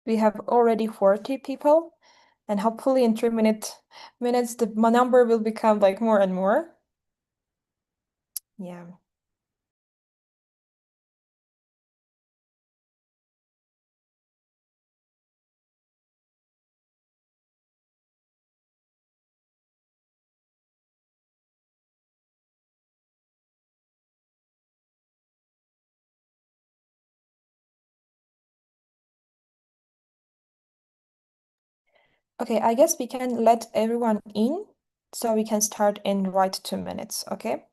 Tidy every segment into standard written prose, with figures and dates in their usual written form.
We have already 40 people, and hopefully in 3 minutes the number will become like more and more. Yeah. Okay, I guess we can let everyone in so we can start in right 2 minutes, okay?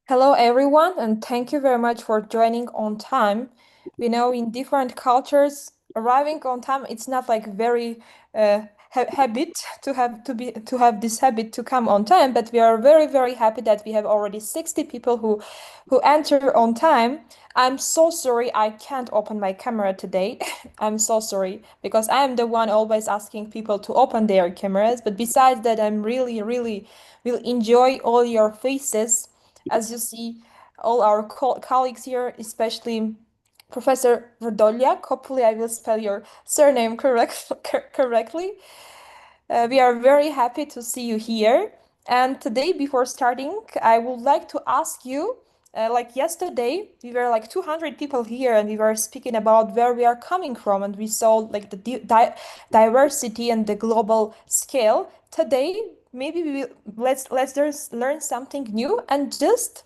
Hello, everyone, and thank you very much for joining on time. We know in different cultures, arriving on time, it's not like very habit to have this habit to come on time, but we are very, very happy that we have already 60 people who enter on time. I'm so sorry I can't open my camera today. I'm so sorry because I am the one always asking people to open their cameras. But besides that, I'm really, really will enjoy all your faces as you see, all our colleagues here, especially Professor Rodoliak. Hopefully, I will spell your surname correctly. We are very happy to see you here. And today, before starting, I would like to ask you, like yesterday, we were like 200 people here and we were speaking about where we are coming from and we saw like the diversity and the global scale. Today, maybe we will let's just learn something new and just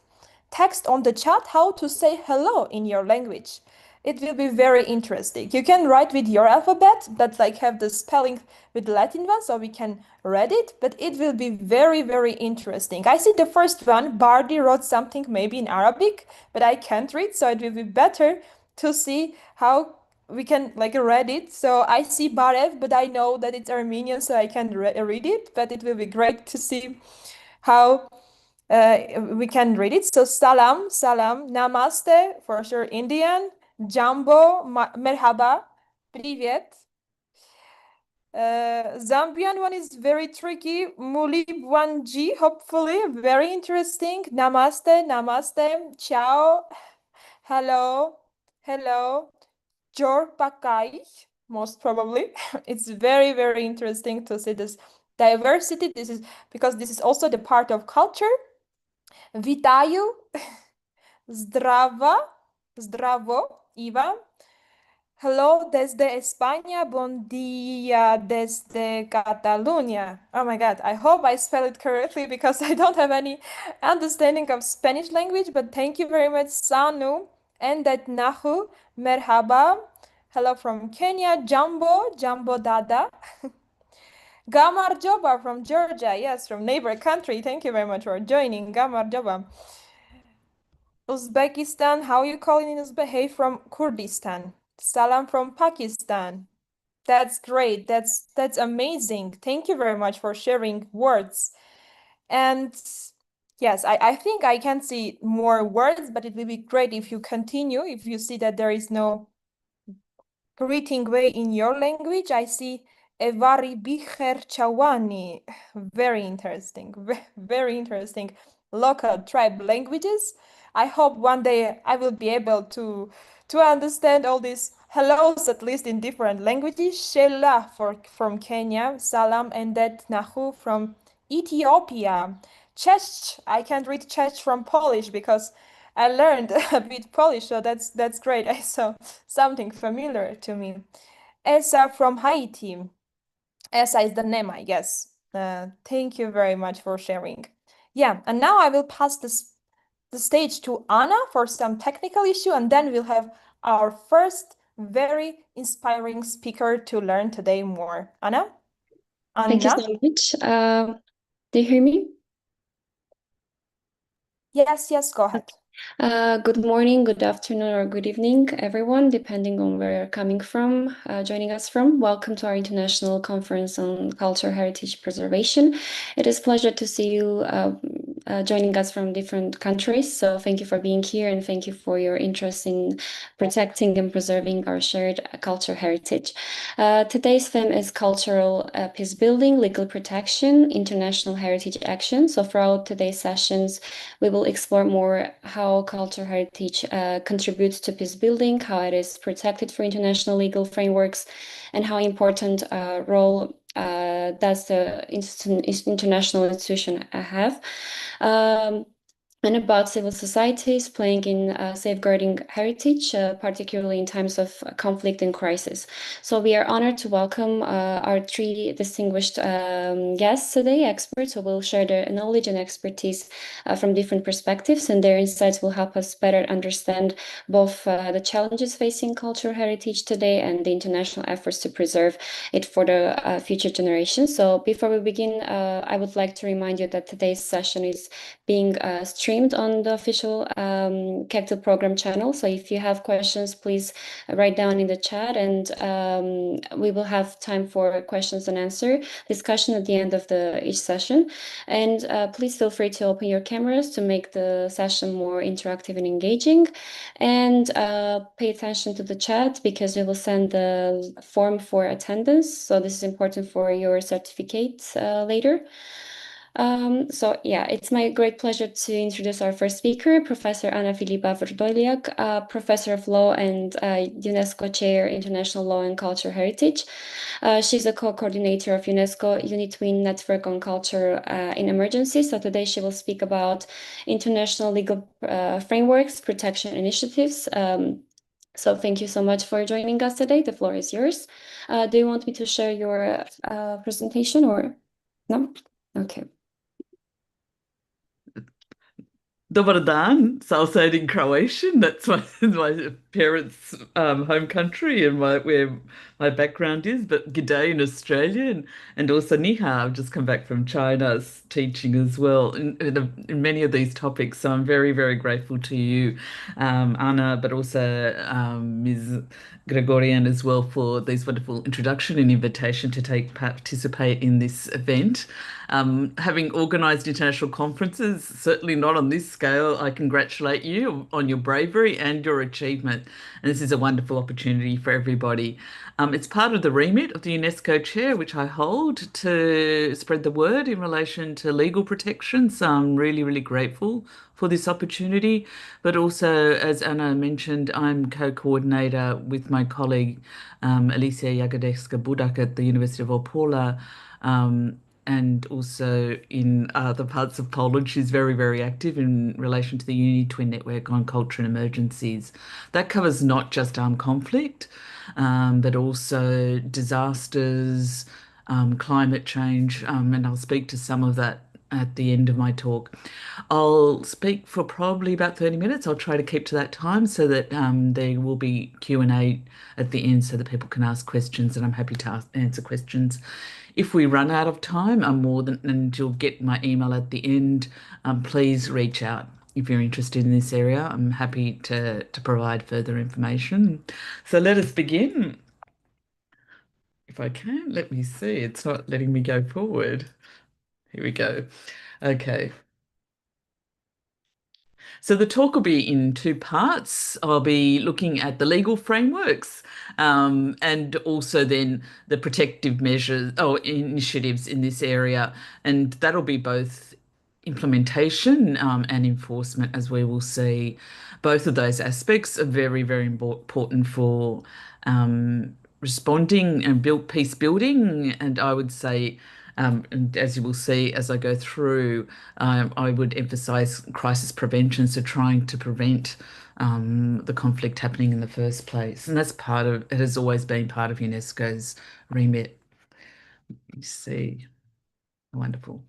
text on the chat how to say hello in your language. It will be very interesting. You can write with your alphabet, but like have the spelling with the Latin one so we can read it, but it will be very, very interesting. I see the first one, Bardi wrote something maybe in Arabic, but I can't read, so it will be better to see how we can like read it. So I see Barev, but I know that it's Armenian, so I can read it, but it will be great to see how we can read it. So salam, salam, namaste, for sure Indian, jumbo, merhaba, привет. Zambian one is very tricky. Mulibwanji, hopefully, very interesting. Namaste, namaste, ciao, hello, hello. Jor Pakai, most probably. It's very, very interesting to see this diversity. This is because this is also the part of culture. Witаю, zdrava, zdravo, Iva. Hello desde España, bon dia desde Catalunya. Oh my God, I hope I spell it correctly because I don't have any understanding of Spanish language, but thank you very much, Sanu. And that Nahu, merhaba. Hello from Kenya, Jumbo, Jumbo Dada. Gamar Joba from Georgia, yes, from neighbor country. Thank you very much for joining, Gamar Joba. Uzbekistan, how you call it in Uzbek? Hey from Kurdistan. Salam from Pakistan. That's great. That's amazing. Thank you very much for sharing words. And yes, I think I can see more words, but it will be great if you continue, if you see that there is no greeting way in your language. I see Evari Bicher Chawani. Very interesting. Very interesting. Local tribe languages. I hope one day I will be able to understand all these hellos, at least in different languages. Shela from Kenya, Salam and Det Nahu from Ethiopia. Czech, I can't read Czech from Polish because I learned a bit Polish, so that's great. I saw something familiar to me. Elsa from Haiti. Elsa is the name, I guess. Thank you very much for sharing. Yeah, and now I will pass the stage to Anna for some technical issue, and then we'll have our first very inspiring speaker to learn today more. Anna? Thank you Anna? so much. Do you hear me? Yes, yes, go ahead. Good morning, good afternoon, or good evening, everyone, depending on where you're coming from, joining us from. Welcome to our International Conference on Cultural Heritage Preservation. It is a pleasure to see you joining us from different countries. So thank you for being here and thank you for your interest in protecting and preserving our shared cultural heritage. Today's theme is cultural peace building, legal protection, international heritage action. So throughout today's sessions, we will explore more how cultural heritage contributes to peace building, how it is protected through international legal frameworks, and how important a role does the international institution have. Um, and about civil societies playing in safeguarding heritage, particularly in times of conflict and crisis. So we are honored to welcome our three distinguished guests today, experts who will share their knowledge and expertise from different perspectives, and their insights will help us better understand both the challenges facing cultural heritage today and the international efforts to preserve it for the future generations. So before we begin, I would like to remind you that today's session is being streamed on the official Kectil program channel. So if you have questions, please write down in the chat, and we will have time for questions and answer discussion at the end of each session. And please feel free to open your cameras to make the session more interactive and engaging. And pay attention to the chat because we will send the form for attendance. So this is important for your certificate later. So yeah, it's my great pleasure to introduce our first speaker, Professor Anna Filipa Verdoliak, Professor of Law and UNESCO Chair, International Law and Cultural Heritage. She's a co-coordinator of UNESCO UniTwin Network on Culture in Emergencies. So today she will speak about international legal frameworks, protection initiatives. So thank you so much for joining us today. The floor is yours. Do you want me to share your presentation or no? Okay. Dobar dan, so I'll say it in Croatian. That's my parents' home country and where my background is. But g'day in Australia and also ni hao. I've just come back from China's teaching as well in many of these topics. So I'm very, very grateful to you, Anna, but also Ms. Gregorian as well for these wonderful introduction and invitation to participate in this event. Having organised international conferences, certainly not on this scale, I congratulate you on your bravery and your achievement. And this is a wonderful opportunity for everybody. It's part of the remit of the UNESCO chair, which I hold, to spread the word in relation to legal protection. So I'm really, really grateful for this opportunity. But also, as Anna mentioned, I'm co-coordinator with my colleague Alicia Jagodewska-Budak at the University of Opole. And also in other parts of Poland. She's very, very active in relation to the UniTwin network on culture and emergencies. That covers not just armed conflict, but also disasters, climate change, and I'll speak to some of that at the end of my talk. I'll speak for probably about 30 minutes. I'll try to keep to that time so that there will be Q&A at the end so that people can ask questions, and I'm happy to answer questions. If we run out of time, and you'll get my email at the end, please reach out if you're interested in this area. I'm happy to provide further information. So let us begin. If I can, let me see. It's not letting me go forward. Here we go. Okay. So the talk will be in two parts. I'll be looking at the legal frameworks, and also then the protective measures or initiatives in this area. And that'll be both implementation, and enforcement, as we will see. Both of those aspects are very, very important for responding and peace building. And I would say, and as you will see as I go through, I would emphasize crisis prevention, so trying to prevent the conflict happening in the first place. And that's part of it, has always been part of UNESCO's remit. You see, wonderful.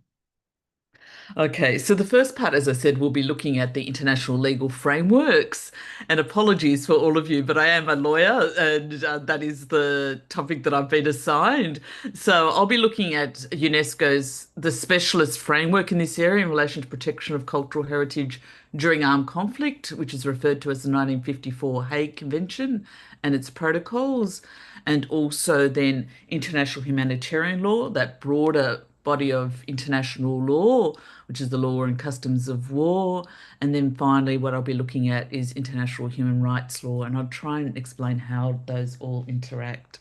Okay, so the first part, as I said, we'll be looking at the international legal frameworks. And apologies for all of you, but I am a lawyer, and that is the topic that I've been assigned. So I'll be looking at UNESCO's the specialist framework in this area in relation to protection of cultural heritage during armed conflict, which is referred to as the 1954 Hague Convention and its protocols, and also then international humanitarian law, that broader body of international law, which is the law and customs of war. And then finally, what I'll be looking at is international human rights law, and I'll try and explain how those all interact.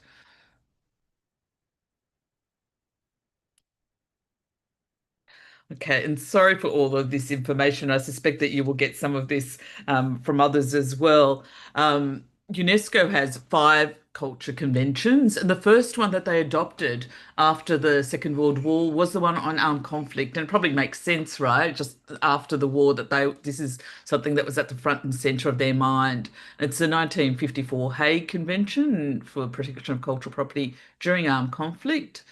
Okay, and sorry for all of this information. I suspect that you will get some of this from others as well. UNESCO has 5 culture conventions, and the first one that they adopted after the Second World War was the one on armed conflict. And it probably makes sense, right? Just after the war, that this is something that was at the front and center of their mind. It's the 1954 Hague Convention for protection of cultural property during armed conflict,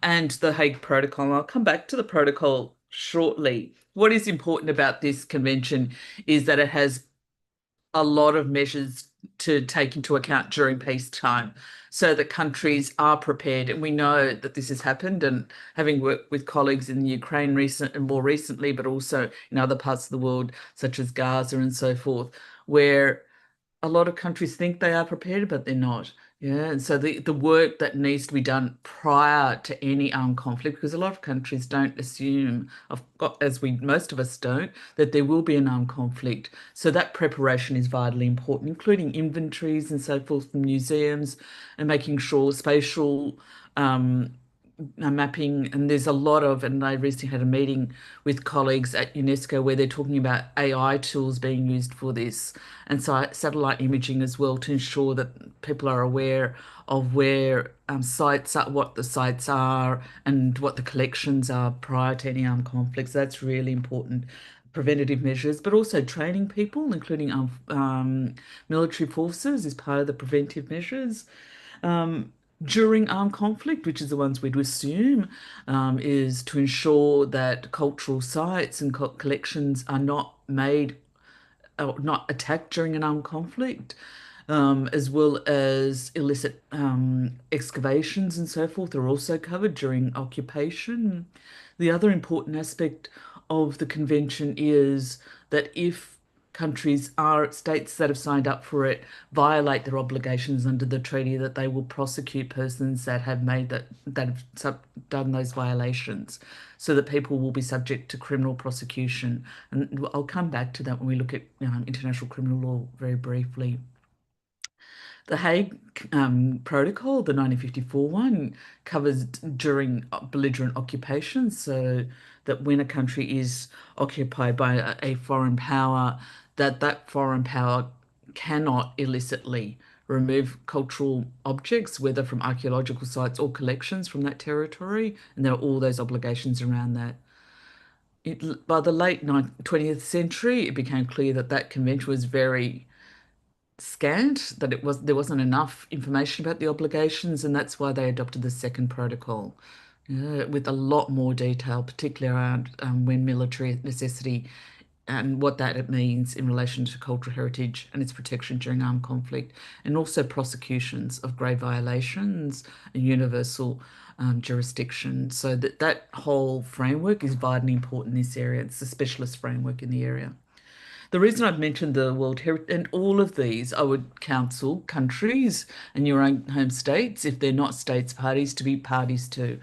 and the Hague Protocol. And I'll come back to the protocol shortly. What is important about this convention is that it has a lot of measures to take into account during peacetime so that countries are prepared. And we know that this has happened, and having worked with colleagues in the Ukraine more recently, but also in other parts of the world, such as Gaza and so forth, where a lot of countries think they are prepared, but they're not. Yeah, and so the work that needs to be done prior to any armed conflict, because a lot of countries don't assume, as we most of us don't, that there will be an armed conflict. So that preparation is vitally important, including inventories and so forth from museums, and making sure spatial mapping. And there's a lot of, and I recently had a meeting with colleagues at UNESCO where they're talking about AI tools being used for this, and so satellite imaging as well, to ensure that people are aware of where sites are, what the sites are, and what the collections are prior to any armed conflicts. That's really important. Preventative measures, but also training people, including military forces, is part of the preventive measures. Um, During armed conflict, which is the ones we'd assume, is to ensure that cultural sites and collections are not made or not attacked during an armed conflict, as well as illicit excavations and so forth are also covered during occupation. The other important aspect of the convention is that if states that have signed up for it violate their obligations under the treaty, that they will prosecute persons that have done those violations, so that people will be subject to criminal prosecution. And I'll come back to that when we look at international criminal law very briefly. The Hague Protocol, the 1954 one, covers during belligerent occupation, so that when a country is occupied by a foreign power, that foreign power cannot illicitly remove cultural objects, whether from archaeological sites or collections from that territory, and there are all those obligations around that. By the late 20th century, it became clear that that convention was very scant, that there wasn't enough information about the obligations, and that's why they adopted the second protocol, with a lot more detail, particularly around when military necessity and what that it means in relation to cultural heritage and its protection during armed conflict, and also prosecutions of grave violations and universal jurisdiction. So that whole framework is vitally important in this area. It's a specialist framework in the area. The reason I've mentioned the World Heritage and all of these, I would counsel countries and your own home states, if they're not states parties, to be parties to,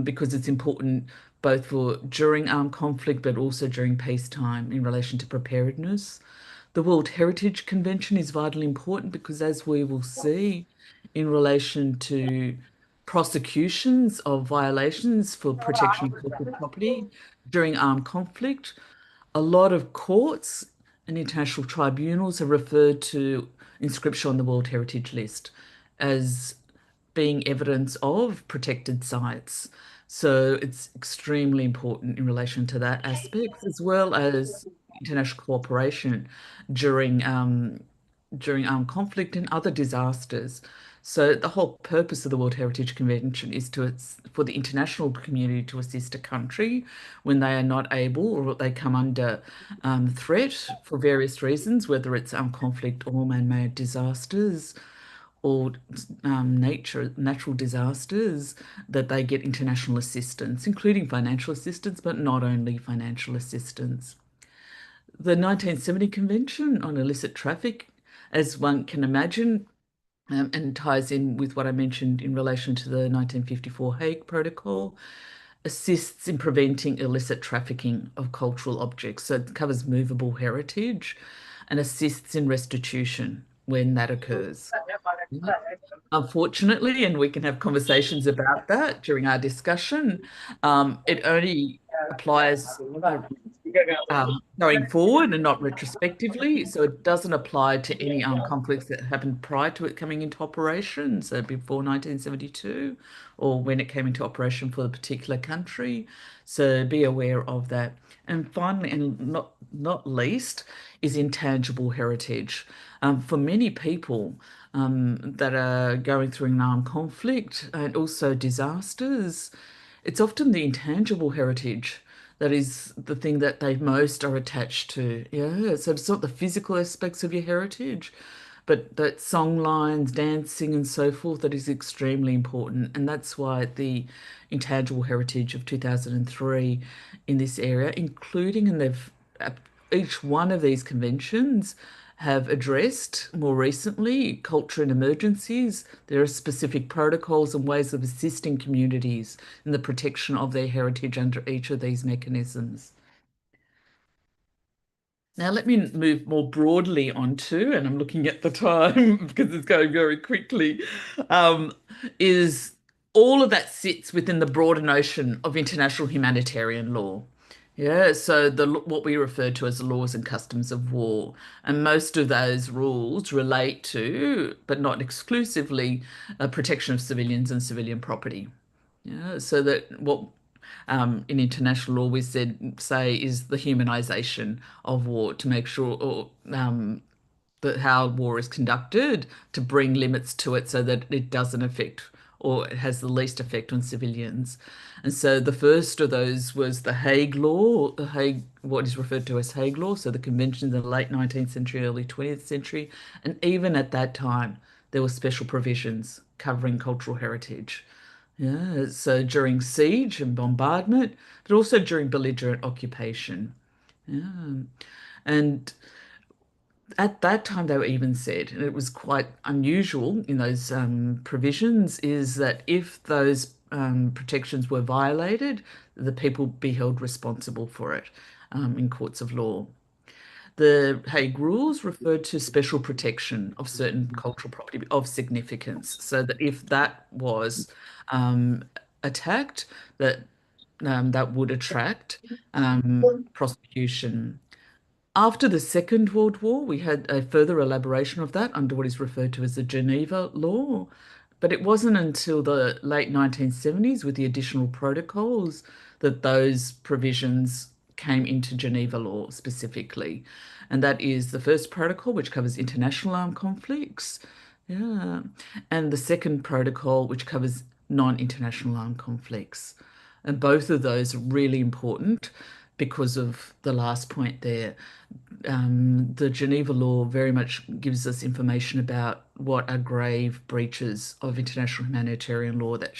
because it's important both for during armed conflict, but also during peacetime in relation to preparedness. The World Heritage Convention is vitally important because, as we will see, in relation to prosecutions of violations for protection of cultural property during armed conflict, a lot of courts and international tribunals have referred to inscription on the World Heritage List as being evidence of protected sites. So it's extremely important in relation to that aspect, as well as international cooperation during during armed conflict and other disasters. So the whole purpose of the World Heritage Convention is for the international community to assist a country when they are not able or they come under threat for various reasons, whether it's conflict or man-made disasters or natural disasters, that they get international assistance, including financial assistance, but not only financial assistance. The 1970 Convention on Illicit Traffic, as one can imagine, and ties in with what I mentioned in relation to the 1954 Hague Protocol, assists in preventing illicit trafficking of cultural objects. So it covers movable heritage and assists in restitution when that occurs. Unfortunately, and we can have conversations about that during our discussion, it only applies going forward and not retrospectively. So it doesn't apply to any armed conflicts that happened prior to it coming into operation, so before 1972, or when it came into operation for the particular country. So be aware of that. And finally, and not least, is intangible heritage. For many people that are going through an armed conflict and also disasters, it's often the intangible heritage that is the thing that they most are attached to. Yeah, so it's not the physical aspects of your heritage, but that song lines, dancing, and so forth that is extremely important. And that's why the intangible heritage of 2003 in this area, including, and they've each one of these conventions have addressed more recently culture and emergencies. There are specific protocols and ways of assisting communities in the protection of their heritage under each of these mechanisms. Now, let me move more broadly onto, and I'm looking at the time because it's going very quickly, um, is all of that sits within the broader notion of international humanitarian law. Yeah, so what we refer to as the laws and customs of war, and most of those rules relate to, but not exclusively, protection of civilians and civilian property. Yeah, so that what in international law we say is the humanization of war to make sure, or that how war is conducted to bring limits to it so that it doesn't affect or it has the least effect on civilians. And so the first of those was the Hague Law, the Hague, what is referred to as Hague Law, so the convention in the late 19th century, early 20th century. And even at that time, there were special provisions covering cultural heritage. Yeah, so during siege and bombardment, but also during belligerent occupation. Yeah. And at that time, they were even said, and it was quite unusual in those provisions, is that if those protections were violated, the people be held responsible for it in courts of law. The Hague Rules referred to special protection of certain cultural property of significance, so that if that was um, attacked, that would attract prosecution. After the Second World War, we had a further elaboration of that under what is referred to as the Geneva Law. But it wasn't until the late 1970s, with the additional protocols, that those provisions came into Geneva law specifically. And that is the first protocol, which covers international armed conflicts. Yeah. And the second protocol, which covers non-international armed conflicts. And both of those are really important because of the last point there. The Geneva Law very much gives us information about what are grave breaches of international humanitarian law that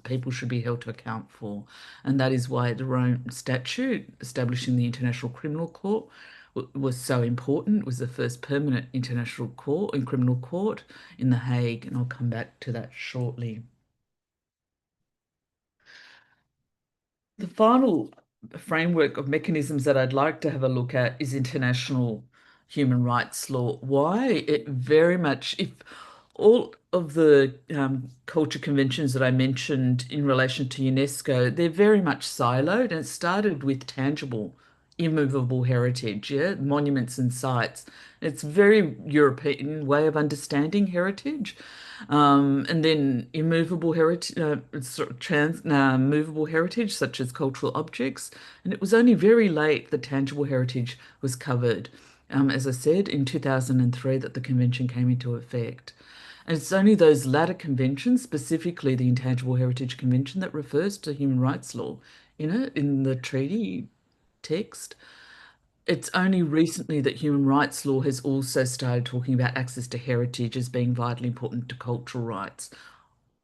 people should be held to account for, and that is why the Rome Statute establishing the International Criminal Court was so important. It was the first permanent international court and criminal court in The Hague, and I'll come back to that shortly. The final framework of mechanisms that I'd like to have a look at is international human rights law. Why it very much, if all of the culture conventions that I mentioned in relation to UNESCO, they're very much siloed, and it started with tangible, immovable heritage, yeah, monuments and sites. It's very European way of understanding heritage. And then immovable heritage, sort of movable heritage, such as cultural objects. And it was only very late that tangible heritage was covered. As I said, in 2003 that the convention came into effect. And it's only those latter conventions, specifically the Intangible Heritage Convention, that refers to human rights law in it, in the treaty text. It's only recently that human rights law has also started talking about access to heritage as being vitally important to cultural rights,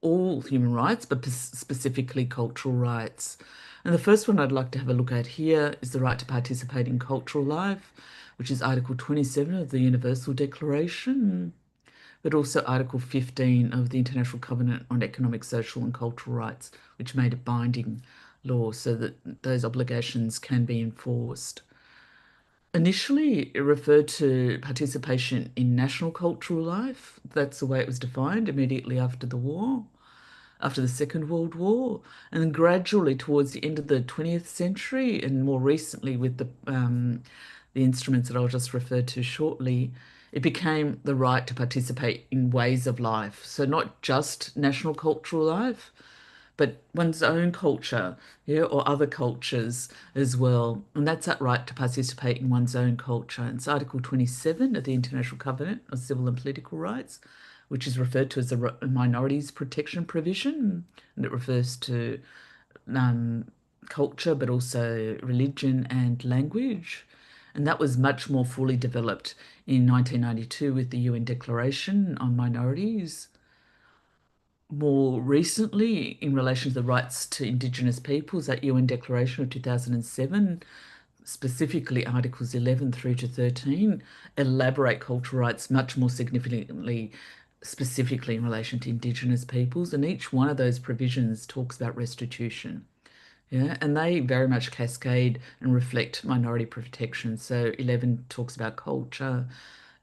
all human rights, but specifically cultural rights. And the first one I'd like to have a look at here is the right to participate in cultural life, which is Article 27 of the Universal Declaration, but also Article 15 of the International Covenant on Economic, Social and Cultural Rights, which made it binding law so that those obligations can be enforced. Initially, it referred to participation in national cultural life. That's the way it was defined immediately after the war, after the Second World War. And then gradually, towards the end of the 20th century, and more recently with the instruments that I'll just refer to shortly, it became the right to participate in ways of life. So not just national cultural life, but one's own culture, yeah, or other cultures as well. And that's that right to participate in one's own culture. It's Article 27 of the International Covenant of Civil and Political Rights, which is referred to as the Minorities Protection Provision. And it refers to um, culture, but also religion and language. And that was much more fully developed in 1992 with the UN Declaration on Minorities. More recently, in relation to the rights to Indigenous peoples, that UN Declaration of 2007, specifically Articles 11 through to 13, elaborate cultural rights much more significantly, specifically in relation to Indigenous peoples. And each one of those provisions talks about restitution. Yeah, and they very much cascade and reflect minority protection. So 11 talks about culture,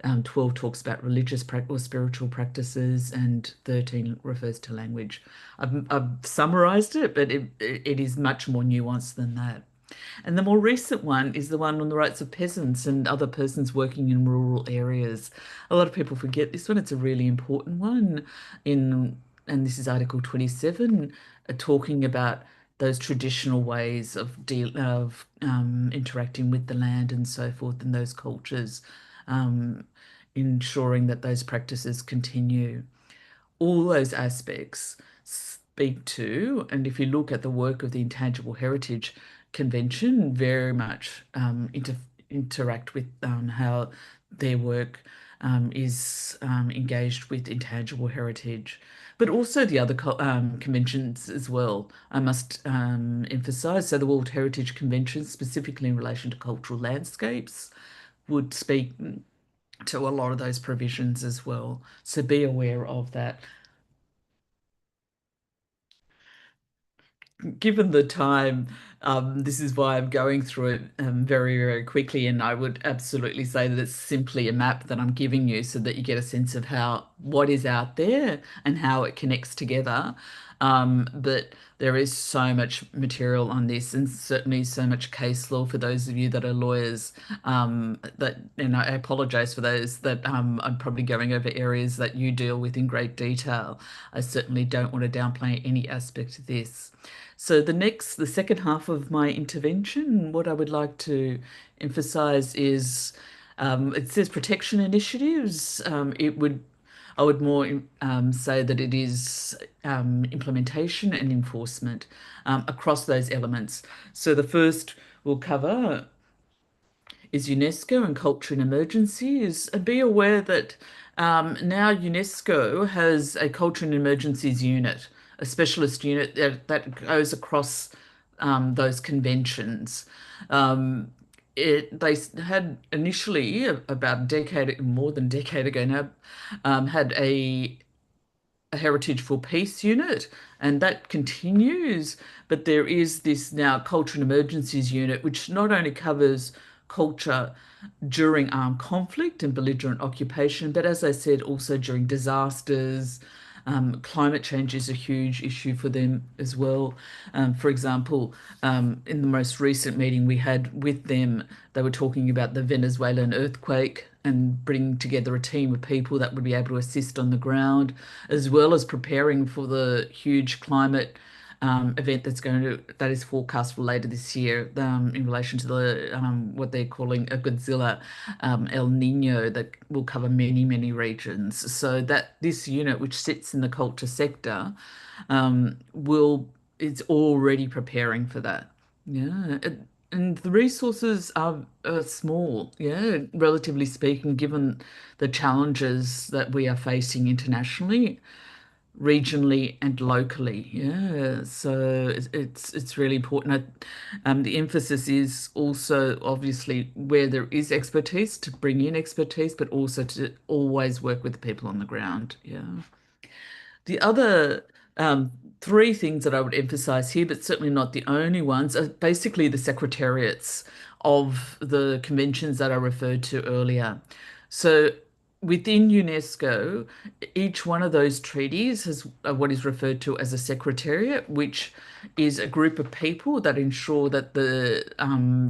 12 talks about religious or spiritual practices, and 13 refers to language. I've summarized it, but it is much more nuanced than that. And the more recent one is the one on the rights of peasants and other persons working in rural areas. A lot of people forget this one. It's a really important one and this is Article 27, talking about those traditional ways of interacting with the land and so forth and those cultures, um, ensuring that those practices continue. All those aspects speak to, and if you look at the work of the Intangible Heritage Convention, very much interact with how their work is engaged with intangible heritage, but also the other conventions as well. I must emphasize. So the World Heritage Convention, specifically in relation to cultural landscapes, would speak to a lot of those provisions as well. So be aware of that. Given the time, this is why I'm going through it very, very quickly. And I would absolutely say that it's simply a map that I'm giving you so that you get a sense of how what is out there and how it connects together. But there is so much material on this, and certainly so much case law for those of you that are lawyers. That, and I apologize for those that I'm probably going over areas that you deal with in great detail. I certainly don't want to downplay any aspect of this. So the second half of my intervention, what I would like to emphasize is it says protection initiatives. I would more say that it is implementation and enforcement across those elements. So the first will cover is UNESCO and culture in emergencies. And be aware that now UNESCO has a culture and emergencies unit, a specialist unit that goes across those conventions. Um, they had initially about a decade, more than a decade ago now, had a a Heritage for Peace unit, and that continues. But there is this now Culture and Emergencies unit, which not only covers culture during armed conflict and belligerent occupation, but as I said, also during disasters. Climate change is a huge issue for them as well. For example, in the most recent meeting we had with them, they were talking about the Venezuelan earthquake and bringing together a team of people that would be able to assist on the ground, as well as preparing for the huge climate event that is forecast for later this year in relation to the what they're calling a Godzilla El Nino that will cover many regions. So that this unit, which sits in the culture sector, will it's already preparing for that. Yeah. And the resources are small, yeah, relatively speaking, given the challenges that we are facing internationally, regionally and locally. Yeah, so it's really important. The emphasis is also obviously where there is expertise to bring in expertise, but also to always work with the people on the ground. Yeah. The other um, three things that I would emphasize here, but certainly not the only ones, are basically the secretariats of the conventions that I referred to earlier. So within UNESCO, each one of those treaties has what is referred to as a secretariat, which is a group of people that ensure that the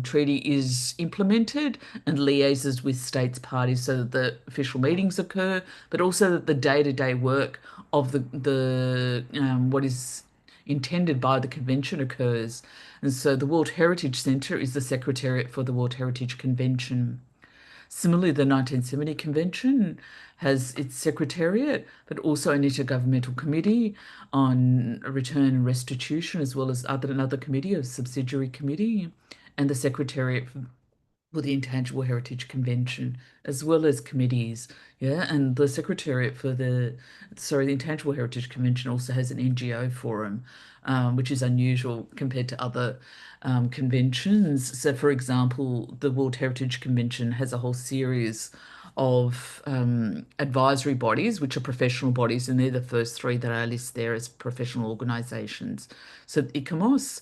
treaty is implemented and liaises with states parties so that the official meetings occur, but also that the day-to-day work of the what is intended by the convention occurs. And so the World Heritage Centre is the secretariat for the World Heritage Convention. Similarly, the 1970 Convention has its secretariat, but also an intergovernmental committee on return and restitution, as well as another committee, a subsidiary committee, and the secretariat for the Intangible Heritage Convention, as well as committees. Yeah, and the Secretariat for the Intangible Heritage Convention also has an NGO forum, which is unusual compared to other conventions. So, for example, the World Heritage Convention has a whole series of advisory bodies, which are professional bodies, and they're the first three that I list there as professional organisations. So, ICOMOS,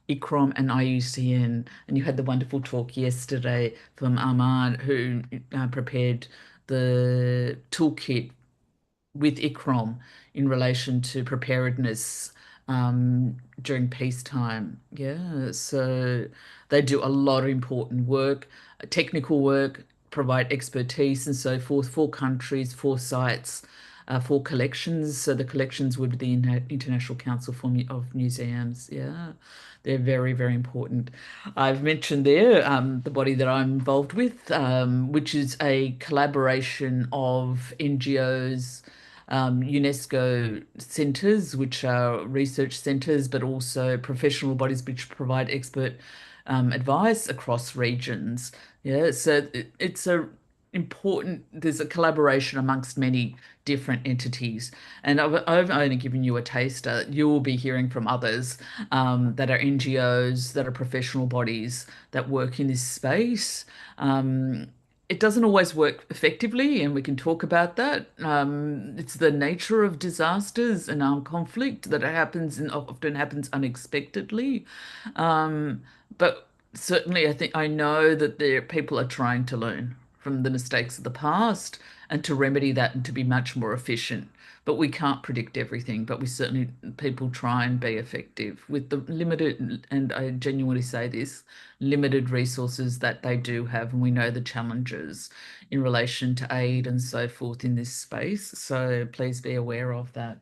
ICROM and IUCN. And you had the wonderful talk yesterday from Ahmad, who prepared the toolkit with ICROM in relation to preparedness during peacetime. Yeah, so they do a lot of important work, technical work, provide expertise and so forth for countries, for sites, for collections. So the collections would be the International Council of Museums. Yeah, they're very important. I've mentioned there the body that I'm involved with, which is a collaboration of NGOs, UNESCO centres, which are research centres, but also professional bodies which provide expert advice across regions. Yeah, so it's a important, there's a collaboration amongst many different entities. And I've only given you a taster. You will be hearing from others that are NGOs, that are professional bodies that work in this space. It doesn't always work effectively, and we can talk about that. It's the nature of disasters and armed conflict that it happens and often happens unexpectedly. But certainly, I think I know that there people are trying to learn from the mistakes of the past and to remedy that and to be much more efficient. But we can't predict everything, but we certainly people try and be effective with the limited, and I genuinely say this, limited resources that they do have, and we know the challenges in relation to aid and so forth in this space. So please be aware of that.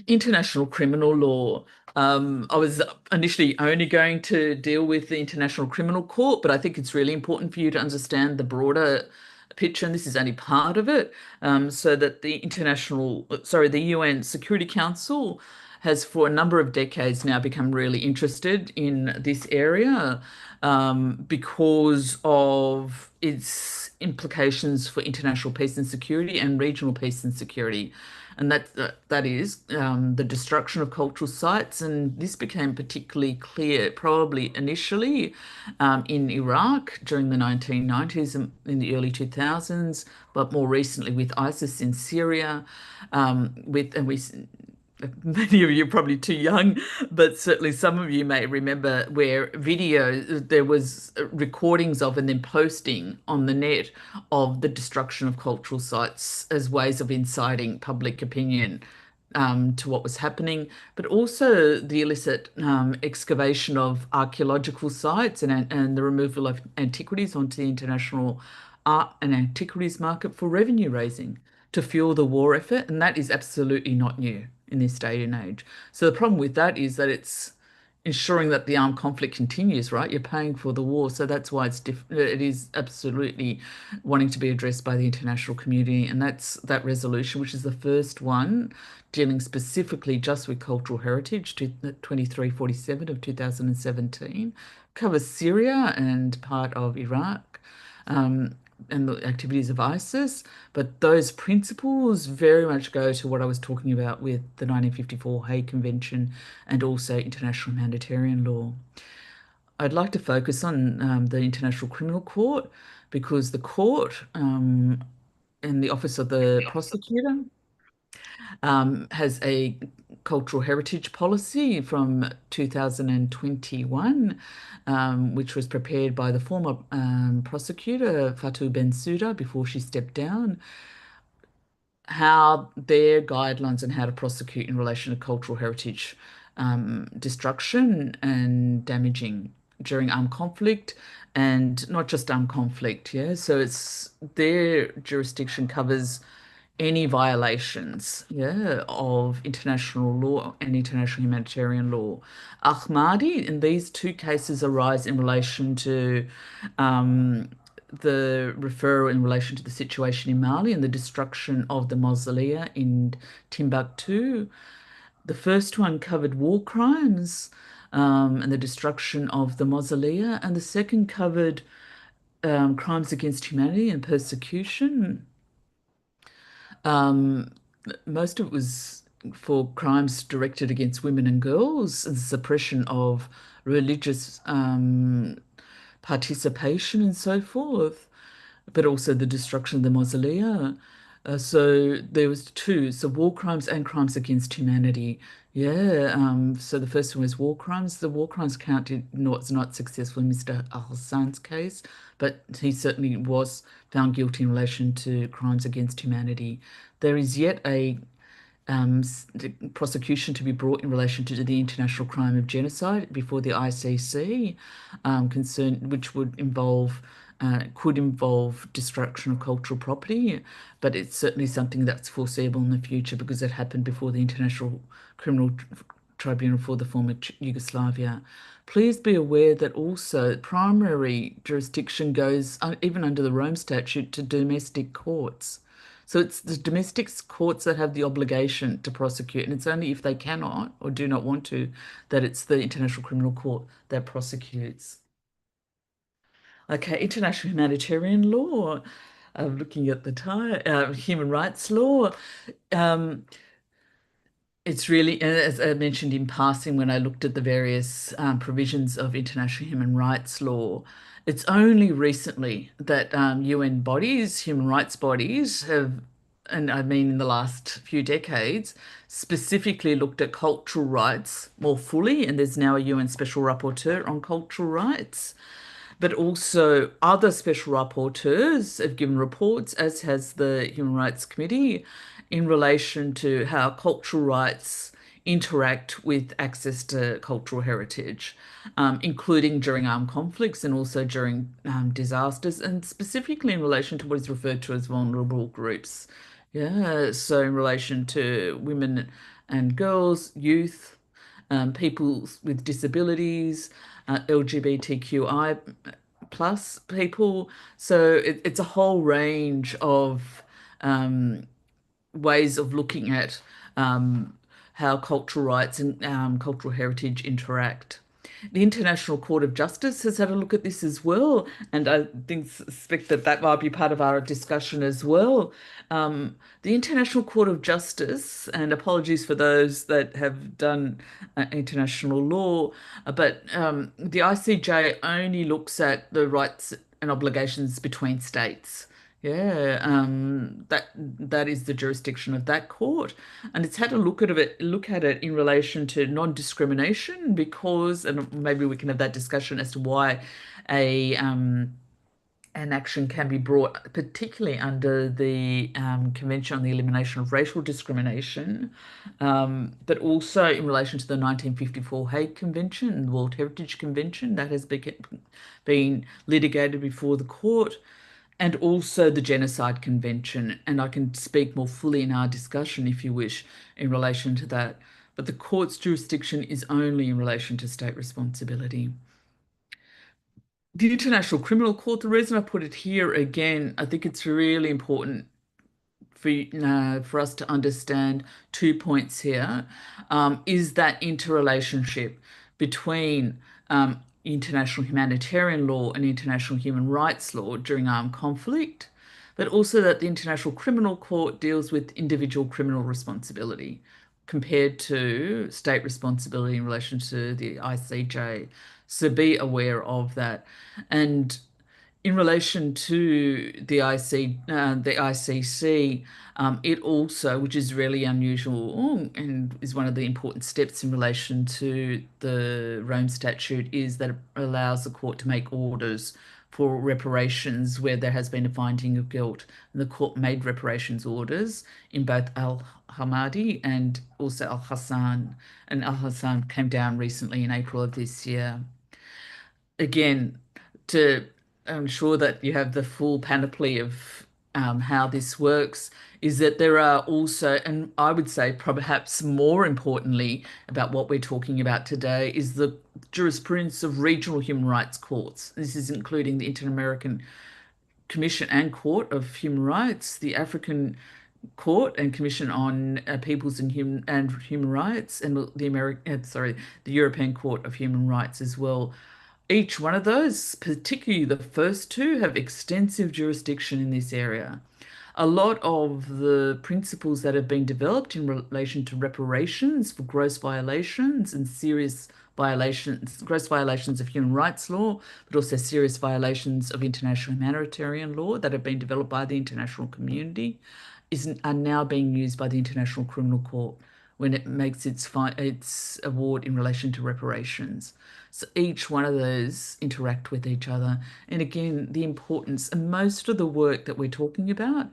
International criminal law. I was initially only going to deal with the International Criminal Court, but I think it's really important for you to understand the broader picture, and this is only part of it. So that the UN Security Council has for a number of decades now become really interested in this area because of its implications for international peace and security and regional peace and security. and that is the destruction of cultural sites. And this became particularly clear, probably initially in Iraq during the 1990s and in the early 2000s, but more recently with ISIS in Syria. With and we Many of you are probably too young, but certainly some of you may remember where there was recordings of and then posting on the net of the destruction of cultural sites as ways of inciting public opinion to what was happening, but also the illicit excavation of archaeological sites and the removal of antiquities onto the international art and antiquities market for revenue raising to fuel the war effort. And that is absolutely not new in this day and age. So the problem with that is that it's ensuring that the armed conflict continues, right? You're paying for the war. So that's why it is absolutely wanting to be addressed by the international community. And that's that resolution, which is the first one dealing specifically just with cultural heritage, 2347 of 2017, covers Syria and part of Iraq. And the activities of ISIS, but those principles very much go to what I was talking about with the 1954 Hague Convention and also international humanitarian law. I'd like to focus on the International Criminal Court because the court and the Office of the Prosecutor has a cultural heritage policy from 2021, which was prepared by the former prosecutor, Fatou Bensouda, before she stepped down, how their guidelines on how to prosecute in relation to cultural heritage destruction and damaging during armed conflict, and not just armed conflict, yeah. So it's their jurisdiction covers any violations, yeah, of international law and international humanitarian law. Ahmadi, in these two cases arise in relation to the referral in relation to the situation in Mali and the destruction of the mausolea in Timbuktu. The first one covered war crimes and the destruction of the mausolea, and the second covered crimes against humanity and persecution. Um, Most of it was for crimes directed against women and girls and suppression of religious participation and so forth, but also the destruction of the mausolea. So there was two, so war crimes and crimes against humanity. Yeah, so the first one was war crimes. The war crimes count was not successful in Mr. Al-Hassan's case, but he certainly was found guilty in relation to crimes against humanity. There is yet a prosecution to be brought in relation to the international crime of genocide before the ICC, which could involve destruction of cultural property, but it's certainly something that's foreseeable in the future because it happened before the International Criminal Tribunal for the former Yugoslavia. Please be aware that also primary jurisdiction goes, even under the Rome Statute, to domestic courts. So it's the domestic courts that have the obligation to prosecute, and it's only if they cannot or do not want to that it's the International Criminal Court that prosecutes. Okay, international humanitarian law. I'm looking at the human rights law. Um, it's really, as I mentioned in passing when I looked at the various provisions of international human rights law, it's only recently that UN bodies, human rights bodies, have, and I mean in the last few decades, specifically looked at cultural rights more fully. And there's now a UN Special Rapporteur on cultural rights. But also other special rapporteurs have given reports, as has the Human Rights Committee, in relation to how cultural rights interact with access to cultural heritage, including during armed conflicts and also during disasters, and specifically in relation to what is referred to as vulnerable groups. Yeah, so in relation to women and girls, youth, people with disabilities, LGBTQI plus people. So it's a whole range of ways of looking at how cultural rights and cultural heritage interact. The International Court of Justice has had a look at this as well, and I think suspect that that might be part of our discussion as well. The International Court of Justice, and apologies for those that have done international law, but the ICJ only looks at the rights and obligations between states. Yeah, that is the jurisdiction of that court, and it's had a look at it in relation to non-discrimination because, and maybe we can have that discussion as to why a an action can be brought, particularly under the Convention on the Elimination of Racial Discrimination, but also in relation to the 1954 Hague Convention, the World Heritage Convention that has been litigated before the court, and also the Genocide Convention. And I can speak more fully in our discussion, if you wish, in relation to that. But the court's jurisdiction is only in relation to state responsibility. The International Criminal Court, the reason I put it here again, I think it's really important for us to understand 2 points here, is that interrelationship between international humanitarian law and international human rights law during armed conflict, but also that the International Criminal Court deals with individual criminal responsibility compared to state responsibility in relation to the ICJ. So be aware of that. And in relation to the ICC, it also, which is really unusual and is one of the important steps in relation to the Rome Statute, is that it allows the court to make orders for reparations where there has been a finding of guilt. And the court made reparations orders in both Al-Hamadi and also Al-Hassan. And Al-Hassan came down recently in April of this year. Again, to ensure that you have the full panoply of how this works, is that there are also, and I would say perhaps more importantly about what we're talking about today, is the jurisprudence of regional human rights courts. This is including the Inter-American Commission and Court of Human Rights, the African Court and Commission on Peoples and Human Rights, and the European Court of Human Rights as well. Each one of those, particularly the first two, have extensive jurisdiction in this area. A lot of the principles that have been developed in relation to reparations for gross violations and serious violations, gross violations of human rights law, but also serious violations of international humanitarian law that have been developed by the international community, are now being used by the International Criminal Court when it makes its award in relation to reparations. So each one of those interact with each other. And again, the importance, and most of the work that we're talking about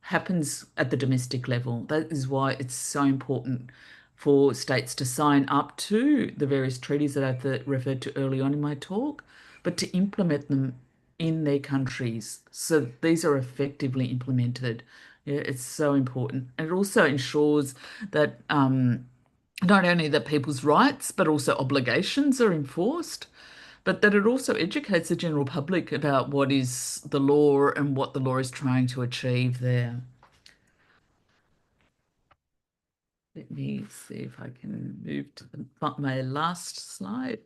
happens at the domestic level. That is why it's so important for states to sign up to the various treaties that I've referred to early on in my talk, but to implement them in their countries. So these are effectively implemented. Yeah, it's so important. And it also ensures that not only that people's rights, but also obligations are enforced, but that it also educates the general public about what is the law and what the law is trying to achieve there. Let me see if I can move to my last slide.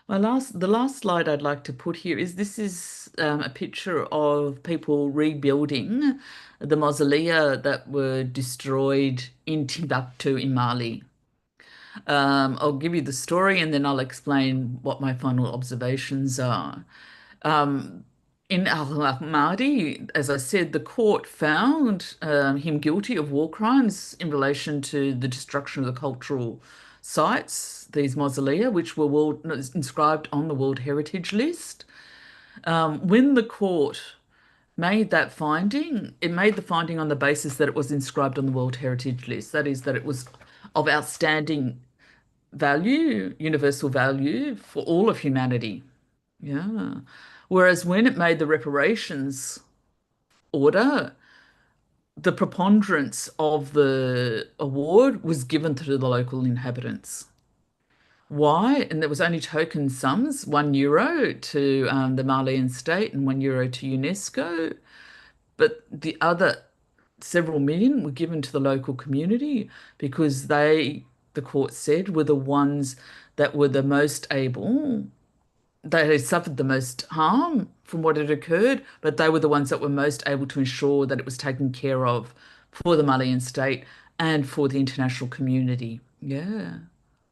The last slide I'd like to put here is a picture of people rebuilding the mausolea that were destroyed in Timbuktu in Mali. I'll give you the story and then I'll explain what my final observations are. Um, in Al-Mahdi, as I said, the court found him guilty of war crimes in relation to the destruction of the cultural sites, these mausolea, which were inscribed on the World Heritage List. When the court made that finding, it made the finding on the basis that it was inscribed on the World Heritage List. That is, that it was of outstanding value, universal value for all of humanity. Yeah. Whereas when it made the reparations order, the preponderance of the award was given to the local inhabitants. Why? And there was only token sums, €1 to the Malian state and €1 to UNESCO. But the other several million were given to the local community because they, the court said, were the ones that were the most able, they suffered the most harm from what had occurred, but they were the ones that were most able to ensure that it was taken care of for the Malian state and for the international community. Yeah.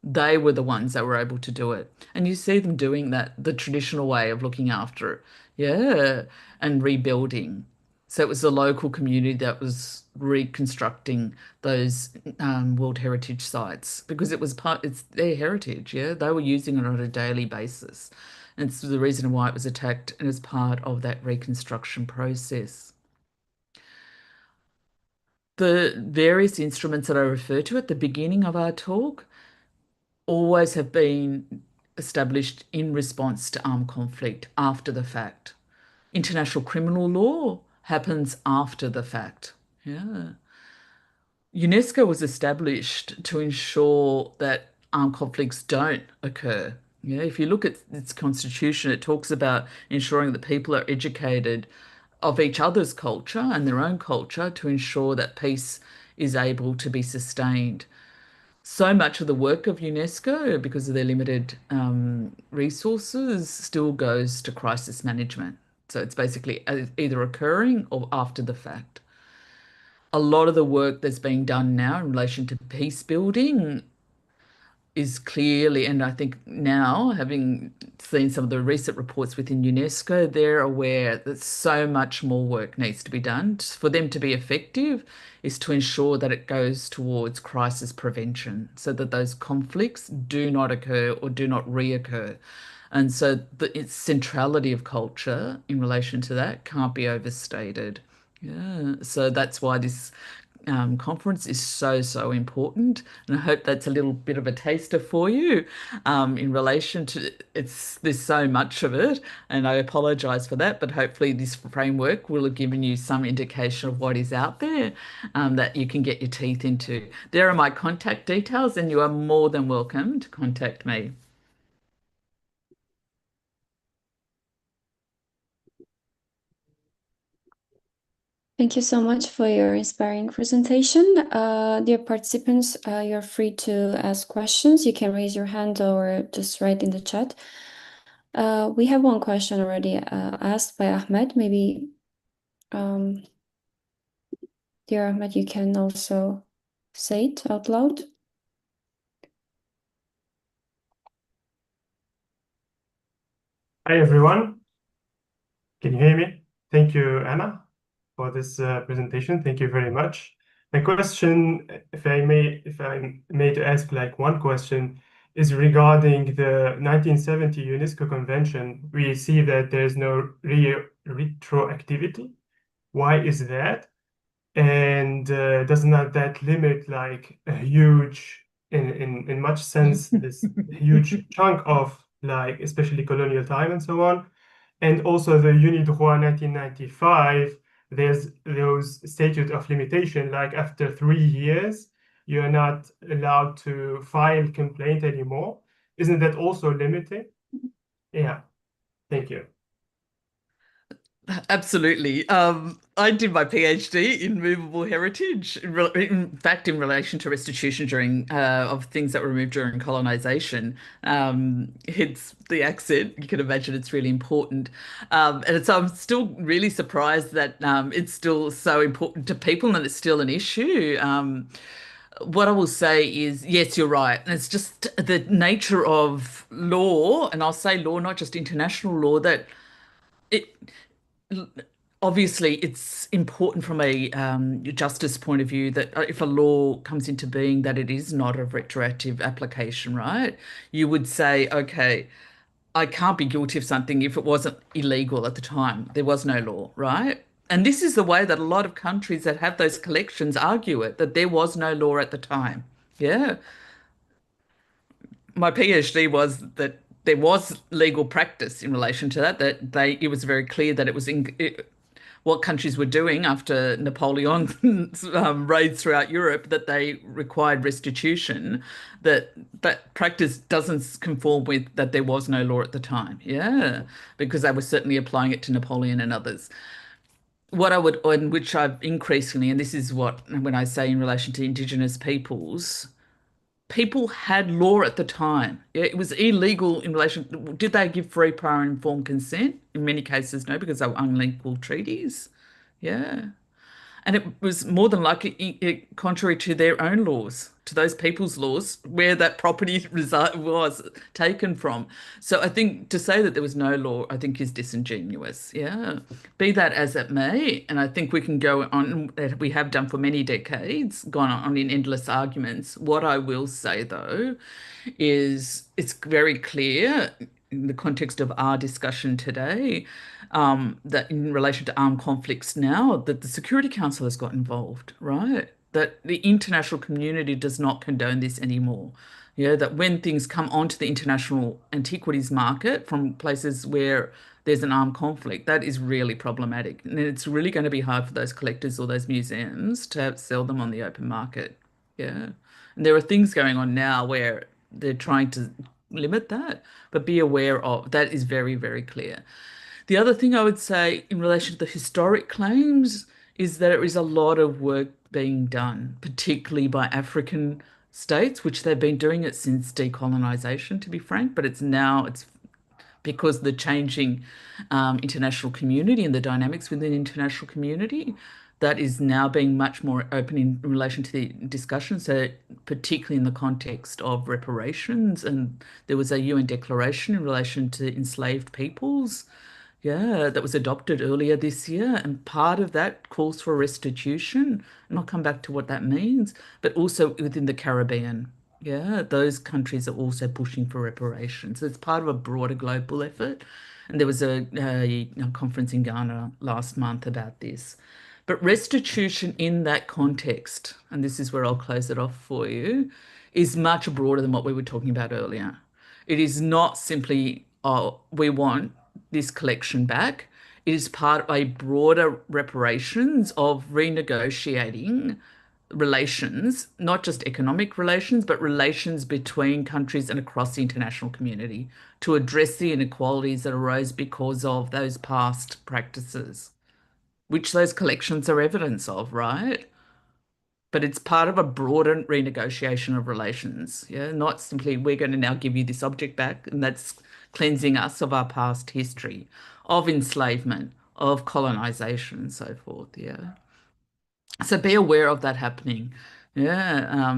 They were the ones that were able to do it. And you see them doing that, the traditional way of looking after it. Yeah. And rebuilding. So it was the local community that was reconstructing those World Heritage sites because it's their heritage. Yeah. They were using it on a daily basis. And it's the reason why it was attacked and as part of that reconstruction process. The various instruments that I referred to at the beginning of our talk always have been established in response to armed conflict after the fact. International criminal law happens after the fact. Yeah. UNESCO was established to ensure that armed conflicts don't occur. Yeah, if you look at its constitution, it talks about ensuring that people are educated of each other's culture and their own culture to ensure that peace is able to be sustained. So much of the work of UNESCO, because of their limited resources, still goes to crisis management. So it's basically either occurring or after the fact. A lot of the work that's being done now in relation to peace building is clearly, and I think now, having seen some of the recent reports within UNESCO, they're aware that so much more work needs to be done. For them to be effective is to ensure that it goes towards crisis prevention so that those conflicts do not occur or do not reoccur. And so its centrality of culture in relation to that can't be overstated. Yeah, so that's why this conference is so, so important. And I hope that's a little bit of a taster for you in relation to there's so much of it. And I apologize for that, but hopefully this framework will have given you some indication of what is out there that you can get your teeth into. There are my contact details, and you are more than welcome to contact me. Thank you so much for your inspiring presentation. Dear participants, you're free to ask questions. You can raise your hand or just write in the chat. We have one question already asked by Ahmed. Maybe, dear Ahmed, you can also say it out loud. Hi, everyone. Can you hear me? Thank you, Anna, for this presentation. Thank you very much. My question, if I may to ask like one question, is regarding the 1970 UNESCO Convention. We see that there's no retroactivity. Why is that? And does not that limit like a huge, in much sense, this huge chunk of like especially colonial time and so on? And also the UNIDROIT 1995, there's those statute of limitation, like after 3 years, you're not allowed to file complaint anymore. Isn't that also limiting? Yeah, thank you. Absolutely. I did my PhD in movable heritage, in fact, in relation to restitution during of things that were removed during colonization. Hence the accent. You can imagine it's really important. And so I'm still really surprised that it's still so important to people and it's still an issue. What I will say is, yes, you're right. And it's just the nature of law, and I'll say law, not just international law, that it obviously it's important from a justice point of view that if a law comes into being that it is not a retroactive application, right? You would say, okay, I can't be guilty of something if it wasn't illegal at the time. There was no law, right? And this is the way that a lot of countries that have those collections argue it, that there was no law at the time. Yeah. My PhD was that there was legal practice in relation to that, it was very clear that it was what countries were doing after Napoleon's raids throughout Europe, that they required restitution, that practice doesn't conform with that there was no law at the time. Yeah, because they were certainly applying it to Napoleon and others. What I would, and which I've increasingly, and this is what, when I say in relation to Indigenous peoples, people had law at the time. Yeah, it was illegal in relation. Did they give free, prior, and informed consent? In many cases, no, because they were unequal treaties. Yeah. And it was more than likely contrary to their own laws, to those people's laws, where that property was taken from. So I think to say that there was no law, I think is disingenuous. Yeah. Be that as it may, and I think we can go on, that we have done for many decades, gone on in endless arguments. What I will say, though, is it's very clear in the context of our discussion today, that in relation to armed conflicts now, that the Security Council has got involved, right? That the international community does not condone this anymore. Yeah, that when things come onto the international antiquities market from places where there's an armed conflict, that is really problematic. And it's really going to be hard for those collectors or those museums to sell them on the open market. Yeah. And there are things going on now where they're trying to limit that, but be aware of that is very, very clear. The other thing I would say in relation to the historic claims is that there is a lot of work being done, particularly by African states, which they've been doing it since decolonization, to be frank, but it's because the changing international community and the dynamics within the international community that is now being much more open in relation to the discussion. So particularly in the context of reparations, and there was a UN declaration in relation to enslaved peoples, yeah, that was adopted earlier this year. And part of that calls for restitution. And I'll come back to what that means, but also within the Caribbean. Yeah, those countries are also pushing for reparations. It's part of a broader global effort. And there was a conference in Ghana last month about this. But restitution in that context, and this is where I'll close it off for you, is much broader than what we were talking about earlier. It is not simply, oh, we want this collection back. It is part of a broader reparations of renegotiating relations, not just economic relations, but relations between countries and across the international community to address the inequalities that arose because of those past practices, which those collections are evidence of, right? But it's part of a broader renegotiation of relations. Yeah, not simply we're going to now give you this object back, and that's cleansing us of our past history of enslavement, of colonization, and so forth. Yeah. So be aware of that happening. Yeah.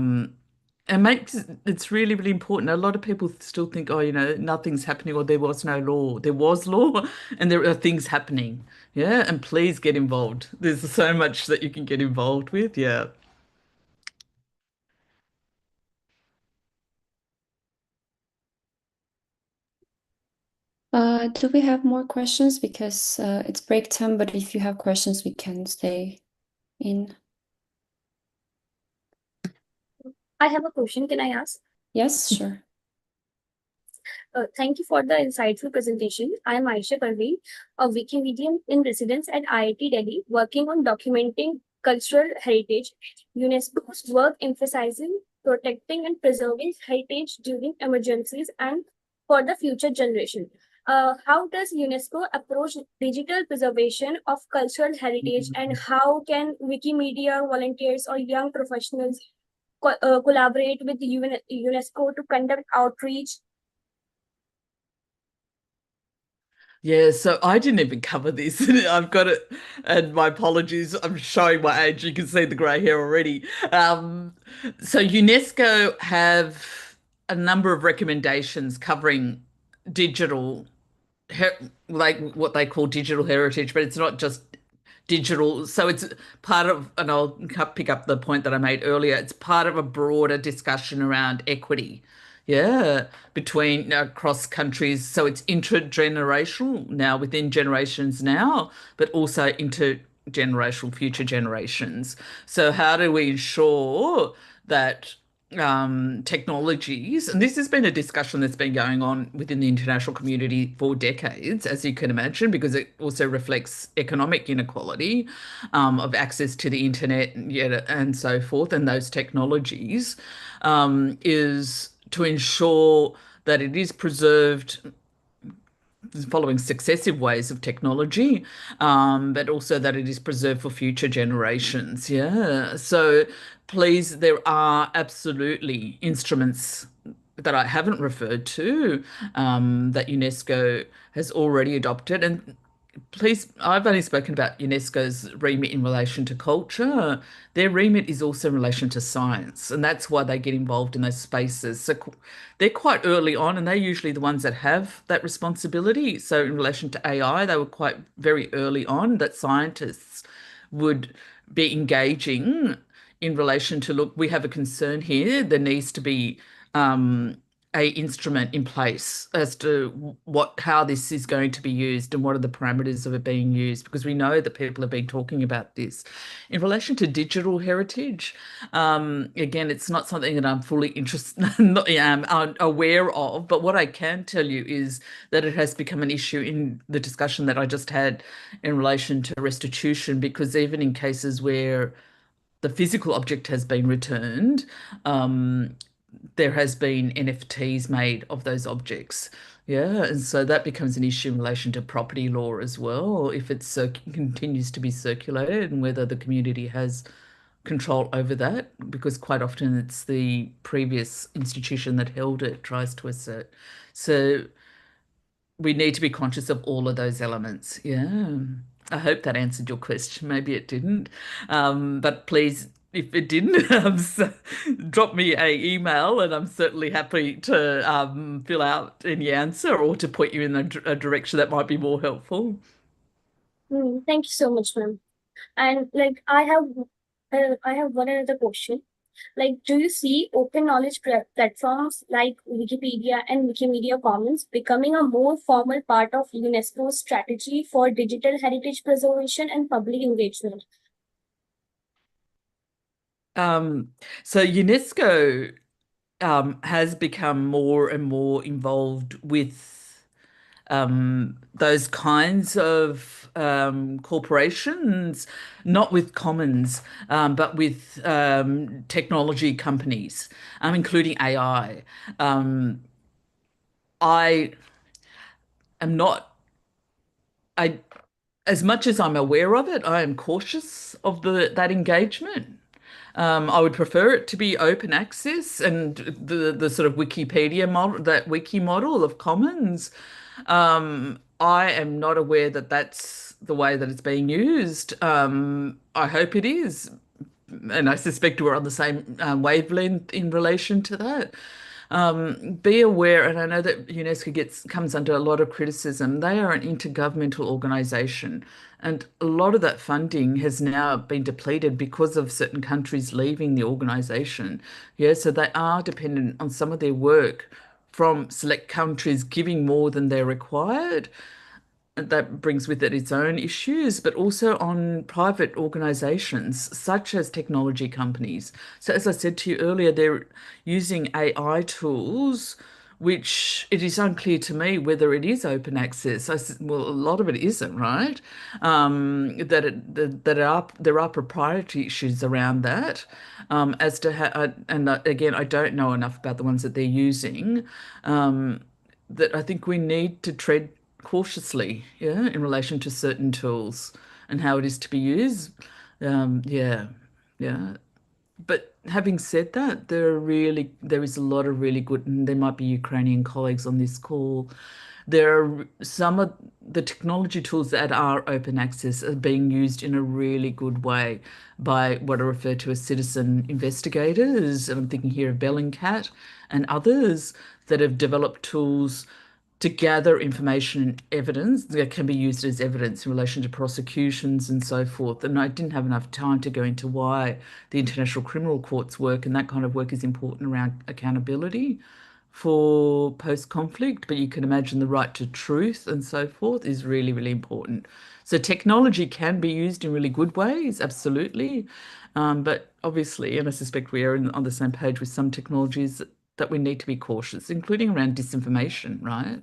And makes it's really, really important. A lot of people still think, oh, nothing's happening or there was no law. There was law and there are things happening. Yeah. And please get involved. There's so much that you can get involved with. Yeah. Do we have more questions? Because it's break time, but if you have questions, we can stay in. I have a question. Can I ask? Yes, sure. Thank you for the insightful presentation. I am Aisha Parveen, a Wikimedian in residence at IIT Delhi, working on documenting cultural heritage. UNESCO's work emphasizing protecting and preserving heritage during emergencies and for the future generation. How does UNESCO approach digital preservation of cultural heritage, and how can Wikimedia volunteers or young professionals collaborate with UNESCO to conduct outreach? Yeah, so I didn't even cover this. I've got it, and my apologies. I'm showing my age. You can see the grey hair already. So UNESCO have a number of recommendations covering digital, like what they call digital heritage, but it's not just digital. So it's part of, and I'll pick up the point that I made earlier. It's part of a broader discussion around equity. Yeah, between across countries. So it's intergenerational now within generations now, but also intergenerational future generations. So how do we ensure that technologies, and this has been a discussion that's been going on within the international community for decades, as you can imagine, because it also reflects economic inequality of access to the internet and so forth, and those technologies, is to ensure that it is preserved following successive waves of technology, but also that it is preserved for future generations. Yeah. So please, there are absolutely instruments that I haven't referred to that UNESCO has already adopted. And please, I've only spoken about UNESCO's remit in relation to culture. Their remit is also in relation to science, and that's why they get involved in those spaces. So they're quite early on, and they're usually the ones that have that responsibility. So in relation to AI, they were quite very early on that scientists would be engaging in relation to, look, we have a concern here. There needs to be a instrument in place as to how this is going to be used and what are the parameters of it being used, because we know that people have been talking about this. In relation to digital heritage, again, it's not something that I'm fully interested, aware of, but what I can tell you is that it has become an issue in the discussion that I just had in relation to restitution, because even in cases where the physical object has been returned, there has been NFTs made of those objects. Yeah, and so that becomes an issue in relation to property law as well, if it continues to be circulated and whether the community has control over that, because quite often it's the previous institution that held it tries to assert. So we need to be conscious of all of those elements. Yeah. I hope that answered your question. Maybe it didn't. But please, if it didn't, drop me a email and I'm certainly happy to fill out any answer or to point you in a direction that might be more helpful. Thank you so much, ma'am. And I have one another question. Like, do you see open knowledge platforms like Wikipedia and Wikimedia Commons becoming a more formal part of UNESCO's strategy for digital heritage preservation and public engagement? So UNESCO has become more and more involved with those kinds of corporations, not with commons, but with technology companies, including AI. I am not, I, as much as I'm aware of it, I am cautious of that engagement. I would prefer it to be open access and the sort of Wikipedia model, that wiki model of commons. I am not aware that that's the way that it's being used. I hope it is, and I suspect we're on the same wavelength in relation to that. Be aware, and I know that UNESCO comes under a lot of criticism. They are an intergovernmental organization, and a lot of that funding has now been depleted because of certain countries leaving the organization. Yeah, so they are dependent on some of their work from select countries giving more than they're required. That brings with it its own issues, but also on private organizations such as technology companies. So, as I said to you earlier, they're using AI tools, which it is unclear to me whether it is open access. Well, a lot of it isn't, right? There are proprietary issues around that, as to how, and again, I don't know enough about the ones that they're using. That I think we need to tread cautiously, yeah, in relation to certain tools and how it is to be used. Yeah, yeah. But having said that, there is a lot of really good, and there might be Ukrainian colleagues on this call. There are some of the technology tools that are open access are being used in a really good way by what are referred to as citizen investigators. And I'm thinking here of Bellingcat and others that have developed tools to gather information and evidence that can be used as evidence in relation to prosecutions and so forth. And I didn't have enough time to go into why the International Criminal Court's work and that kind of work is important around accountability for post-conflict, but you can imagine the right to truth and so forth is really, really important. So technology can be used in really good ways, absolutely. But obviously, and I suspect we are on the same page with some technologies that we need to be cautious, including around disinformation, right?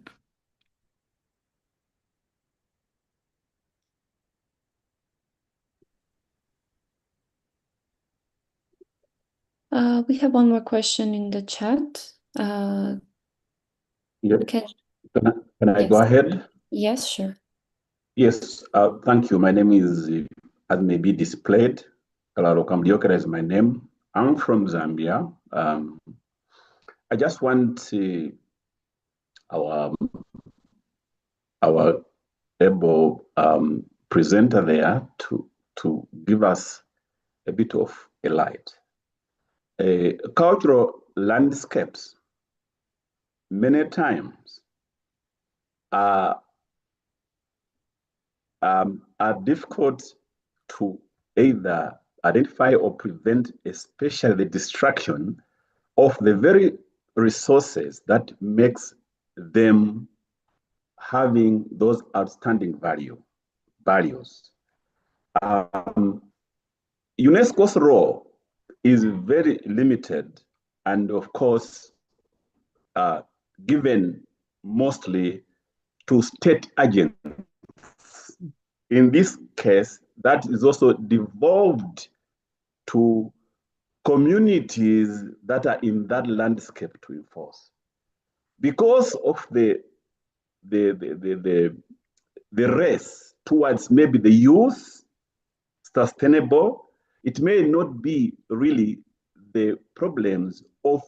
We have one more question in the chat. Yep. Can Can I go yes. ahead? Yes, sure. Yes, thank you. My name is, as may be displayed, Kalaro Kamdiokera is my name. I'm from Zambia. I just want our our able presenter there to give us a bit of a light. Cultural landscapes many times are difficult to either identify or prevent, especially the destruction of the very resources that makes them having those outstanding values. UNESCO's role is very limited and of course given mostly to state agents. In this case, that is also devolved to communities that are in that landscape to enforce. Because of the race towards maybe the youth, sustainable, it may not be really the problems of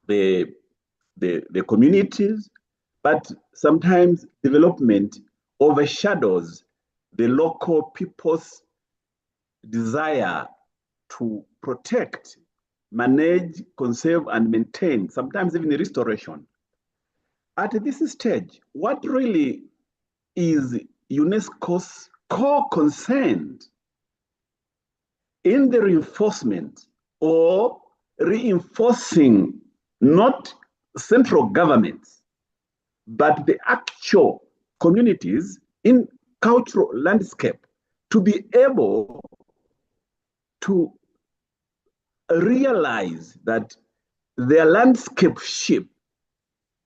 the communities, but sometimes development overshadows the local people's desire to protect, manage, conserve, and maintain, sometimes even restoration. At this stage, what really is UNESCO's core concern in the reinforcement or reinforcing not central governments, but the actual communities in cultural landscape to be able to realize that their landscape shift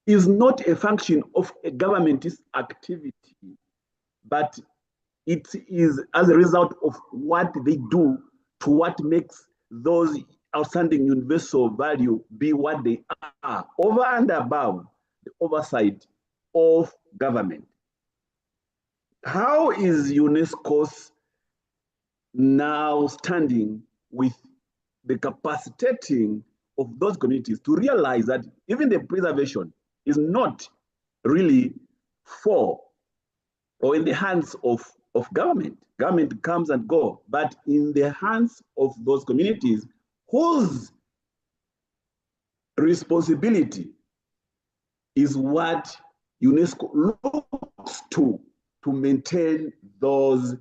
is not a function of a government's activity, but it is as a result of what they do to what makes those outstanding universal value be what they are, over and above the oversight of government. How is UNESCO's now standing with the capacitating of those communities to realize that even the preservation is not really for or in the hands of government. Government comes and goes, but in the hands of those communities whose responsibility is what UNESCO looks to maintain those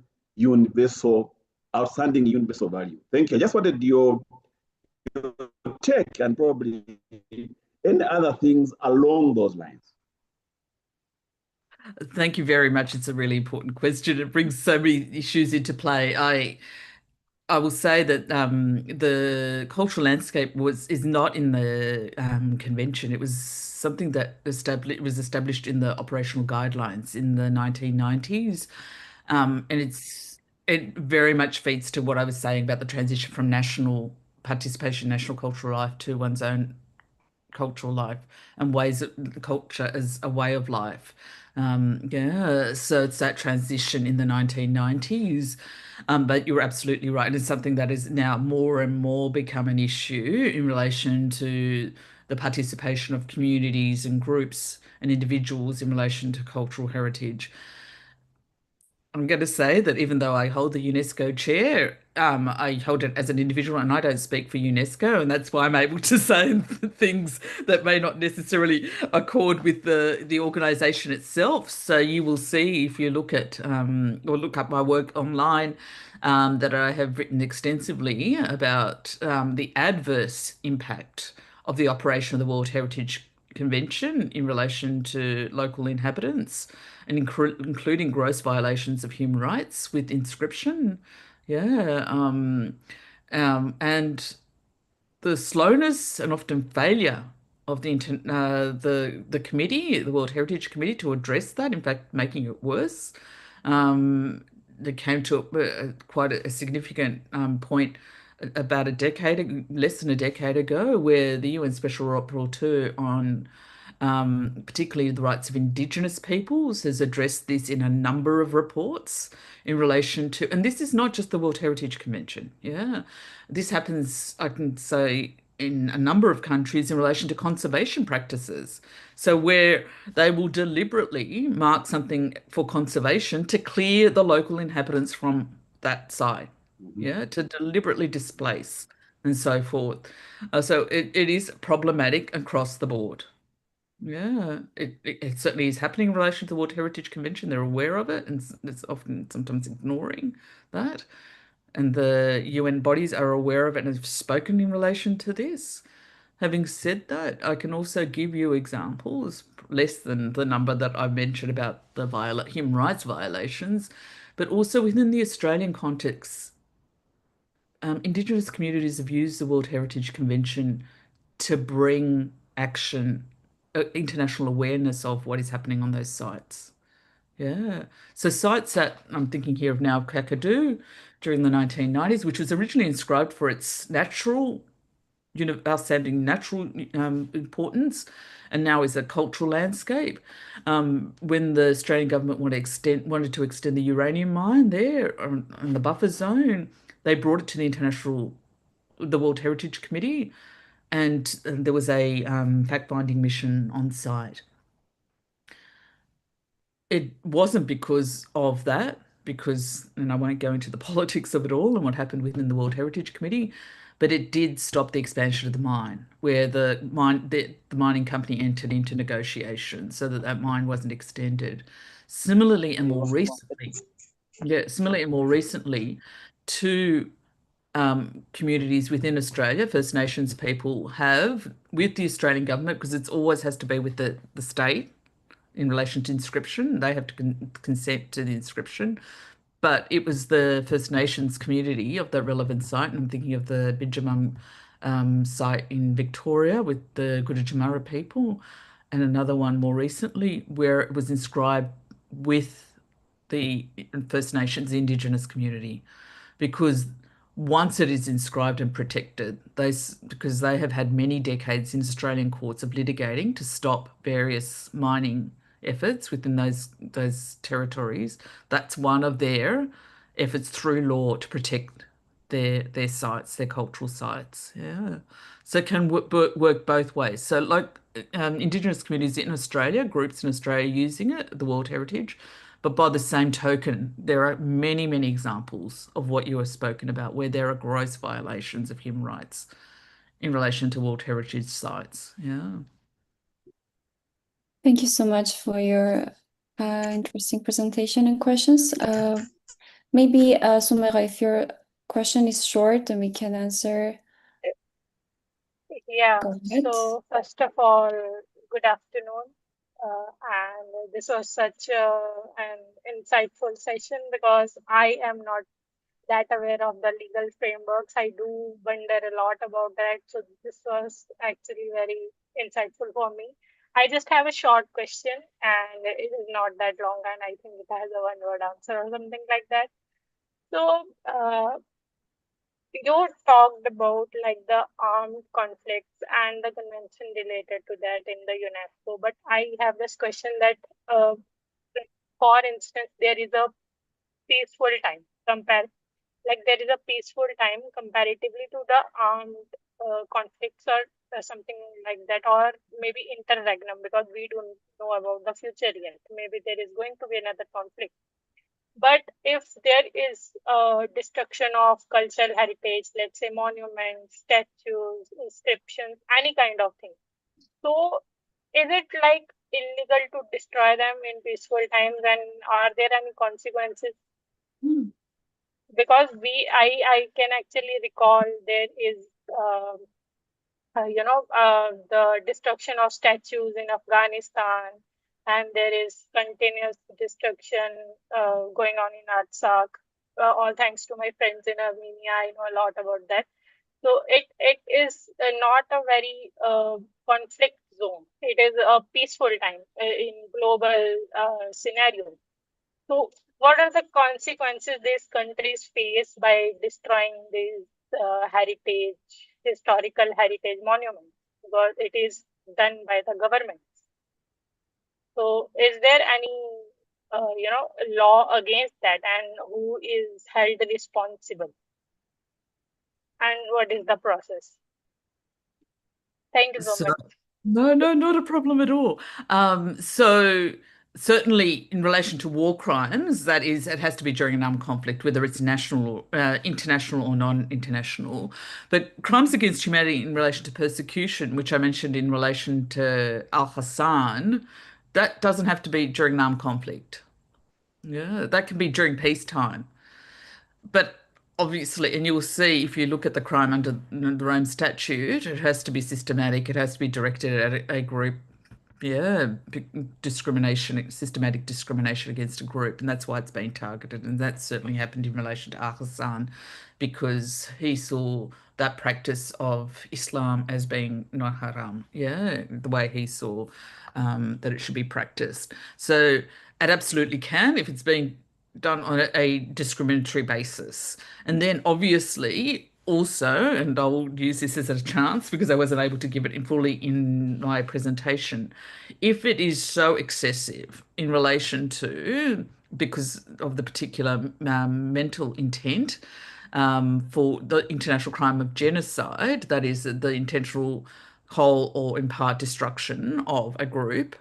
outstanding universal value. Thank you. I just wanted your take and probably any other things along those lines. Thank you very much. It's a really important question. It brings so many issues into play. I will say that the cultural landscape is not in the convention. It was something that was established in the operational guidelines in the 1990s, and it very much feeds to what I was saying about the transition from national participation, national cultural life to one's own cultural life and ways of culture as a way of life. Yeah, so it's that transition in the 1990s. But you're absolutely right. And it's something that is now more and more become an issue in relation to the participation of communities and groups and individuals in relation to cultural heritage. I'm going to say that even though I hold the UNESCO chair, I hold it as an individual and I don't speak for UNESCO. And that's why I'm able to say things that may not necessarily accord with the organization itself. So you will see if you look at or look up my work online that I have written extensively about the adverse impact of the operation of the World Heritage Convention in relation to local inhabitants and including gross violations of human rights with inscription. Yeah. And the slowness and often failure of the committee, the World Heritage Committee, to address that, in fact, making it worse. They came to quite a significant point about less than a decade ago, where the UN Special Rapporteur on particularly the rights of Indigenous peoples, has addressed this in a number of reports in relation to, and this is not just the World Heritage Convention. Yeah, this happens, I can say, in a number of countries in relation to conservation practices. So where they will deliberately mark something for conservation to clear the local inhabitants from that site. Yeah, to deliberately displace and so forth. So it is problematic across the board. Yeah, it certainly is happening in relation to the World Heritage Convention. They're aware of it, and it's often sometimes ignoring that. And the UN bodies are aware of it and have spoken in relation to this. Having said that, I can also give you examples, less than the number that I mentioned about the human rights violations, but also within the Australian context, Indigenous communities have used the World Heritage Convention to bring action, international awareness of what is happening on those sites. Yeah. So sites that I'm thinking here of now, Kakadu during the 1990s, which was originally inscribed for its natural, outstanding natural importance, and now is a cultural landscape. When the Australian government wanted to extend the uranium mine there on the buffer zone, they brought it to the World Heritage Committee, and there was a fact-finding mission on site. It wasn't because of that, and I won't go into the politics of it all and what happened within the World Heritage Committee, but it did stop the expansion of the mine, where the mining company entered into negotiation so that that mine wasn't extended. Similarly, and more recently, two communities within Australia, First Nations people have, with the Australian government, because it always has to be with the state in relation to inscription. They have to consent to the inscription. But it was the First Nations community of the relevant site, and I'm thinking of the Bidjamum site in Victoria with the Gurudjamara people, and another one more recently where it was inscribed with the First Nations Indigenous community, because once it is inscribed and protected, because they have had many decades in Australian courts of litigating to stop various mining efforts within those territories. That's one of their efforts through law to protect their sites, their cultural sites. Yeah, so it can work both ways. So like Indigenous communities in Australia, groups in Australia using it, the World Heritage. But by the same token, there are many, many examples of what you have spoken about where there are gross violations of human rights in relation to World Heritage sites. Yeah. Thank you so much for your interesting presentation and questions. Maybe, Sumera, if your question is short, then we can answer. Yeah, Go ahead. so first of all, good afternoon. And this was such an insightful session because I am not that aware of the legal frameworks. I do wonder a lot about that. So this was actually very insightful for me. I just have a short question and it is not that long and I think it has a one-word answer or something like that. So you talked about like the armed conflicts and the convention related to that in the UNESCO, but I have this question that, for instance, there is a peaceful time there is a peaceful time comparatively to the armed conflicts or something like that, or maybe interregnum, because we don't know about the future yet. Maybe there is going to be another conflict. But if there is destruction of cultural heritage, let's say monuments, statues, inscriptions, any kind of thing, so is it like illegal to destroy them in peaceful times, and are there any consequences? Because I can actually recall there is the destruction of statues in Afghanistan, and there is continuous destruction going on in Artsakh. All thanks to my friends in Armenia, I know a lot about that. So it is not a very conflict zone. It is a peaceful time in global scenario. So what are the consequences these countries face by destroying these historical heritage monuments? Because it is done by the government. So is there any law against that, and who is held responsible, and what is the process? Thank you so So, much. no, not a problem at all. So certainly in relation to war crimes, that is, it has to be during an armed conflict, whether it's national, international or non-international. But crimes against humanity in relation to persecution, which I mentioned in relation to Al-Hassan, that doesn't have to be during an armed conflict. Yeah, that can be during peacetime. But obviously, and you'll see if you look at the crime under the Rome Statute, it has to be systematic. It has to be directed at a group. Yeah, discrimination, systematic discrimination against a group, and that's why it's been targeted. And that certainly happened in relation to Al-Hassan, because he saw that practice of Islam as being not haram. Yeah, the way he saw that it should be practiced. So it absolutely can if it's being done on a discriminatory basis. And then obviously also, and I'll use this as a chance because I wasn't able to give it in fully in my presentation, if it is so excessive in relation to, because of the particular mental intent, for the international crime of genocide, that is the intentional whole or in part destruction of a group,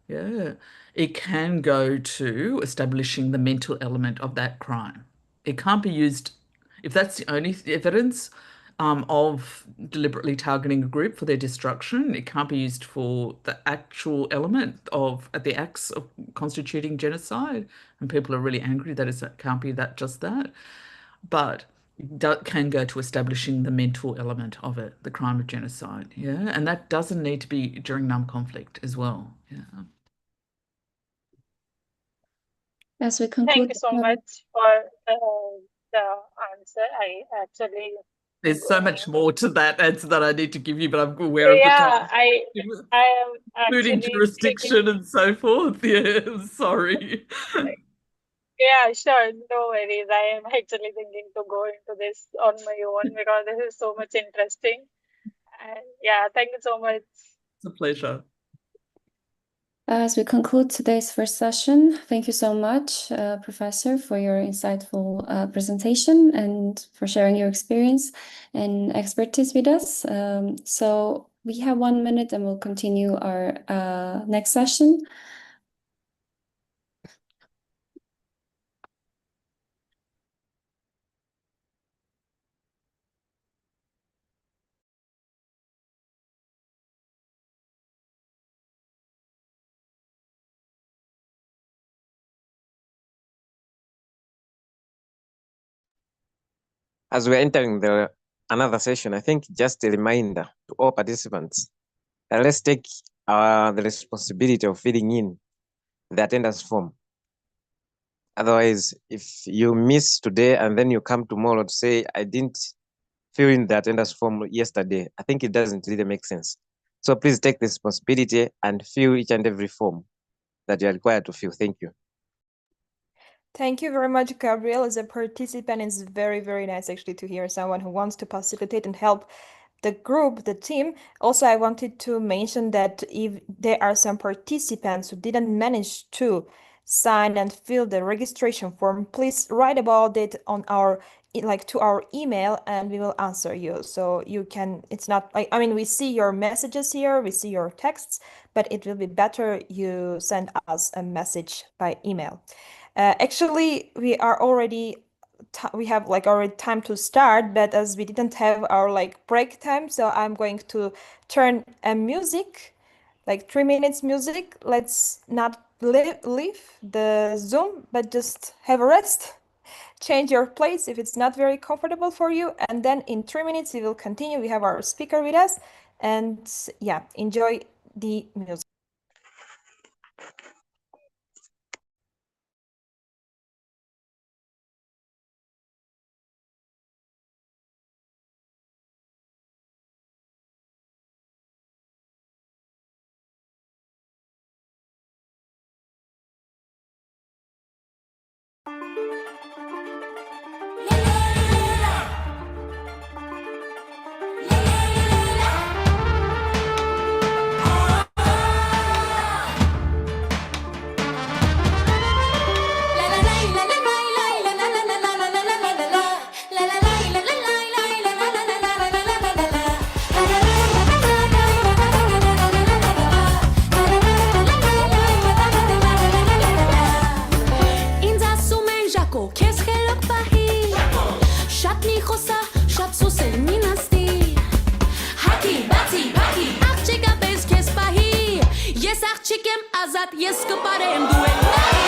yeah, it can go to establishing the mental element of that crime. It can't be used, if that's the only evidence of deliberately targeting a group for their destruction, it can't be used for the actual element of the acts of constituting genocide. And people are really angry that it can't be that, just that. But it can go to establishing the mental element of it, the crime of genocide. Yeah. And that doesn't need to be during non-conflict as well. Yeah. As we Thank conclude, you so much for the answer. I actually There's so much more to that answer that I need to give you, but I'm aware of the time, I am including actually thinking. jurisdiction and so forth. Yeah, I'm sorry. Yeah, sure. No worries. I am actually thinking to go into this on my own because this is so much interesting. And yeah, thank you so much. It's a pleasure. as we conclude today's first session, thank you so much, Professor, for your insightful presentation and for sharing your experience and expertise with us. So we have 1 minute and we'll continue our next session. As we're entering another session, I think just a reminder to all participants that let's take the responsibility of filling in the attendance form. Otherwise, if you miss today and then you come tomorrow to say, I didn't fill in the attendance form yesterday, I think it doesn't really make sense. So please take the responsibility and fill each and every form that you are required to fill. Thank you. Thank you very much, Gabriel. As a participant, it's very, very nice actually to hear someone who wants to facilitate and help the group, the team. Also, I wanted to mention that if there are some participants who didn't manage to sign and fill the registration form, please write about it on our to our email and we will answer you. So you can, it's not like, I mean, we see your messages here, we see your texts, but it will be better you send us a message by email. Actually, we are already we have like already time to start, but as we didn't have our like break time, so I'm going to turn a music, like 3 minutes music. Let's not leave the Zoom, but just have a rest. Change your place if it's not very comfortable for you, and then in 3 minutes we will continue. We have our speaker with us, and yeah, enjoy the music. y escaparé en duelo.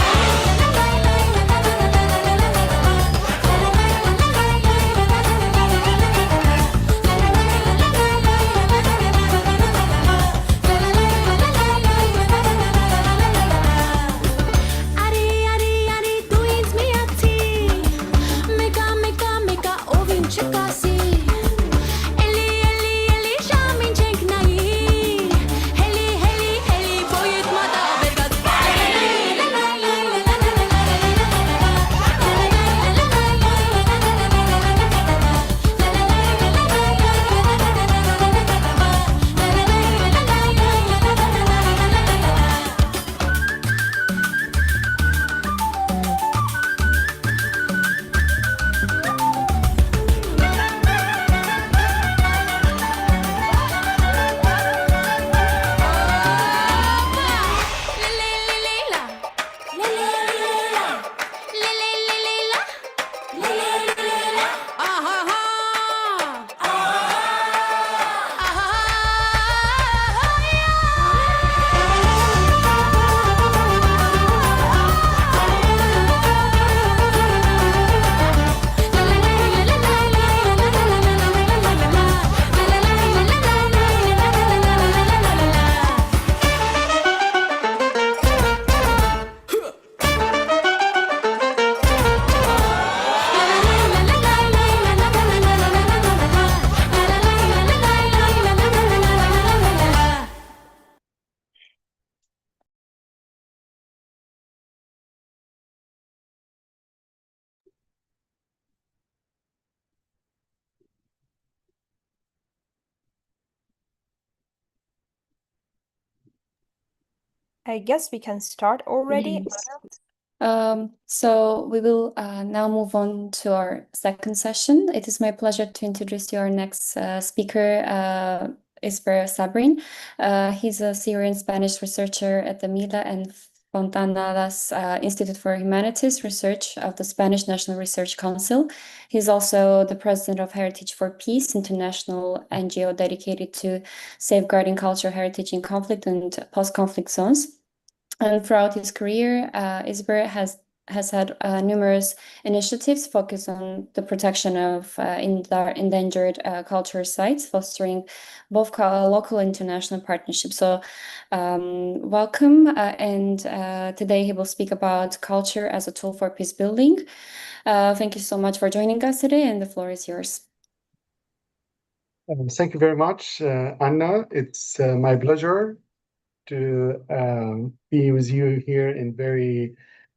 I guess we can start already. So we will now move on to our second session. It is my pleasure to introduce you our next speaker, Isber Sabrin. He's a Syrian Spanish researcher at the Mila and Fontana's Institute for Humanities Research of the Spanish National Research Council. He's also the president of Heritage for Peace, international NGO dedicated to safeguarding cultural heritage in conflict and post-conflict zones. And throughout his career, Isber has had numerous initiatives focused on the protection of endangered cultural sites, fostering both local and international partnerships. So welcome, and today he will speak about culture as a tool for peace building. Thank you so much for joining us today, and the floor is yours. Thank you very much, Anna. It's my pleasure to be with you here in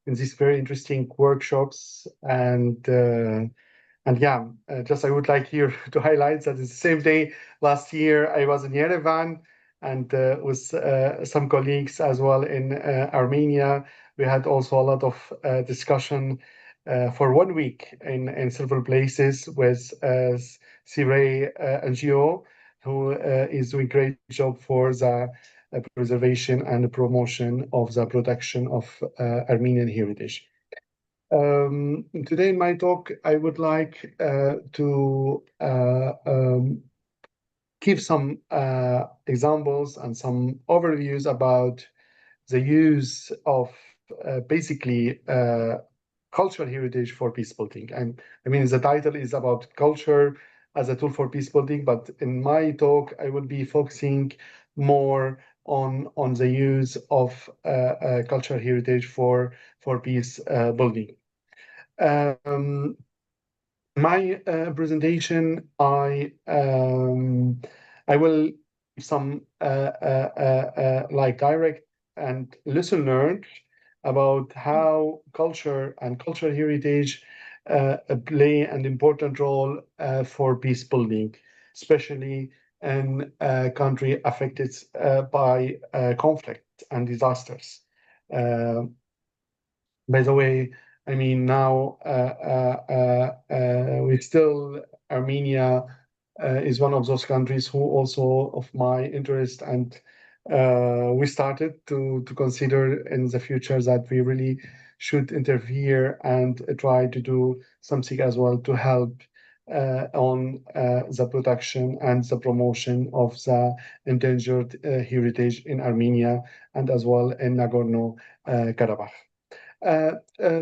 these very interesting workshops, and yeah, just I would like here to highlight that it's the same day last year I was in Yerevan and with some colleagues as well in Armenia. We had also a lot of discussion for 1 week in several places with CIRE NGO, who is doing great job for the preservation and the promotion of the protection of Armenian heritage. Today in my talk, I would like to give some examples and some overviews about the use of basically cultural heritage for peace building. And I mean, the title is about culture as a tool for peace building, but in my talk, I will be focusing more on the use of cultural heritage for peace building. My presentation, I will give some like direct and lesson learned about how culture and cultural heritage play an important role for peace building, especially in a country affected by conflict and disasters. By the way, I mean, now we still, Armenia is one of those countries who also of my interest, and we started to consider in the future that we really should interfere and try to do something as well to help on the protection and the promotion of the endangered heritage in Armenia and as well in Nagorno-Karabakh.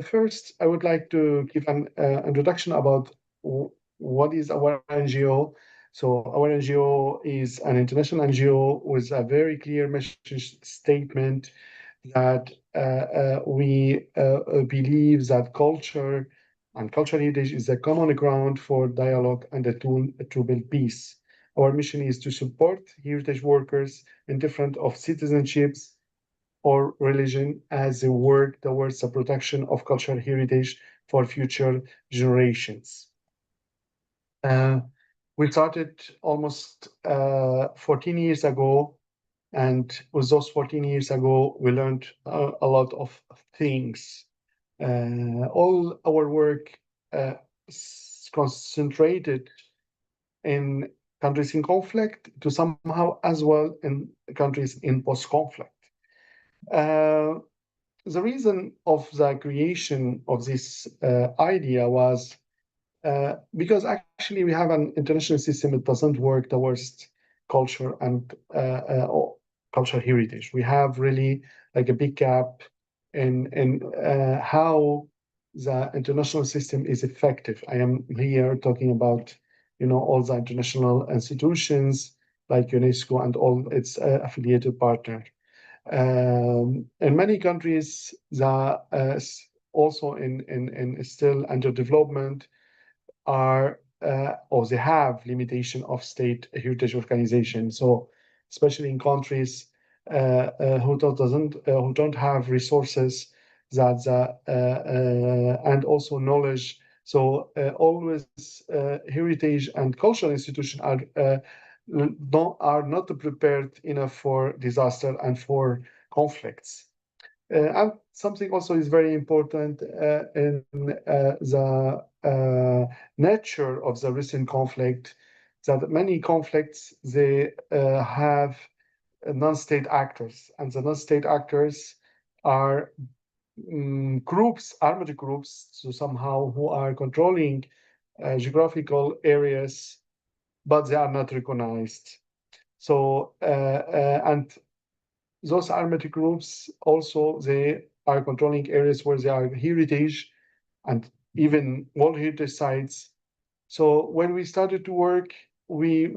First, I would like to give an introduction about what is our NGO. So our NGO is an international NGO with a very clear mission statement that we believe that culture and cultural heritage is a common ground for dialogue and a tool to build peace. Our mission is to support heritage workers indifferent of citizenships or religion as they work towards the protection of cultural heritage for future generations. We started almost 14 years ago, and with those 14 years ago, we learned a lot of things. All our work concentrated in countries in conflict to somehow as well in countries in post-conflict. The reason of the creation of this idea was because actually we have an international system that doesn't work towards culture and cultural heritage. We have really like a big gap in how the international system is effective. I am here talking about, all the international institutions like UNESCO and all its affiliated partners. In many countries that also in still under development are or they have limitation of state heritage organization. So especially in countries who don't have resources that and also knowledge. So always heritage and cultural institutions are not prepared enough for disaster and for conflicts. And something also is very important in the nature of the recent conflict, that many conflicts, they have non-state actors, and the non-state actors are groups, armed groups, so somehow who are controlling geographical areas, but they are not recognized. So, and those armed groups also, they are controlling areas where there are heritage and even World Heritage sites. So when we started to work, we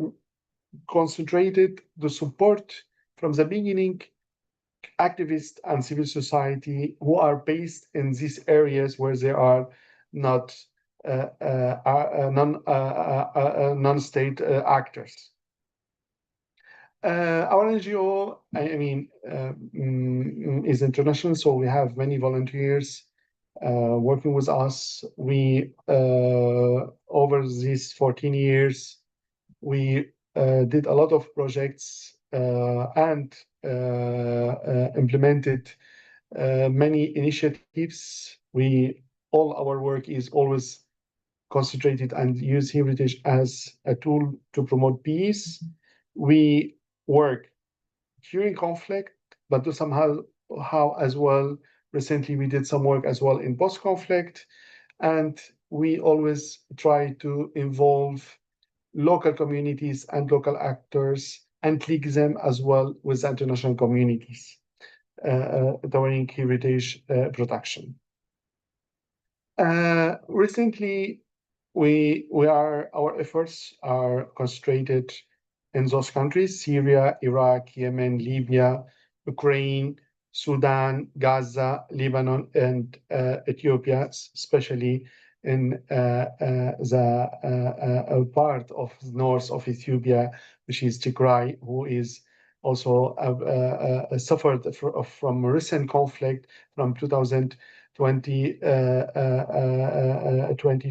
concentrated the support from the beginning, activists and civil society who are based in these areas where there are not non-state actors. Our NGO, is international, so we have many volunteers working with us. We, over these 14 years, we did a lot of projects and implemented many initiatives. All our work is always concentrated and use heritage as a tool to promote peace. We work during conflict, but do somehow how as well. Recently, we did some work as well in post-conflict, and we always try to involve local communities and local actors and link them as well with international communities during heritage protection. Recently, our efforts are concentrated in those countries: Syria, Iraq, Yemen, Libya, Ukraine, Sudan, Gaza, Lebanon, and Ethiopia, especially in the part of north of Ethiopia, which is Tigray, who is also suffered from recent conflict from 2020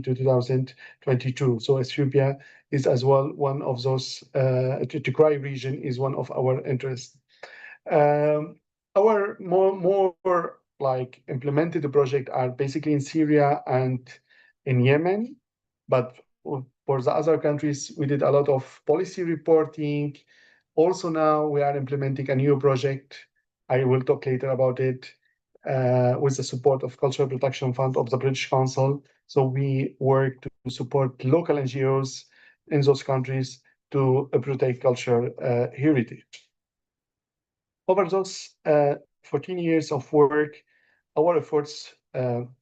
to 2022. So Ethiopia is as well one of those. Tigray region is one of our interests. Our more like implemented project are basically in Syria and in Yemen, but for the other countries, we did a lot of policy reporting. Also now we are implementing a new project. I will talk later about it with the support of Cultural Protection Fund of the British Council. So we work to support local NGOs in those countries to protect cultural heritage. Over those 14 years of work, our efforts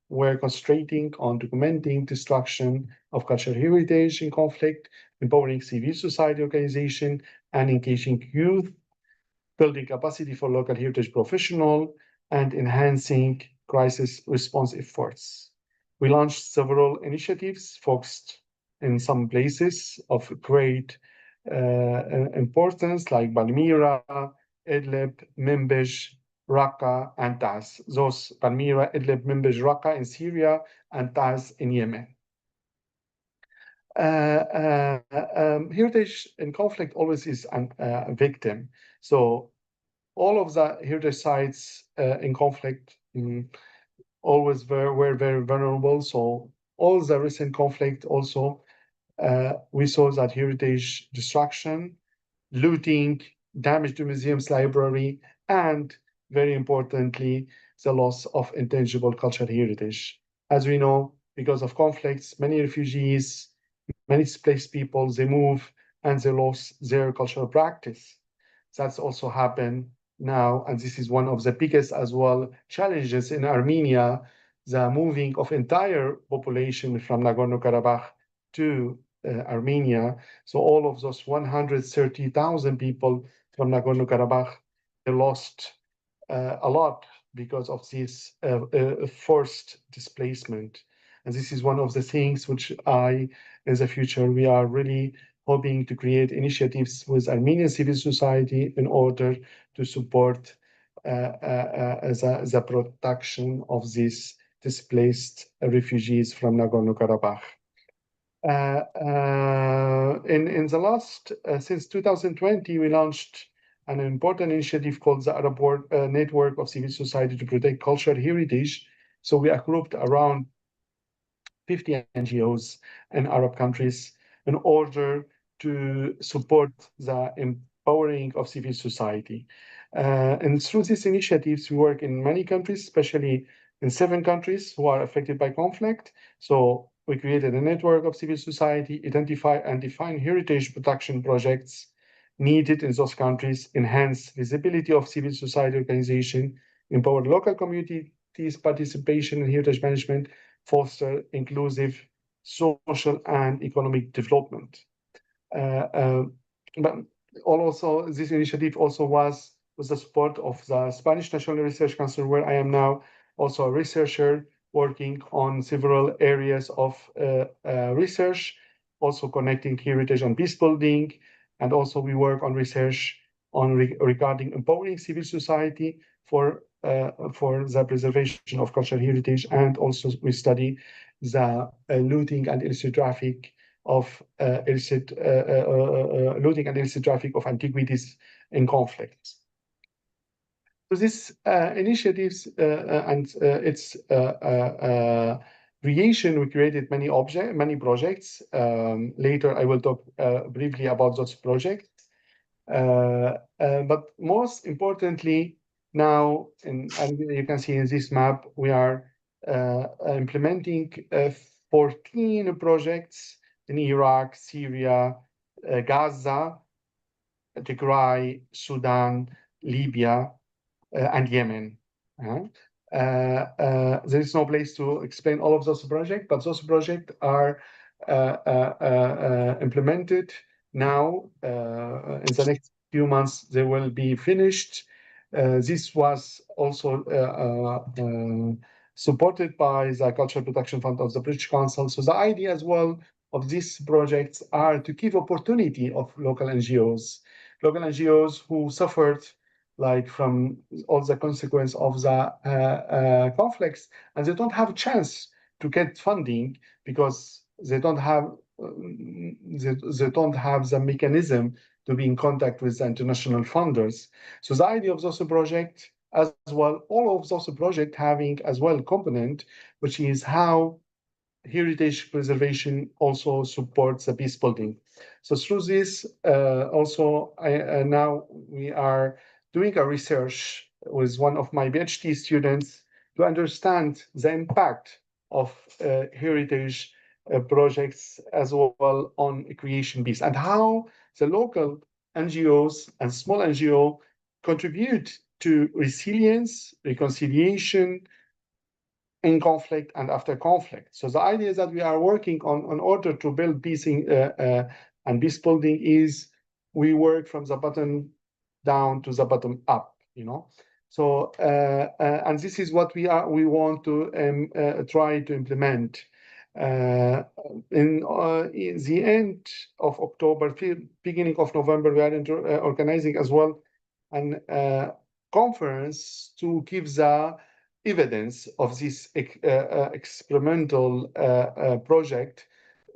were concentrating on documenting destruction of cultural heritage in conflict, empowering civil society organization, and engaging youth, building capacity for local heritage professionals, and enhancing crisis response efforts. We launched several initiatives focused in some places of great importance, like Palmyra, Idlib, Manbij, Raqqa, and Taz. Those Palmyra, Idlib, Manbij, Raqqa in Syria, and Taz in Yemen. Heritage in conflict always is a victim. So all of the heritage sites in conflict always were very vulnerable. So all the recent conflict also, we saw that heritage destruction, looting, damage to museums, library, and very importantly, the loss of intangible cultural heritage. As we know, because of conflicts, many refugees, many displaced people, they move and they lost their cultural practice. That's also happened now, and this is one of the biggest as well challenges in Armenia, the moving of entire population from Nagorno-Karabakh to Armenia. So all of those 130,000 people from Nagorno-Karabakh, they lost a lot because of this forced displacement. And this is one of the things which in the future, we are really hoping to create initiatives with Armenian civil society in order to support the protection of these displaced refugees from Nagorno-Karabakh. In the last, since 2020, we launched an important initiative called the Arab Network of Civil Society to Protect Cultural Heritage. So we are grouped around 50 NGOs in Arab countries in order to support the empowering of civil society. And through these initiatives, we work in many countries, especially in 7 countries who are affected by conflict. So we created a network of civil society, identify and define heritage protection projects needed in those countries, enhance visibility of civil society organization, empower local communities' participation in heritage management, foster inclusive social and economic development. But also, this initiative also was with the support of the Spanish National Research Council, where I am now also a researcher working on several areas of research, also connecting heritage and peace building, and also we work on research on regarding empowering civil society for the preservation of cultural heritage, and also we study the looting and illicit traffic of looting and illicit traffic of antiquities in conflicts. So these initiatives and its creation, we created many projects. Later, I will talk briefly about those projects. But most importantly, now, and you can see in this map, we are implementing 14 projects in Iraq, Syria, Gaza, Tigray, Sudan, Libya, and Yemen. There is no place to explain all of those projects, but those projects are implemented now. In the next few months, they will be finished. This was also supported by the Cultural Protection Fund of the British Council. So the idea as well of these projects are to give opportunity of local NGOs who suffered like from all the consequence of the conflicts, and they don't have a chance to get funding because they don't have the mechanism to be in contact with the international funders. So the idea of those project as well, all of those projects having as well component, which is how heritage preservation also supports the peace building. So through this, also now we are doing a research with one of my PhD students to understand the impact of heritage projects as well on creation piece, and how the local NGOs and small NGO contribute to resilience, reconciliation in conflict and after conflict. So the idea is that we are working on in order to build peace and peace building is we work from the bottom down to the bottom up, you know. So and this is what we want to try to implement. In the end of October, beginning of November, we are organizing as well an conference to give the evidence of this experimental project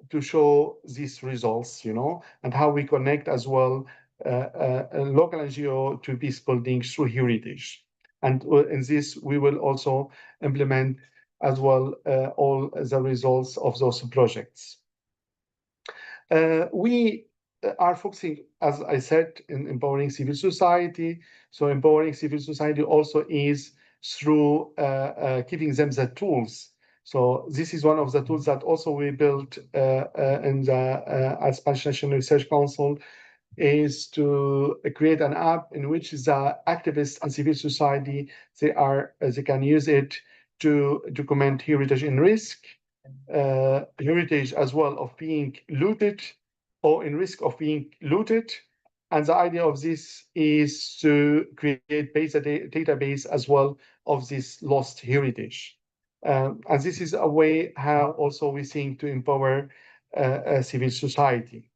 to show these results, you know, and how we connect as well a local NGO to peace building through heritage. And in this, we will also implement as well all the results of those projects. We are focusing, as I said, in empowering civil society. So empowering civil society also is through giving them the tools. So this is one of the tools that also we built in the as Spanish National Research Council, is to create an app in which the activists and civil society they can use it to document heritage in risk, heritage as well of being looted or in risk of being looted. And the idea of this is to create a database as well of this lost heritage. And this is a way how also we think to empower civil society.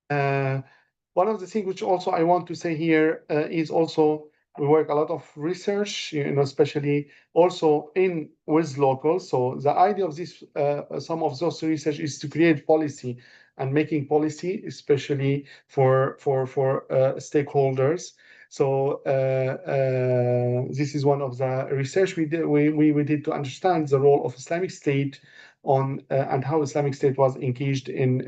One of the things which also I want to say here is also we work a lot of research, you know, especially also in with locals. So the idea of this, some of those research is to create policy and making policy, especially for stakeholders. So this is one of the research we did. We did to understand the role of Islamic State on and how Islamic State was engaged in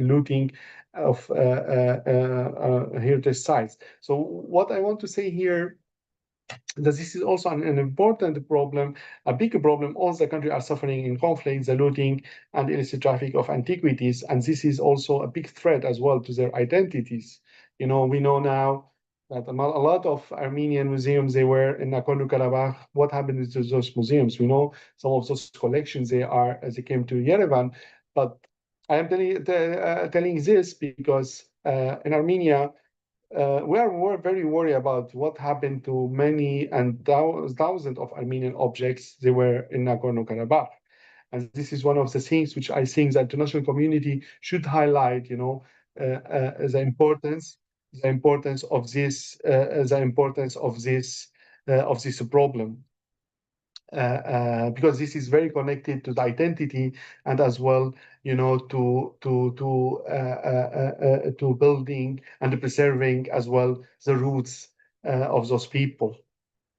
looting of heritage sites. So what I want to say here, that this is also an important problem, a big problem. All the countries are suffering in conflict, the looting and illicit traffic of antiquities, and this is also a big threat as well to their identities. You know, we know now that a lot of Armenian museums, they were in Nagorno-Karabakh. What happened to those museums? We know some of those collections, they came to Yerevan, but I am telling this because in Armenia, we're very worried about what happened to many and thousands of Armenian objects. They were in Nagorno-Karabakh. And this is one of the things which I think the international community should highlight, you know, the importance of this, of this problem. Because this is very connected to the identity and as well, you know, to building and preserving as well the roots of those people.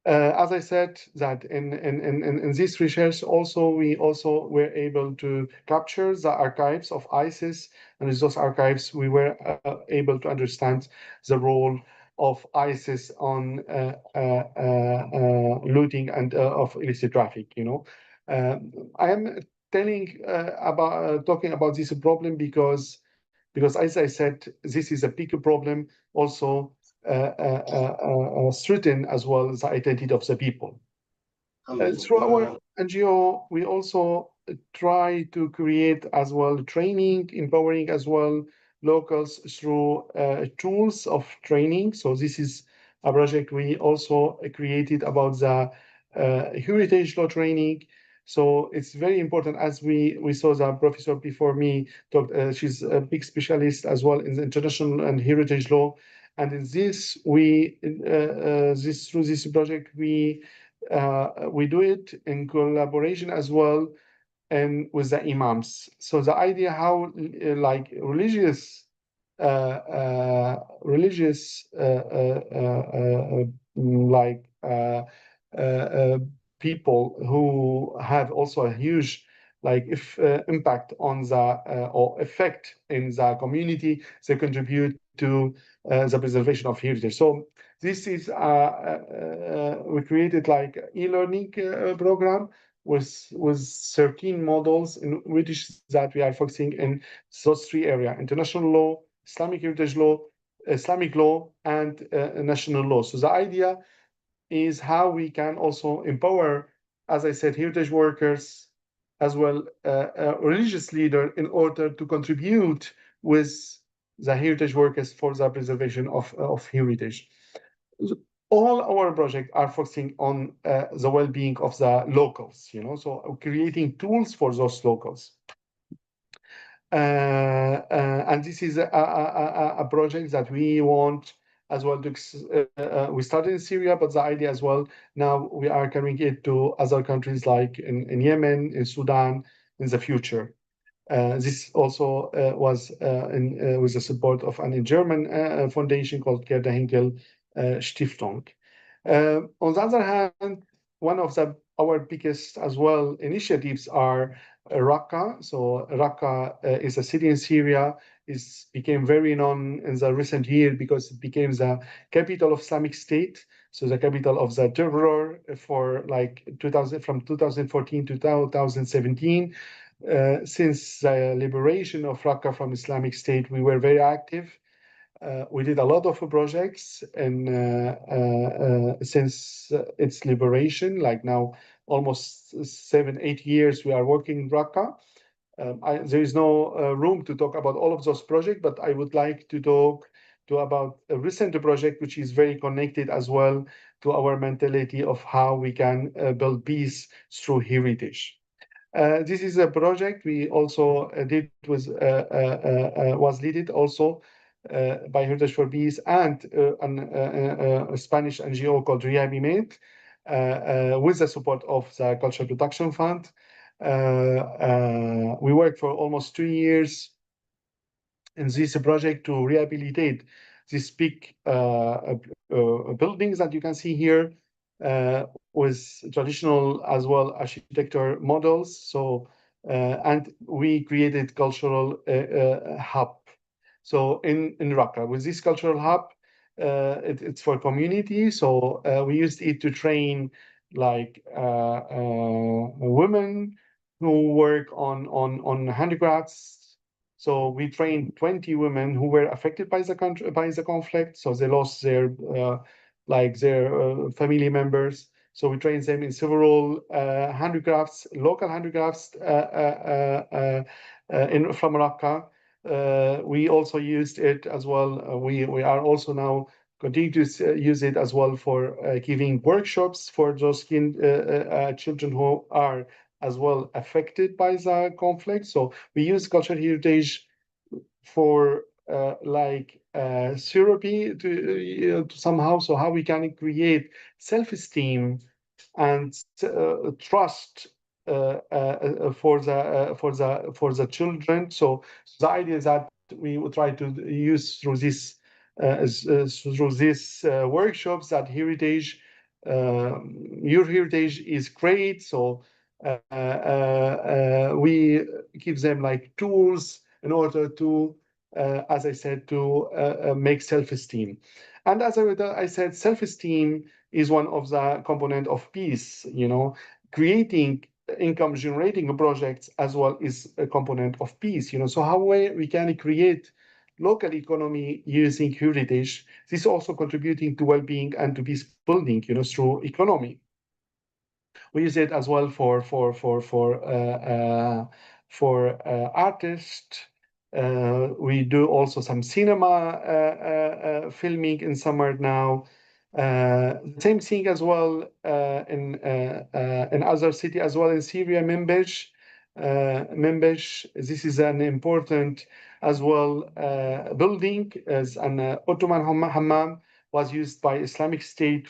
As I said, that in this research also we also were able to capture the archives of ISIS, and in those archives we were able to understand the role of ISIS on looting and of illicit traffic. You know, I am talking about this problem because as I said, this is a big problem also threaten as well the identity of the people. Through our NGO, we also try to create as well training, empowering as well locals through tools of training. So this is a project we also created about the heritage law training. So it's very important, as we saw the professor before me talked. She's a big specialist as well in the international and heritage law. And in this, through this project, we do it in collaboration as well and with the imams. So the idea how like religious like people who have also a huge like if impact on the or effect in the community, they contribute to the preservation of heritage. So this is we created like e-learning program with 13 models in which that we are focusing in those three areas: international law, Islamic heritage law, Islamic law, and national law. So the idea is how we can also empower, as I said, heritage workers as well, religious leader, in order to contribute with the heritage workers for the preservation of heritage. All our projects are focusing on the well-being of the locals, so creating tools for those locals. And this is a project that we want as well to, we started in Syria, but the idea as well, now we are carrying it to other countries like in Yemen, in Sudan, in the future. This also was with the support of a German foundation called Gerda Henkel Stiftung. On the other hand, one of our biggest as well initiatives are Raqqa. So Raqqa is a city in Syria. It became very known in the recent year because it became the capital of Islamic State. So the capital of the terror for like 2000, from 2014 to 2017. Since the liberation of Raqqa from Islamic State, we were very active. We did a lot of projects, and since its liberation, like now almost 7-8 years, we are working in Raqqa. There is no room to talk about all of those projects, but I would like to talk about a recent project which is very connected as well to our mentality of how we can build peace through heritage. This is a project we also did was led also by Heritage for Peace and a Spanish NGO called Rehabimate, with the support of the Cultural Protection Fund. We worked for almost 2 years in this project to rehabilitate these big buildings that you can see here, with traditional as well architecture models. So, and we created cultural hub. So in Raqqa, with this cultural hub, it's for community. So we used it to train like women who work on handicrafts. So we trained 20 women who were affected by the conflict. So they lost their family members. So we trained them in several handicrafts, local handicrafts from Raqqa. We also used it as well. We are also now continue to use it as well for giving workshops for those children who are as well affected by the conflict. So we use cultural heritage for therapy to somehow. So how we can create self-esteem and trust for the children. So the idea is that we will try to use through this workshops that heritage, your heritage is great. So we give them like tools in order to, as I said, to make self-esteem. And as I said, self-esteem is one of the component of peace. Creating income generating projects as well is a component of peace. So how we can create local economy using heritage. This is also contributing to well-being and to peace building, through economy. We use it as well for artists. We do also some cinema filming in summer now. Same thing as well in other city as well in Syria, Manbij. This is an important as well building as an Ottoman hammam, was used by Islamic State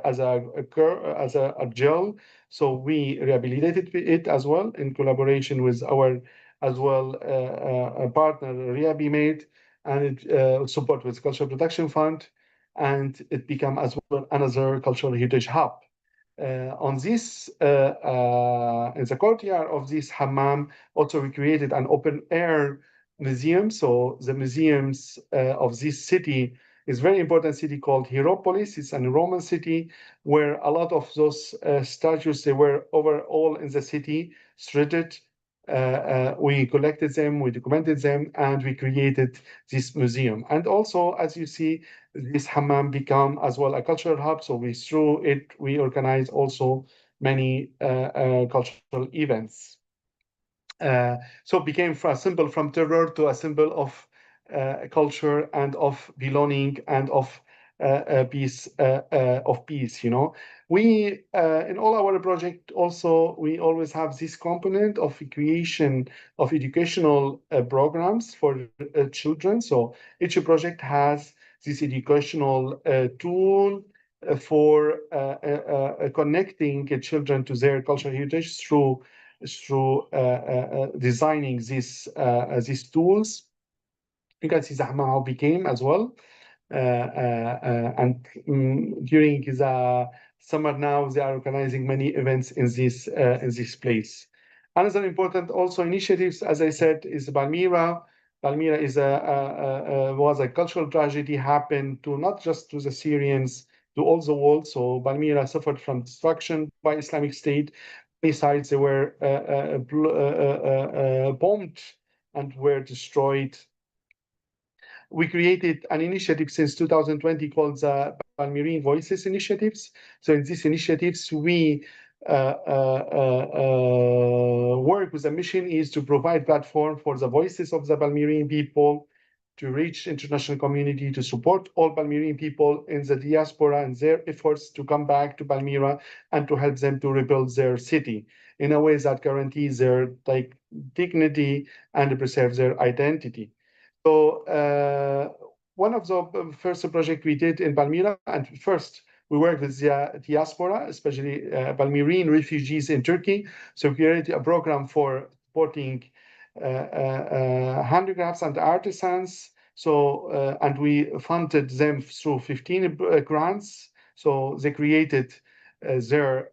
as a jail. So we rehabilitated it as well in collaboration with our as well partner Rehabimate, and it support with Cultural Protection Fund, and it became as well another cultural heritage hub. On this, in the courtyard of this hammam, also we created an open air museum. So the museums of this city is a very important city called Hierapolis. It's a Roman city where a lot of those statues, they were overall in the city, shredded. We collected them, we documented them, and we created this museum. And also, as you see, this hammam become as well a cultural hub. So through it, we organize also many cultural events. So it became a symbol from terror to a symbol of culture and of belonging and of peace. You know, we in all our project also we always have this component of creation of educational programs for children. So each project has this educational tool for connecting children to their cultural heritage through designing these tools. You can see Zahma how became as well. And during the summer now, they are organizing many events in this place. Another important also initiatives, as I said, is Palmyra. Palmyra is was a cultural tragedy happened to not just to the Syrians, to all the world. So Palmyra suffered from destruction by Islamic State. Many sites they were bombed and were destroyed. We created an initiative since 2020 called the Palmyrene Voices Initiatives. So in these initiatives, we work with the mission is to provide platform for the voices of the Palmyrene people, to reach international community, to support all Palmyrene people in the diaspora and their efforts to come back to Palmyra and to help them to rebuild their city in a way that guarantees their dignity and preserves their identity. So one of the first project we did in Palmyra, and first we worked with the diaspora, especially Palmyrene refugees in Turkey. So we created a program for supporting handicrafts and artisans. So and we funded them through 15 grants. So they created their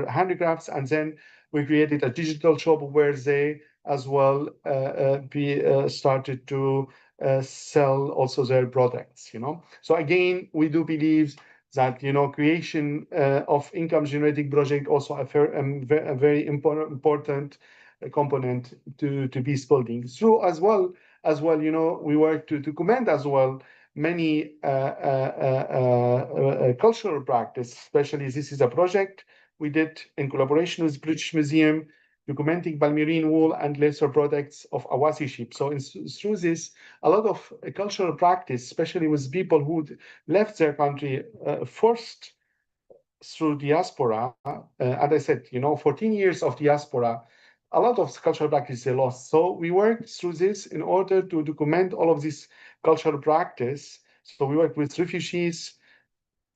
handicrafts, and then we created a digital shop where they as well started to sell also their products. You know, so again, we do believe that creation of income generating project also a very important component to peace building. So as well, we work to document as well many cultural practice. Especially this is a project we did in collaboration with British Museum, documenting Palmyrene wool and lesser products of Awasi sheep. So through this, a lot of cultural practice, especially with people who left their country first through diaspora. As I said, 14 years of diaspora, a lot of cultural practice they lost. So we worked through this in order to document all of this cultural practice. So we worked with refugees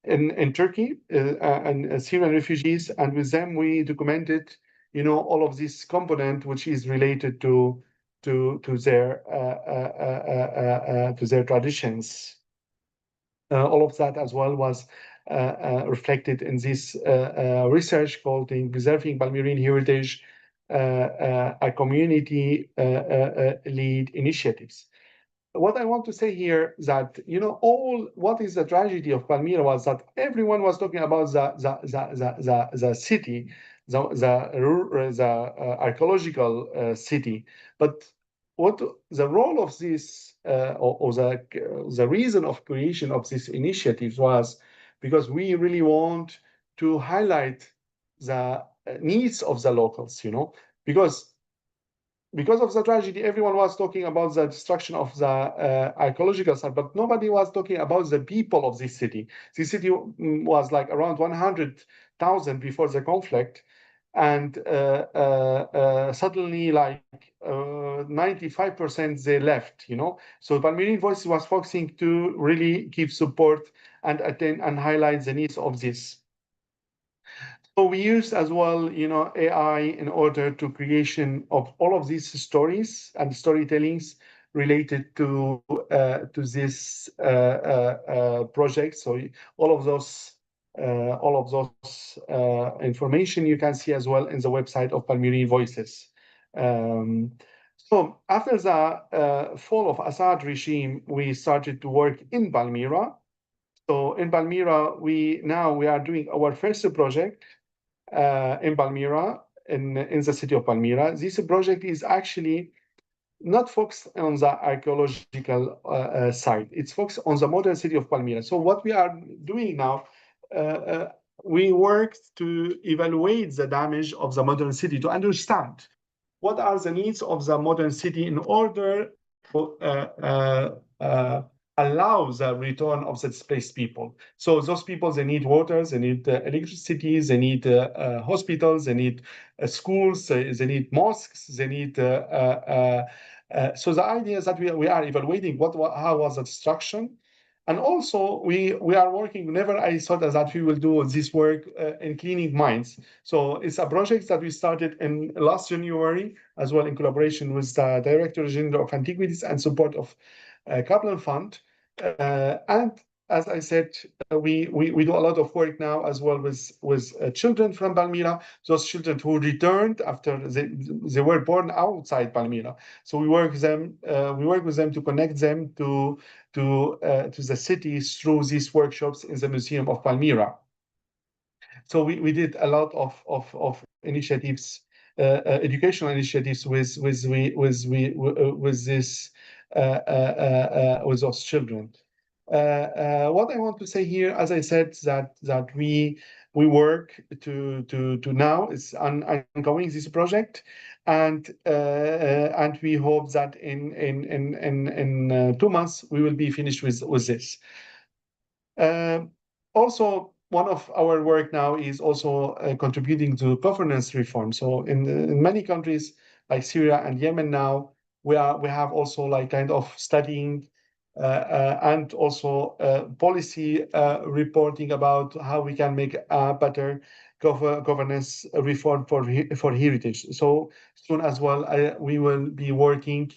in Turkey and Syrian refugees, and with them we documented, all of this component which is related to their traditions. All of that as well was reflected in this research called in Preserving Palmyrene Heritage, a community lead initiatives. What I want to say here that what is the tragedy of Palmyra was that everyone was talking about the city, the archaeological city, but what the role of this or the reason of creation of this initiative was because we really want to highlight the needs of the locals, because of the tragedy, everyone was talking about the destruction of the archaeological site, but nobody was talking about the people of this city. This city was like around 100,000 before the conflict, and suddenly, like 95% they left. So Palmyrene Voices was focusing to really give support and attend and highlight the needs of this. So we used as well, AI in order to creation of all of these stories and storytellings related to this project. So all of those information you can see as well in the website of Palmyrene Voices. So after the fall of Assad regime, we started to work in Palmyra. So in Palmyra, we are doing our first project in Palmyra, in the city of Palmyra. This project is actually not focused on the archaeological side. It's focused on the modern city of Palmyra. So what we are doing now, we work to evaluate the damage of the modern city to understand what are the needs of the modern city in order to allow the return of the displaced people. So those people, they need water, they need electricity, they need hospitals, they need schools, they need mosques, they need so the idea is that we are evaluating how was the destruction, and also we are working. Never I thought that we will do this work in cleaning mines. So it's a project that we started in last January, as well in collaboration with the Director General of Antiquities and support of Kaplan Fund. And as I said, we do a lot of work now as well with children from Palmyra, those children who returned after they were born outside Palmyra. So we work with them to connect them to the cities through these workshops in the Museum of Palmyra. So we did a lot of initiatives, educational initiatives with this with those children. What I want to say here, as I said, that we work to now is ongoing this project, and we hope that in 2 months we will be finished with this. Also, one of our work now is also contributing to governance reform. So in many countries like Syria and Yemen now, we have also like kind of studying and also policy reporting about how we can make a better governance reform for heritage. So soon as well, we will be working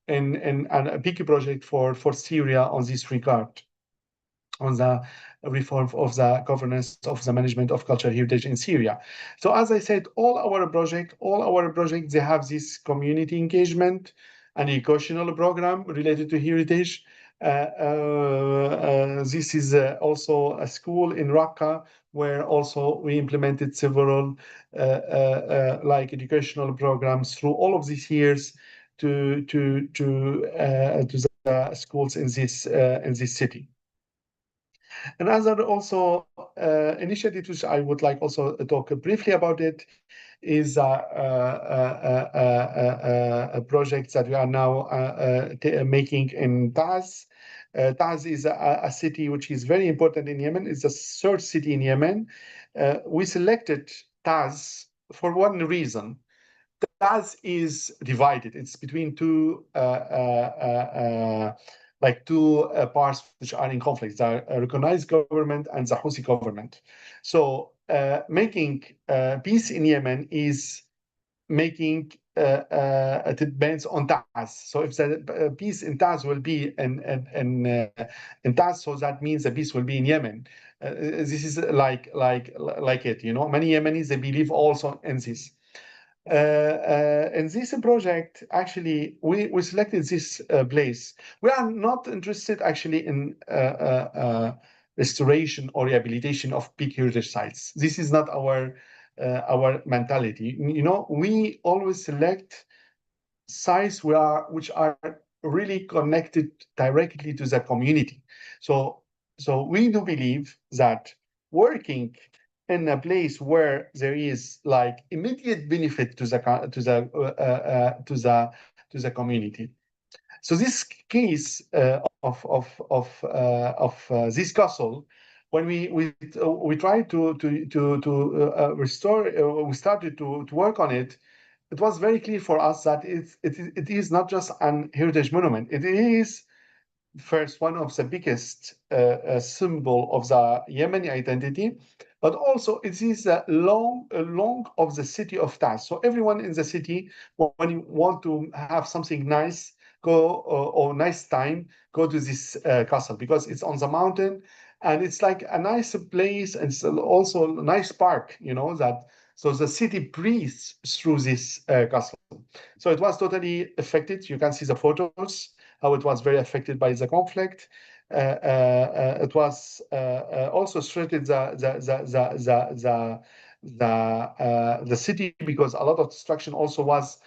in a big project for Syria on this regard, on the reform of the governance of the management of cultural heritage in Syria. So as I said, all our projects, they have this community engagement and educational program related to heritage. This is also a school in Raqqa where also we implemented several like educational programs through all of these years to the schools in this city. Another also initiative which I would like also to talk briefly about it is a project that we are now making in Taz. Taz is a city which is very important in Yemen. It's the third city in Yemen. We selected Taz for one reason. Taz is divided. It's between two parts which are in conflict: the recognized government and the Houthi government. So making peace in Yemen is making it depends on Taz. So if the peace in Taz will be in Taz, so that means the peace will be in Yemen. This is like it, you know. Many Yemenis, they believe also in this. In this project, actually, we selected this place. We are not interested actually in restoration or rehabilitation of big heritage sites. This is not our mentality. You know, we always select sites which are really connected directly to the community. So we do believe that working in a place where there is like immediate benefit to the community. So this case of this castle, when we tried to restore, we started to work on it. It was very clear for us that it is not just an heritage monument. It is first one of the biggest symbol of the Yemeni identity, but also it is a long of the city of Taz. So everyone in the city, when you want to have something nice, go or nice time, go to this castle because it's on the mountain and it's like a nice place and it's also a nice park, you know, that So the city breathes through this castle. So it was totally affected. You can see the photos, how it was very affected by the conflict. It was also threatened the city, because a lot of destruction also was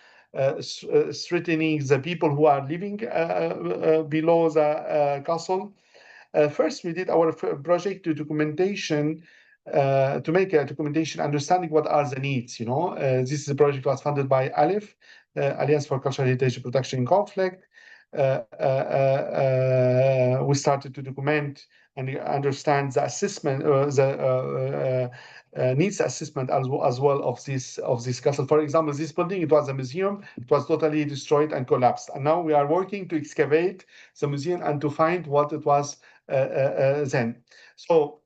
threatening the people who are living below the castle. First, we did our project to documentation, to make a documentation understanding what are the needs. This is a project was funded by ALIF, Alliance for Cultural Heritage Protection in Conflict. We started to document and understand the assessment, the needs assessment as well of this castle. For example, this building, it was a museum. It was totally destroyed and collapsed. And now we are working to excavate the museum and to find what it was then. So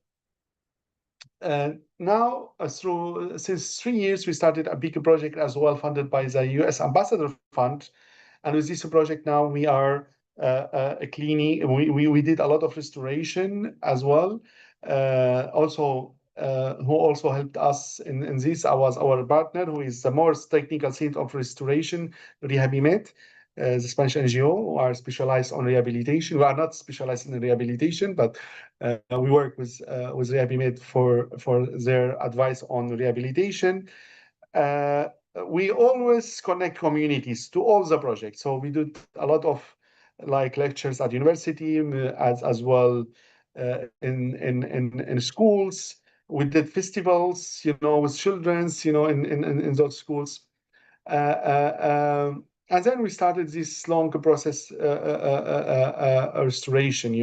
now, since 3 years, we started a big project as well, funded by the U.S. Ambassador Fund. And with this project now, we are cleaning. We did a lot of restoration as well. Who also helped us in this was our partner, who is the most technical side of restoration, Rehabimet, the Spanish NGO, who are specialized on rehabilitation. We are not specialized in rehabilitation, but we work with Rehabimet for their advice on rehabilitation. We always connect communities to all the projects. So we did a lot of lectures at university, as well in schools. We did festivals, with children's, in those schools. And then we started this long process, restoration.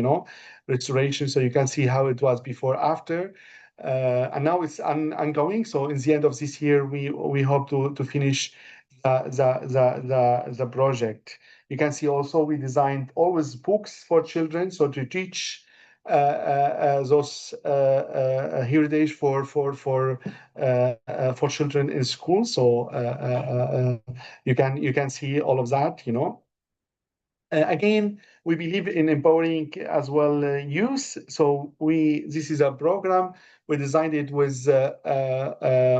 So you can see how it was before, after. And now it's ongoing. So in the end of this year, we hope to finish the project. You can see also we designed always books for children, so to teach those heritage for children in school. So you can see all of that. Again, we believe in empowering as well youth. So this is a program. We designed it with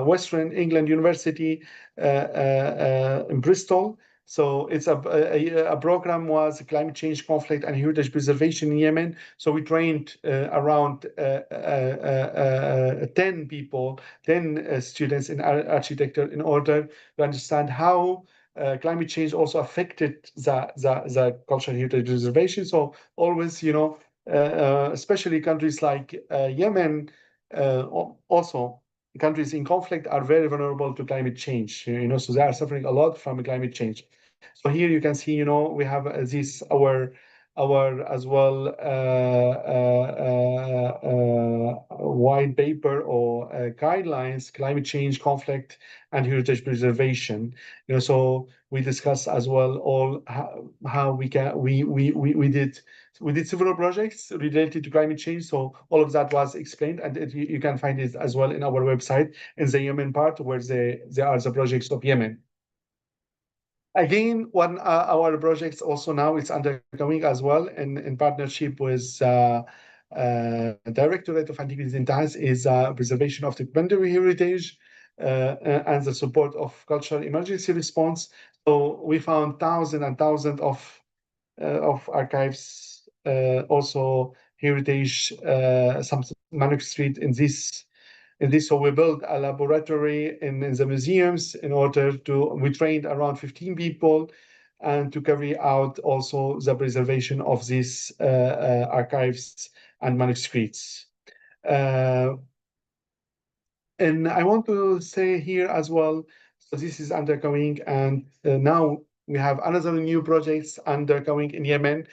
Western England University in Bristol. So it's a program was climate change, conflict, and heritage preservation in Yemen. So we trained around 10 people, 10 students in architecture, in order to understand how climate change also affected the cultural heritage preservation. So always, especially countries like Yemen, also countries in conflict are very vulnerable to climate change. So they are suffering a lot from climate change. So here you can see, we have this our as well white paper or guidelines, climate change, conflict, and heritage preservation. So we discuss as well all how we can we did several projects related to climate change. So all of that was explained, and you can find it as well in our website in the Yemen part, where there are the projects of Yemen. Again, one our projects also now it's undergoing as well in partnership with Directorate of Antiquities and Science, is preservation of documentary heritage and the support of cultural emergency response. So we found thousands and thousands of archives, also heritage, some manuscript in this. So we built a laboratory in the museums in order we trained around 15 people, and to carry out also the preservation of these archives and manuscripts. And I want to say here as well, so this is undergoing, and now we have another new projects undergoing in Yemen,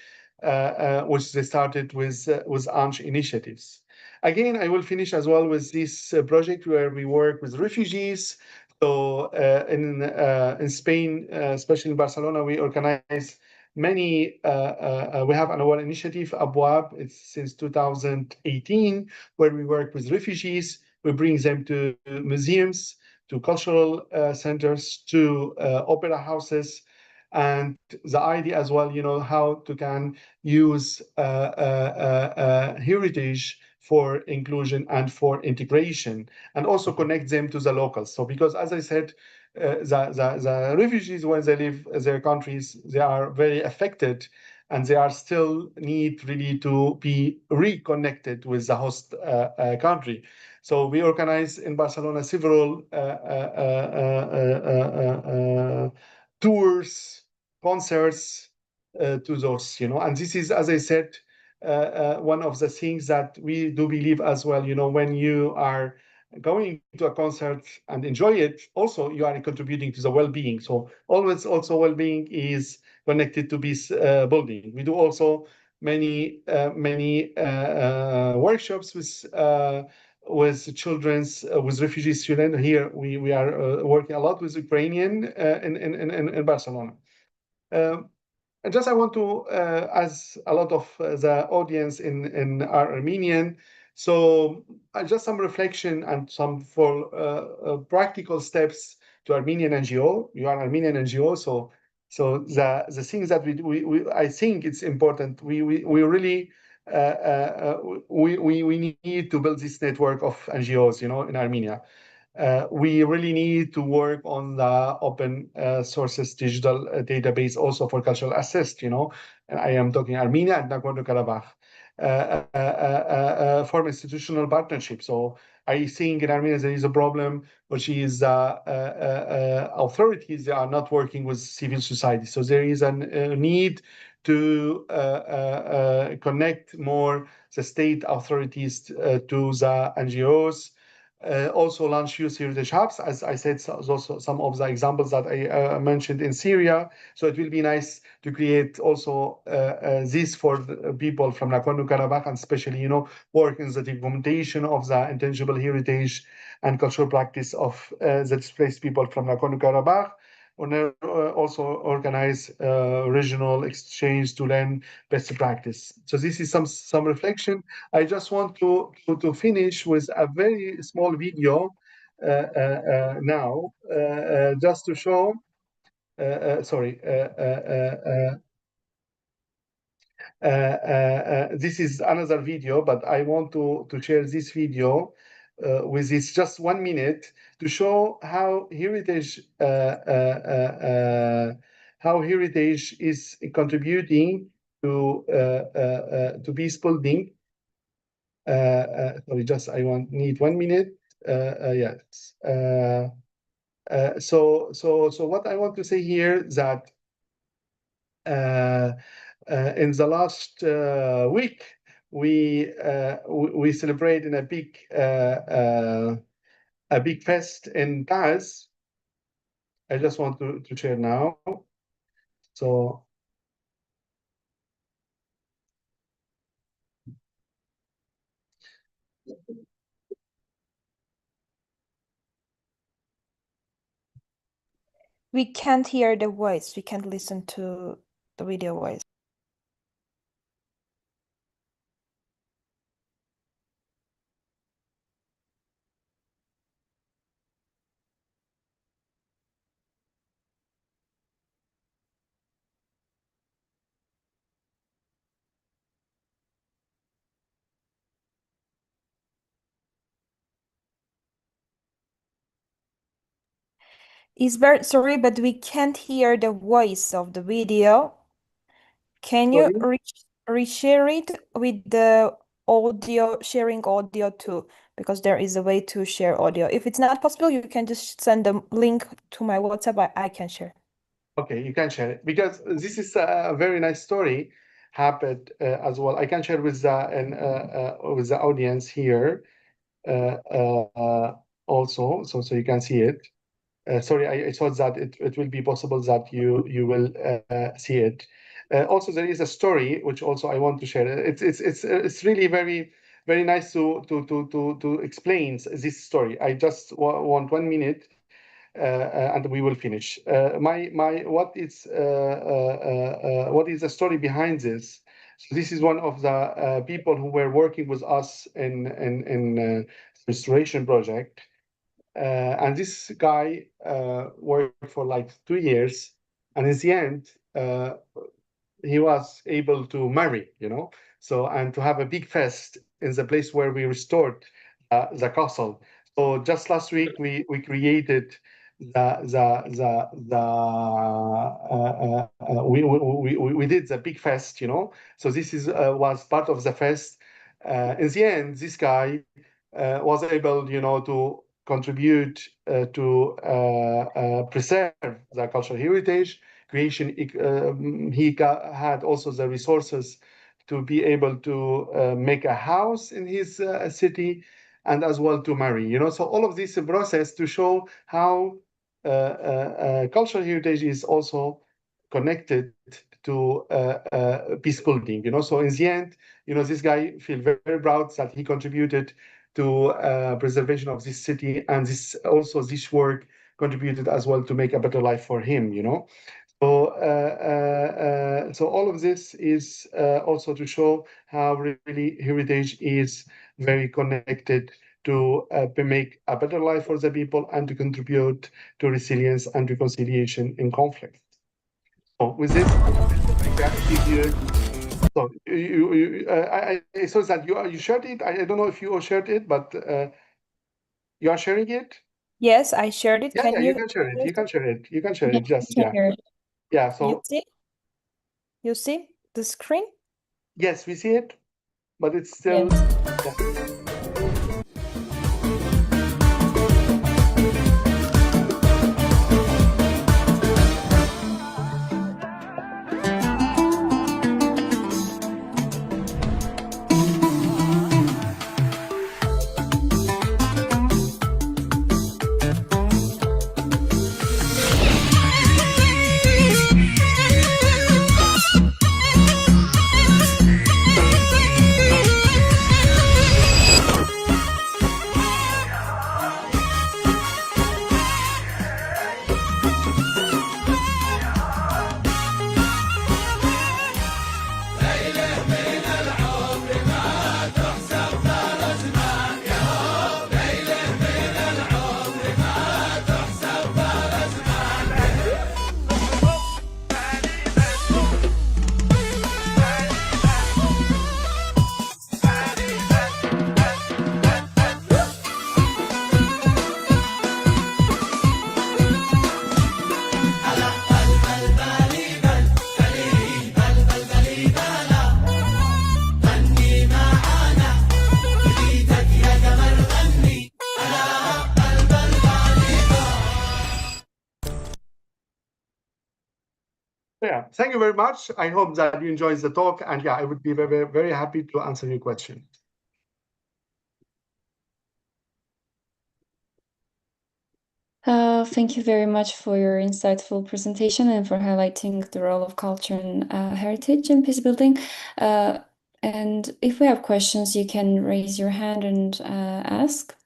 which they started with ANJ initiatives. Again, I will finish as well with this project where we work with refugees. So in Spain, especially in Barcelona, we organize many. We have our initiative Abwab. It's since 2018, where we work with refugees. We bring them to museums, to cultural centers, to opera houses, and the idea as well, how to can use heritage for inclusion and for integration, and also connect them to the locals. So because, as I said, the refugees, when they leave their countries, they are very affected, and they are still need really to be reconnected with the host country. So we organize in Barcelona several tours, concerts to those, and this is, as I said, one of the things that we do believe as well. When you are going to a concert and enjoy it, also you are contributing to the well-being. So always, also well-being is connected to peace building. We do also many workshops with children's with refugee students. Here we are working a lot with Ukrainian in Barcelona. And just I want to, as a lot of the audience in are Armenian, so just some reflection and some for practical steps to Armenian NGO. You are Armenian NGO, so the things that we I think it's important. We really we need to build this network of NGOs, in Armenia. We really need to work on the open sources digital database also for cultural assist, and I am talking Armenia and Nagorno-Karabakh. For institutional partnership. So I think in Armenia there is a problem, which is authorities are not working with civil society. So there is a need to connect more the state authorities to the NGOs. Also launch youth heritage hubs, as I said, also some of the examples that I mentioned in Syria. So it will be nice to create also this for the people from Nagorno-Karabakh, and especially, work in the documentation of the intangible heritage and cultural practice of the displaced people from Nagorno-Karabakh. Also organize regional exchange to learn best practice. So this is some reflection. I just want to finish with a very small video now, just to show. Sorry. This is another video, but I want to share this video with this just 1 minute to show how heritage is contributing to peace building. Sorry, just I need 1 minute. Yes. So what I want to say here that in the last week we celebrate in a big fest in Paris. I just want to share now. So We can't hear the voice. We can't listen to the video voice. Sorry, but we can't hear the voice of the video. Can you reshare it with the audio, sharing audio too? Because there is a way to share audio. If it's not possible, you can just send the link to my WhatsApp. I can share. Okay, you can share it, because this is a very nice story happened as well. I can share with the audience here also, so you can see it. Sorry, I thought that it will be possible that you will see it. Also, there is a story which also I want to share. It's really very nice to explain this story. I just want 1 minute, and we will finish. What is the story behind this? So this is one of the people who were working with us in restoration project. And this guy worked for like 2 years, and in the end, he was able to marry. So, and to have a big fest in the place where we restored the castle. So just last week we created we did the big fest, you know. So this is was part of the fest. In the end, this guy was able, you know, to contribute to preserve the cultural heritage creation. Had also the resources to be able to make a house in his city, and as well to marry, you know. So all of this process to show how cultural heritage is also connected to peace building, you know. So in the end, you know, this guy feel very, very proud that he contributed to preservation of this city, and this also this work contributed as well to make a better life for him, you know. So, so all of this is also to show how really heritage is very connected to make a better life for the people and to contribute to resilience and reconciliation in conflict. So with this, I give you. So I saw that you shared it. I don't know if you all shared it, but you are sharing it. Yes, I shared it. Yeah, Can yeah, you can share it. You can share it. You can share it. Just yeah, yeah. You So see? You see the screen? yes, we see it, but it's still. Yes. Yeah. Yeah, thank you very much. I hope that you enjoyed the talk, and yeah, I would be very, very happy to answer your question. Thank you very much for your insightful presentation and for highlighting the role of culture and heritage in peace building. And if we have questions, you can raise your hand and ask.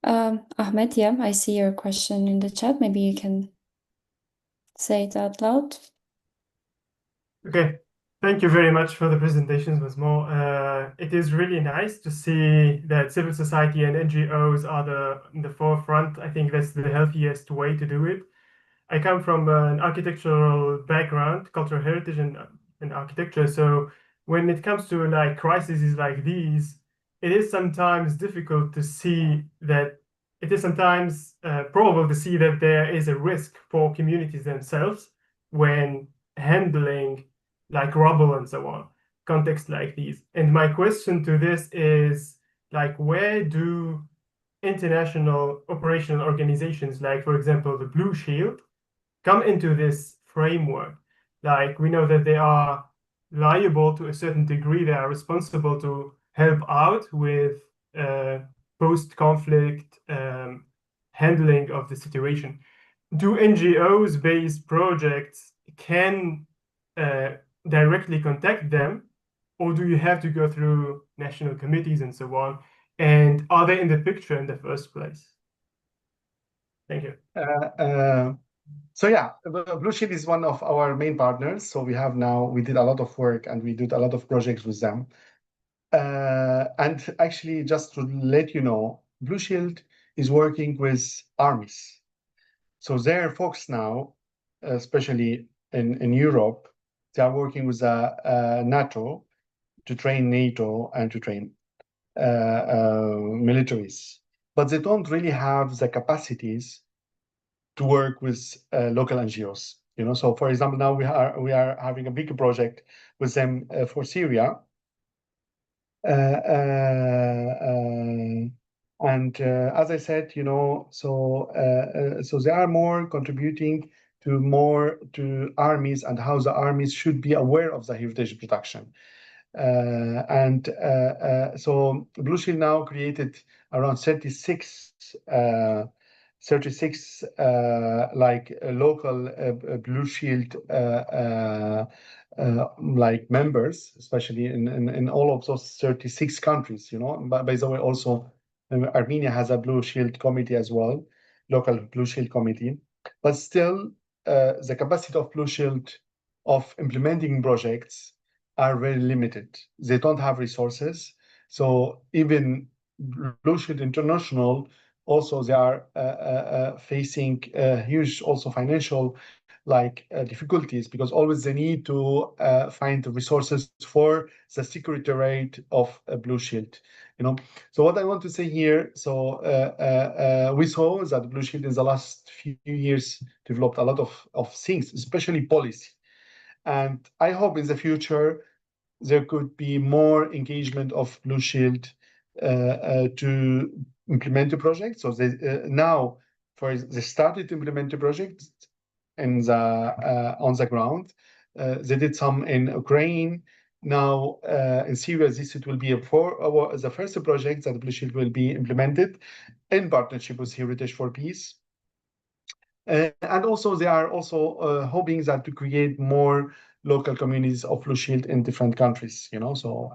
Ahmed, yeah, I see your question in the chat. Maybe you can say it out loud. Okay, thank you very much for the presentations, Ms. Mo. It is really nice to see that civil society and NGOs are in the forefront. I think that's the healthiest way to do it. I come from an architectural background, cultural heritage and architecture. So when it comes to like crises like these, it is sometimes difficult to see that it is sometimes probable to see that there is a risk for communities themselves when handling like rubble and so on, contexts like these. And my question to this is like, where do international operational organizations, like for example, the Blue Shield, come into this framework? Like we know that they are liable to a certain degree, they are responsible to help out with post-conflict handling of the situation. Do NGOs-based projects can directly contact them, or do you have to go through national committees and so on? And are they in the picture in the first place? Thank you. So yeah, Blue Shield is one of our main partners. So we did a lot of work and we did a lot of projects with them. And actually, just to let you know, Blue Shield is working with armies. So their folks now especially in Europe, they are working with NATO to train NATO and to train militaries, but they don't really have the capacities to work with local NGOs. So for example, now we are having a big project with them for Syria, and as I said, so they are more contributing to armies and how the armies should be aware of the heritage protection. So Blue Shield now created around 36 local Blue Shield like members, especially in all of those 36 countries. But by the way, also Armenia has a Blue Shield committee as well, local Blue Shield committee. But still, the capacity of Blue Shield of implementing projects are very limited. They don't have resources. So even Blue Shield International, also they are facing huge also financial difficulties, because always they need to find the resources for the security rate of Blue Shield. So what I want to say here, so we saw that Blue Shield in the last few years developed a lot of things, especially policy. And I hope in the future there could be more engagement of Blue Shield to implement the project. So they now, they started to implement the project on the ground. They did some in Ukraine. Now in Syria, it will be the first project that Blue Shield will be implemented in partnership with Heritage for Peace. And also they are also hoping that to create more local communities of Blue Shield in different countries, so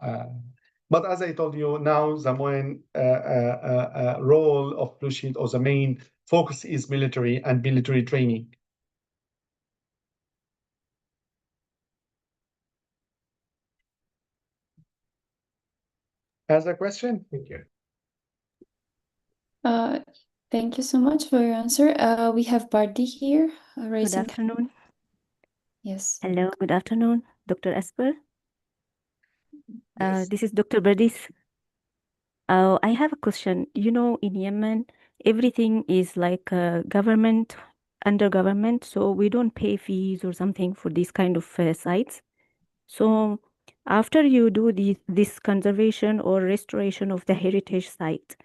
but as I told you, now the main role of Blue Shield, or the main focus, is military and military training. Has a question? Thank you. Thank you so much for your answer. We have Bardi here. Good afternoon. Yes. Hello, good afternoon, Dr. Esper. Yes. This is Dr. Bardis. I have a question. In Yemen, everything is like government, under government, so we don't pay fees or something for these kind of sites. So after you do this conservation or restoration of the heritage site,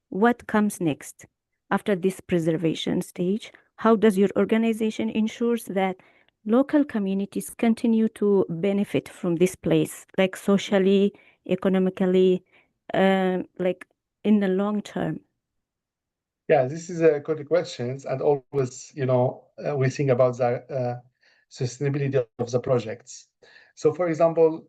what comes next after this preservation stage? How does your organization ensures that local communities continue to benefit from this place, like socially, economically, like in the long term? Yeah, this is a good question, and always, we think about the sustainability of the projects. So, for example,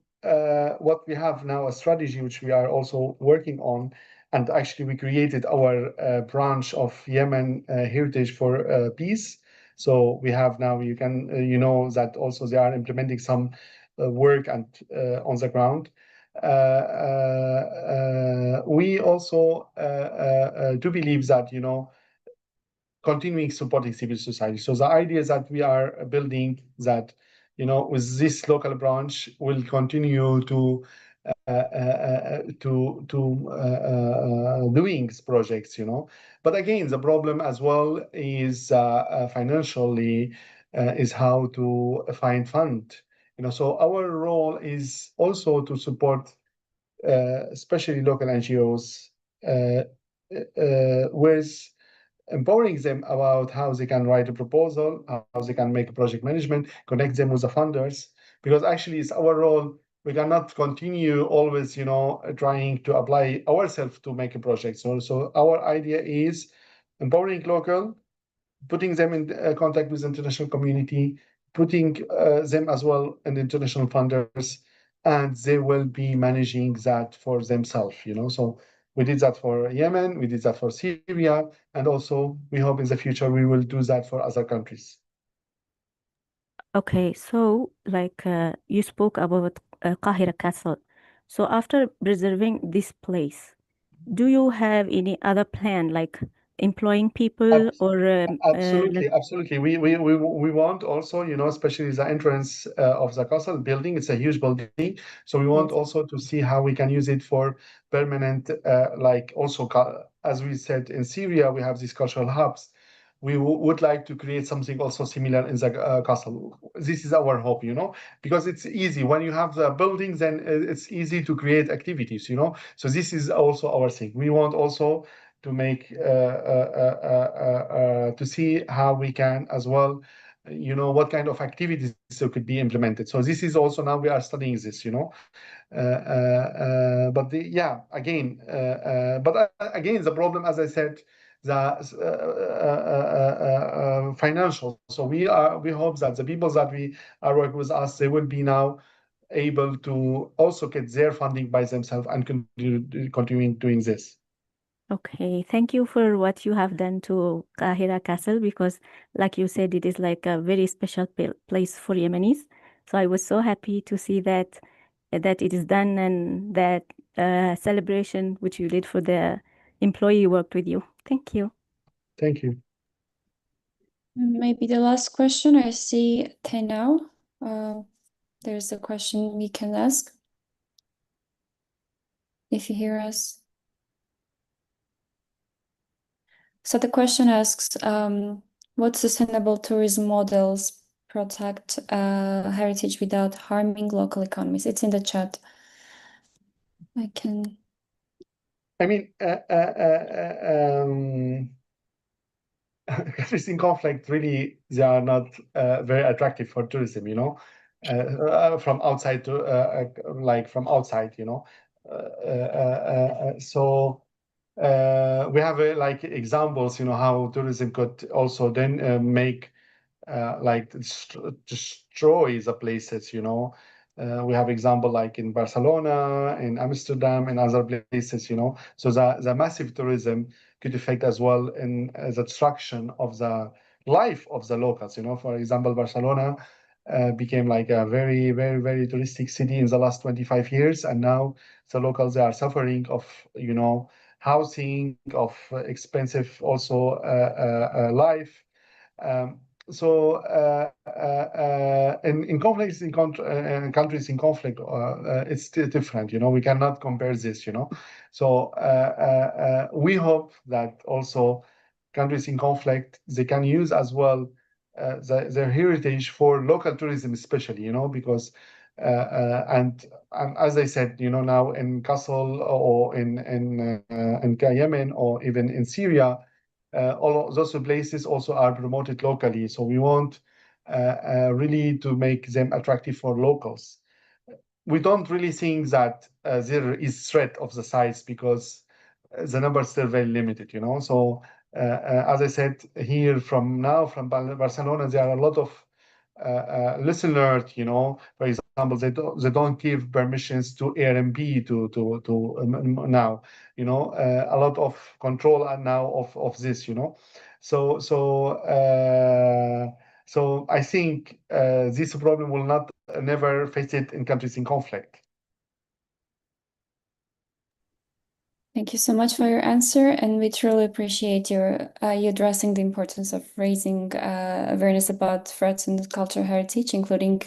what we have now, a strategy which we are also working on, and actually we created our branch of Yemen Heritage for Peace. So we have now, you know that also they are implementing some work and on the ground. We also do believe that, continuing supporting civil society. So the idea is that we are building that, with this local branch, will continue to doing projects, But again, the problem as well is financially, is how to find fund. So our role is also to support, especially local NGOs, with empowering them about how they can write a proposal, how they can make a project management, connect them with the funders, because actually it's our role. We cannot continue always, trying to apply ourselves to make a project. So our idea is empowering local, putting them in contact with the international community, putting them as well in the international funders, and they will be managing that for themselves, So we did that for Yemen, we did that for Syria, and also we hope in the future we will do that for other countries. Okay, so you spoke about Qahira Castle. So after preserving this place, do you have any other plan, like employing people or Absolutely. We want also, especially the entrance of the castle building. It's a huge building, so we want yes. also to see how we can use it for permanent, like also as we said in Syria, we have these cultural hubs. We would like to create something also similar in the castle. This is our hope, because it's easy when you have the buildings, then it's easy to create activities, So this is also our thing. We want also to make to see how we can as well, what kind of activities so could be implemented. So this is also now we are studying this, but again, the problem, as I said, the financial. So we hope that the people that we are working with us, they will be now able to also get their funding by themselves and continuing doing this. Okay, thank you for what you have done to Kahira Castle, because like you said, it is like a very special place for Yemenis. So I was so happy to see that it is done, and that celebration which you did for the employee who worked with you. Thank you. Thank you. Maybe the last question I see now. There's a question we can ask if you hear us. So the question asks, what sustainable tourism models protect heritage without harming local economies? It's in the chat. I can. I mean, countries in conflict, really, they are not very attractive for tourism, from outside to from outside, so we have examples, how tourism could also then make destroy the places, we have example like in Barcelona, in Amsterdam, and other places, so the massive tourism could affect as well in the destruction of the life of the locals. For example, Barcelona became like a very, very, very touristic city in the last 25 years, and now the locals, they are suffering of housing, of expensive also life. So in conflicts in countries in conflict, it's still different. We cannot compare this. So we hope that also countries in conflict, they can use as well their heritage for local tourism, especially. Because and as I said, now in Kassel or in Yemen or even in Syria. All of those places also are promoted locally. So we want really to make them attractive for locals. We don't really think that there is threat of the size, because the number is still very limited, So as I said, here from Barcelona, there are a lot of lesson learned, For example, they don't give permissions to Airbnb to now, a lot of control now of this, So I think this problem will not never face it in countries in conflict. Thank you so much for your answer, and we truly appreciate you addressing the importance of raising awareness about threats in cultural heritage, including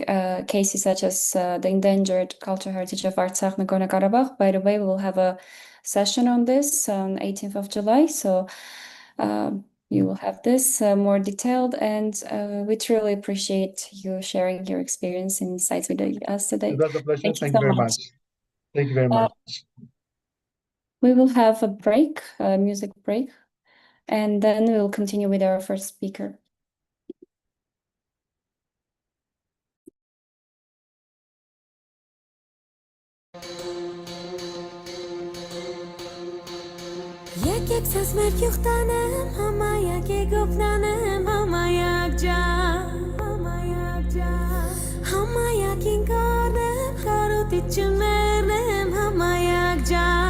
cases such as the endangered cultural heritage of Artsakh Nagorno-Karabakh. By the way, we will have a session on this on 18th of July, so you will have this more detailed, and we truly appreciate you sharing your experience and insights with us today. It was a pleasure. Thank you Thank so you very much. much. Thank you very much. We will have a break, a music break, and then we'll continue with our first speaker. یک سزمر یختنم همه یک گفتنم همه یک جا همه یک این کارم کارو تیچمرم همه یک جا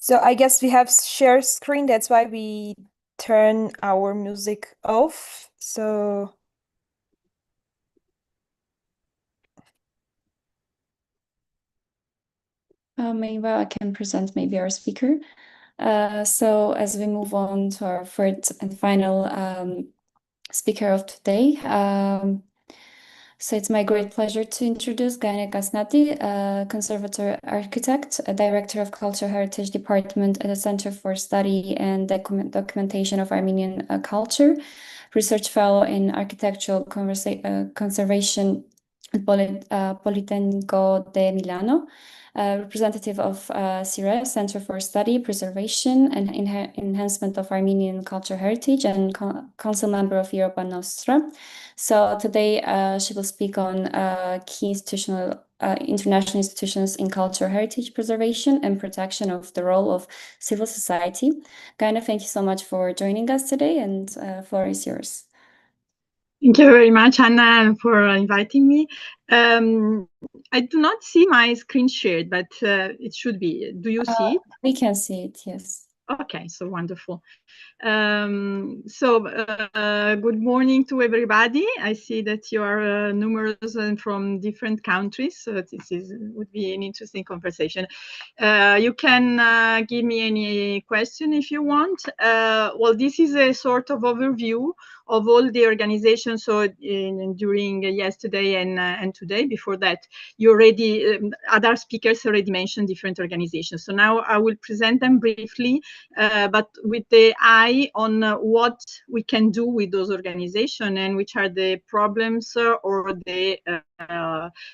So I guess we have share screen. That's why we turn our music off. So maybe I can present maybe our speaker. So as we move on to our third and final speaker of today, so it's my great pleasure to introduce Gaine Kasnati, a conservator architect, a director of Cultural Heritage Department at the Center for Study and Documentation of Armenian Culture, research fellow in architectural conservation at Politecnico de Milano, representative of CIRE, Center for Study, Preservation and Enhancement of Armenian Cultural Heritage, and council member of Europa Nostra. So today she will speak on key international institutions in cultural heritage preservation and protection of the role of civil society. Gaina, thank you so much for joining us today, and floor is yours. Thank you very much, Anna, for inviting me. I do not see my screen shared, but it should be. Do you see it? We can see it, yes. Okay, so wonderful. Good morning to everybody. I see that you are numerous and from different countries, so this would be an interesting conversation. You can give me any question if you want. Well, this is a sort of overview of all the organizations. So during yesterday and today, before that, you already other speakers already mentioned different organizations. So now I will present them briefly, but with the eye on what we can do with those organizations and which are the problems or the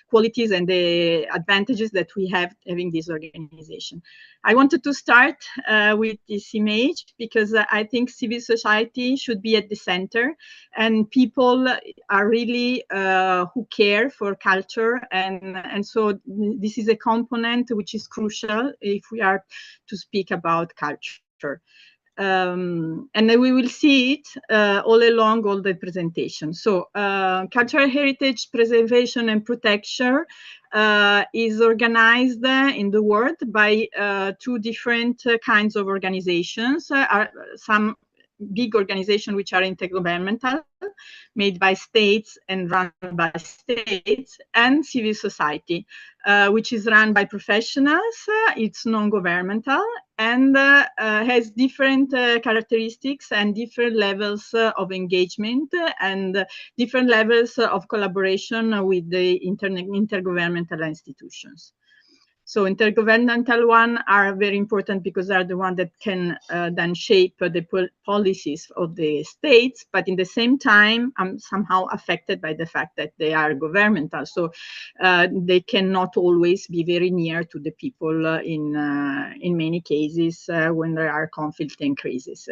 qualities and the advantages that we have having this organization. I wanted to start with this image because I think civil society should be at the center, and people are really who care for culture, and so this is a component which is crucial if we are to speak about culture. And then we will see it all along all the presentation. So cultural heritage preservation and protection is organized in the world by two different kinds of organizations. Some big organizations which are intergovernmental, made by states and run by states, and civil society, which is run by professionals. It's non-governmental and has different characteristics and different levels of engagement and different levels of collaboration with the intergovernmental institutions. So intergovernmental one are very important because they are the one that can then shape the policies of the states, but in the same time, I'm somehow affected by the fact that they are governmental. So they cannot always be very near to the people in many cases when there are conflict and crises,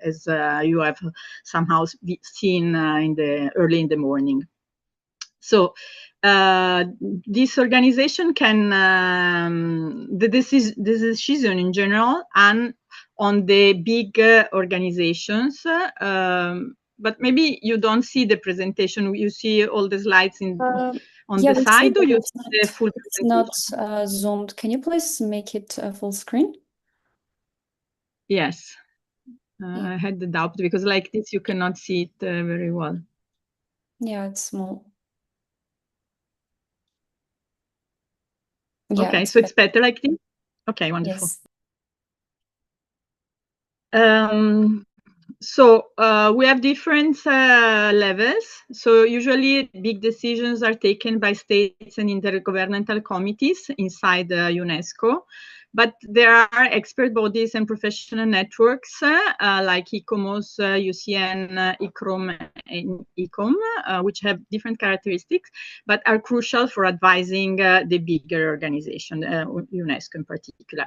as you have somehow seen early in the morning. So this organization can, the decision in general and on the big organizations, but maybe you don't see the presentation. You see all the slides on the side, or you see the full presentation? It's not zoomed. Can you please make it full screen? Yes. I had the doubt because like this you cannot see it very well. Yeah, it's small. Yeah, okay, so it's better like this? Okay, wonderful. Yes. So we have different levels. So usually big decisions are taken by states and intergovernmental committees inside UNESCO. But there are expert bodies and professional networks like ICOMOS, UCN, ICROM, and ICOM, which have different characteristics, but are crucial for advising the bigger organization, UNESCO in particular.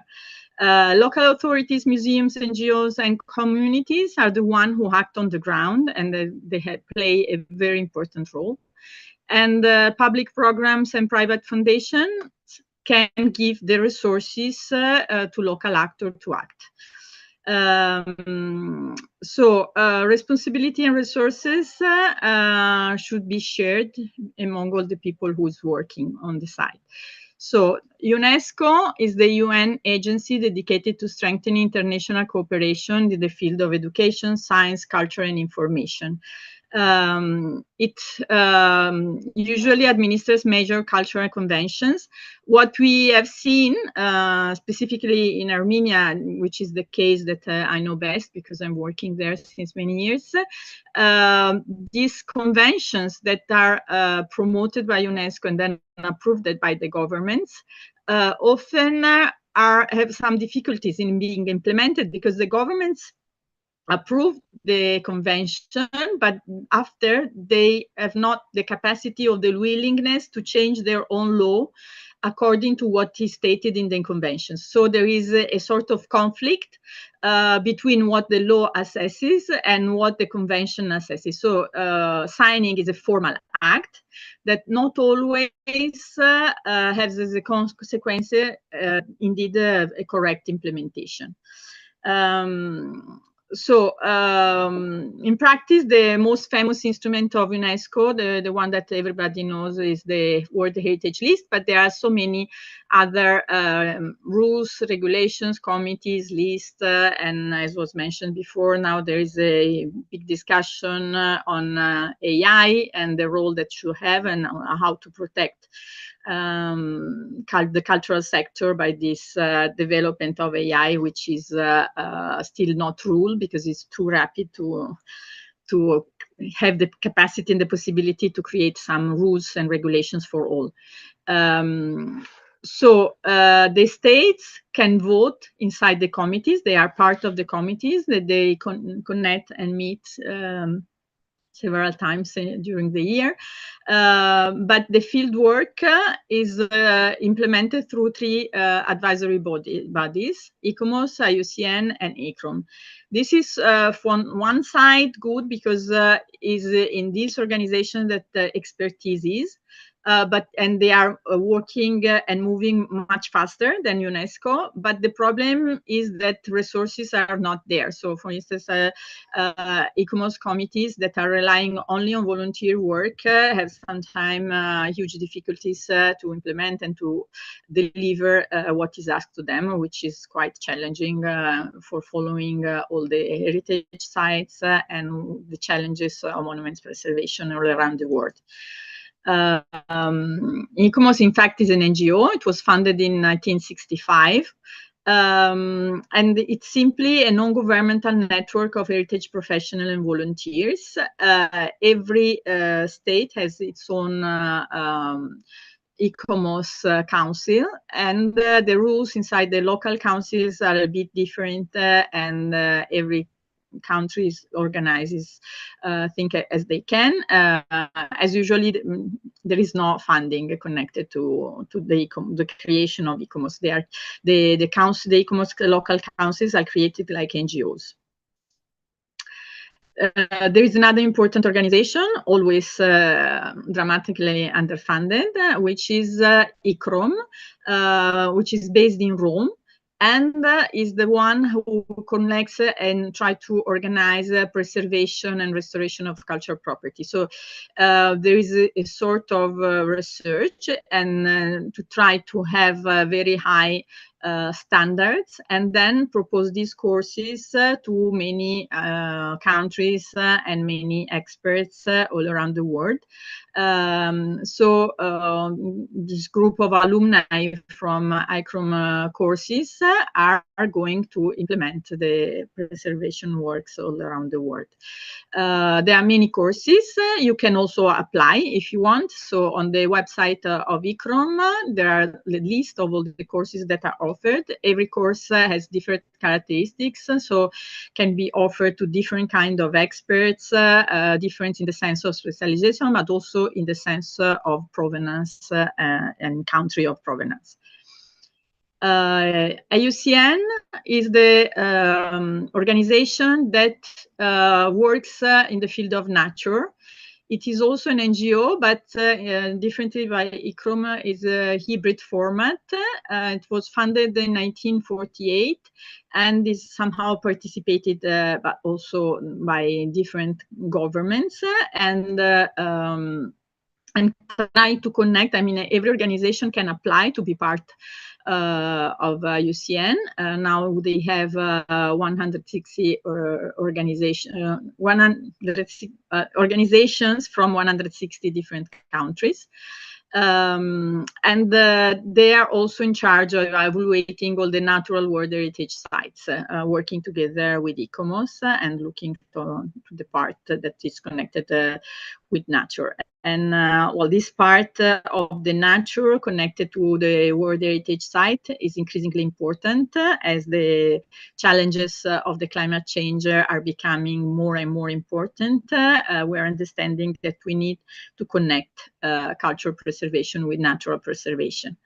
Local authorities, museums, NGOs, and communities are the ones who act on the ground, and they play a very important role. And public programs and private foundations can give the resources to local actors to act. So responsibility and resources should be shared among all the people who is working on the site. So UNESCO is the UN agency dedicated to strengthening international cooperation in the field of education, science, culture, and information. It usually administers major cultural conventions. What we have seen, specifically in Armenia, which is the case that I know best because I'm working there since many years, these conventions that are promoted by UNESCO and then approved by the governments often have some difficulties in being implemented because the governments approve the convention, but after they have not the capacity or the willingness to change their own law according to what is stated in the convention. So there is a sort of conflict between what the law assesses and what the convention assesses. So signing is a formal act that not always has as a consequence indeed a correct implementation. In practice, the most famous instrument of UNESCO, the one that everybody knows, is the World Heritage List, but there are so many other rules, regulations, committees, lists, and as was mentioned before, now there is a big discussion on AI and the role that should have and how to protect the cultural sector by this development of AI, which is still not ruled because it's too rapid to have the capacity and the possibility to create some rules and regulations for all. The states can vote inside the committees. They are part of the committees that they connect and meet several times during the year. But the field work is implemented through three advisory bodies, ICOMOS, IUCN, and ICROM. This is from one side good because is in this organization that the expertise is. And they are working and moving much faster than UNESCO. But the problem is that resources are not there. So, for instance, ICOMOS committees that are relying only on volunteer work have sometimes huge difficulties to implement and to deliver what is asked to them, which is quite challenging for following all the heritage sites and the challenges of monuments preservation all around the world. ICOMOS, in fact, is an NGO. It was founded in 1965. And it's simply a non-governmental network of heritage professionals and volunteers. Every state has its own ICOMOS council, and the rules inside the local councils are a bit different, and every countries organizes think as they can. As usually, there is no funding connected to the creation of ICOMOS. The ICOMOS local councils are created like NGOs. There is another important organization, always dramatically underfunded, which is ICROM, which is based in Rome, and is the one who connects and try to organize preservation and restoration of cultural property. So there is a sort of research and to try to have very high standards, and then propose these courses to many countries and many experts all around the world. This group of alumni from ICROM courses are going to implement the preservation works all around the world. There are many courses. You can also apply if you want. So on the website of ICROM, there are the list of all the courses that are offered. Every course has different characteristics, so can be offered to different kind of experts, different in the sense of specialization, but also in the sense of provenance and country of provenance. IUCN is the organization that works in the field of nature. It is also an NGO, but differently by ICROM, is a hybrid format. It was founded in 1948 and is somehow participated, but also by different governments. And and try to connect. I mean, every organization can apply to be part of UCN. Now they have 160 organizations from 160 different countries. And they are also in charge of evaluating all the natural world heritage sites, working together with ICOMOS and looking to the part that is connected with nature. And well, this part of the nature connected to the World Heritage Site is increasingly important as the challenges of the climate change are becoming more and more important. We're understanding that we need to connect cultural preservation with natural preservation.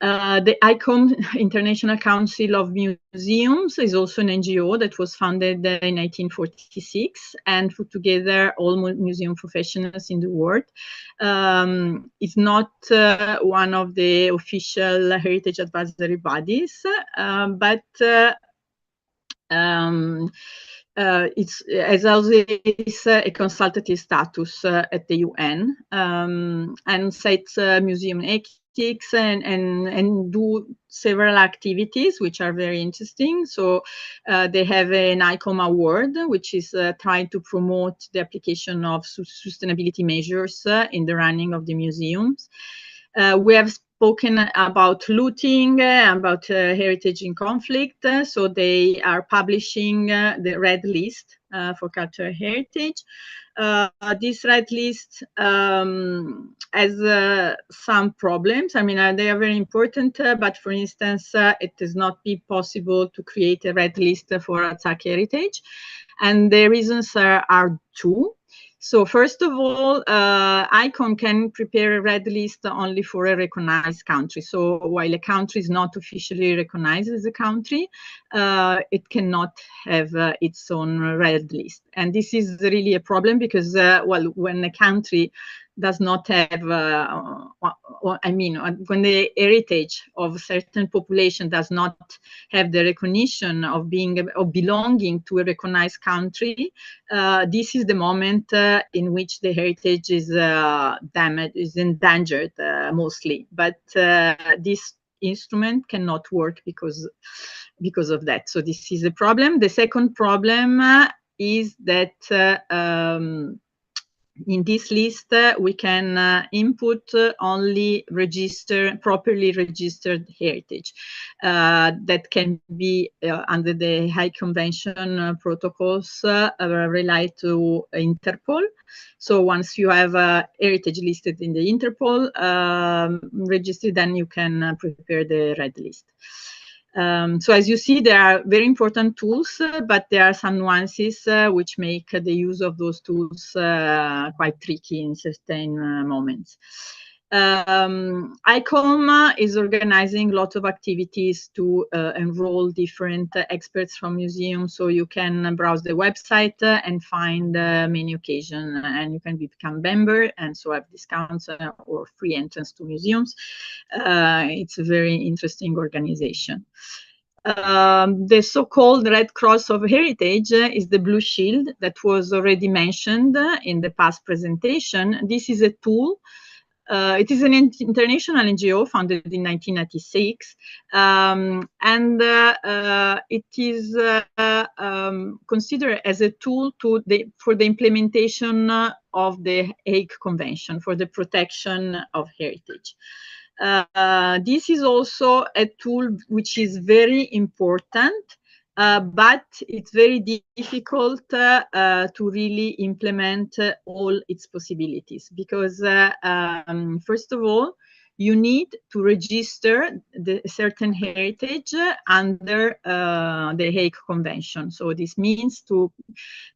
The ICOM, International Council of Museums, is also an NGO that was founded in 1946 and put together all museum professionals in the world. It's not one of the official heritage advisory bodies, but it has always a consultative status at the UN and sets museum ethics and do several activities which are very interesting. So they have an ICOM award, which is trying to promote the application of sustainability measures in the running of the museums. We have spoken about looting, about heritage in conflict. So they are publishing the red list for cultural heritage. This red list has some problems. I mean, they are very important, but for instance, it has not been possible to create a red list for Artsakh heritage. And the reasons are two. So first of all, ICOM can prepare a red list only for a recognized country. So while a country is not officially recognized as a country, it cannot have its own red list. And this is really a problem because, well, when a country does not have, when the heritage of a certain population does not have the recognition of belonging to a recognized country, this is the moment in which the heritage is damaged, is endangered mostly. But this instrument cannot work because of that. So this is a problem. The second problem is that in this list, we can input only properly registered heritage that can be under the High Convention protocols relate to Interpol. So once you have heritage listed in the Interpol registry, then you can prepare the red list. So as you see, there are very important tools, but there are some nuances which make the use of those tools quite tricky in certain moments. ICOM is organizing lots of activities to enroll different experts from museums. So you can browse the website and find many occasions, and you can become member and so have discounts or free entrance to museums. It's a very interesting organization. The so-called Red Cross of Heritage is the Blue Shield that was already mentioned in the past presentation. This is a tool. It is an international NGO founded in 1996, and it is considered as a tool for the implementation of the Hague Convention for the protection of heritage. This is also a tool which is very important, but it's very difficult to really implement all its possibilities because, first of all, you need to register the certain heritage under the Hague Convention. So this means to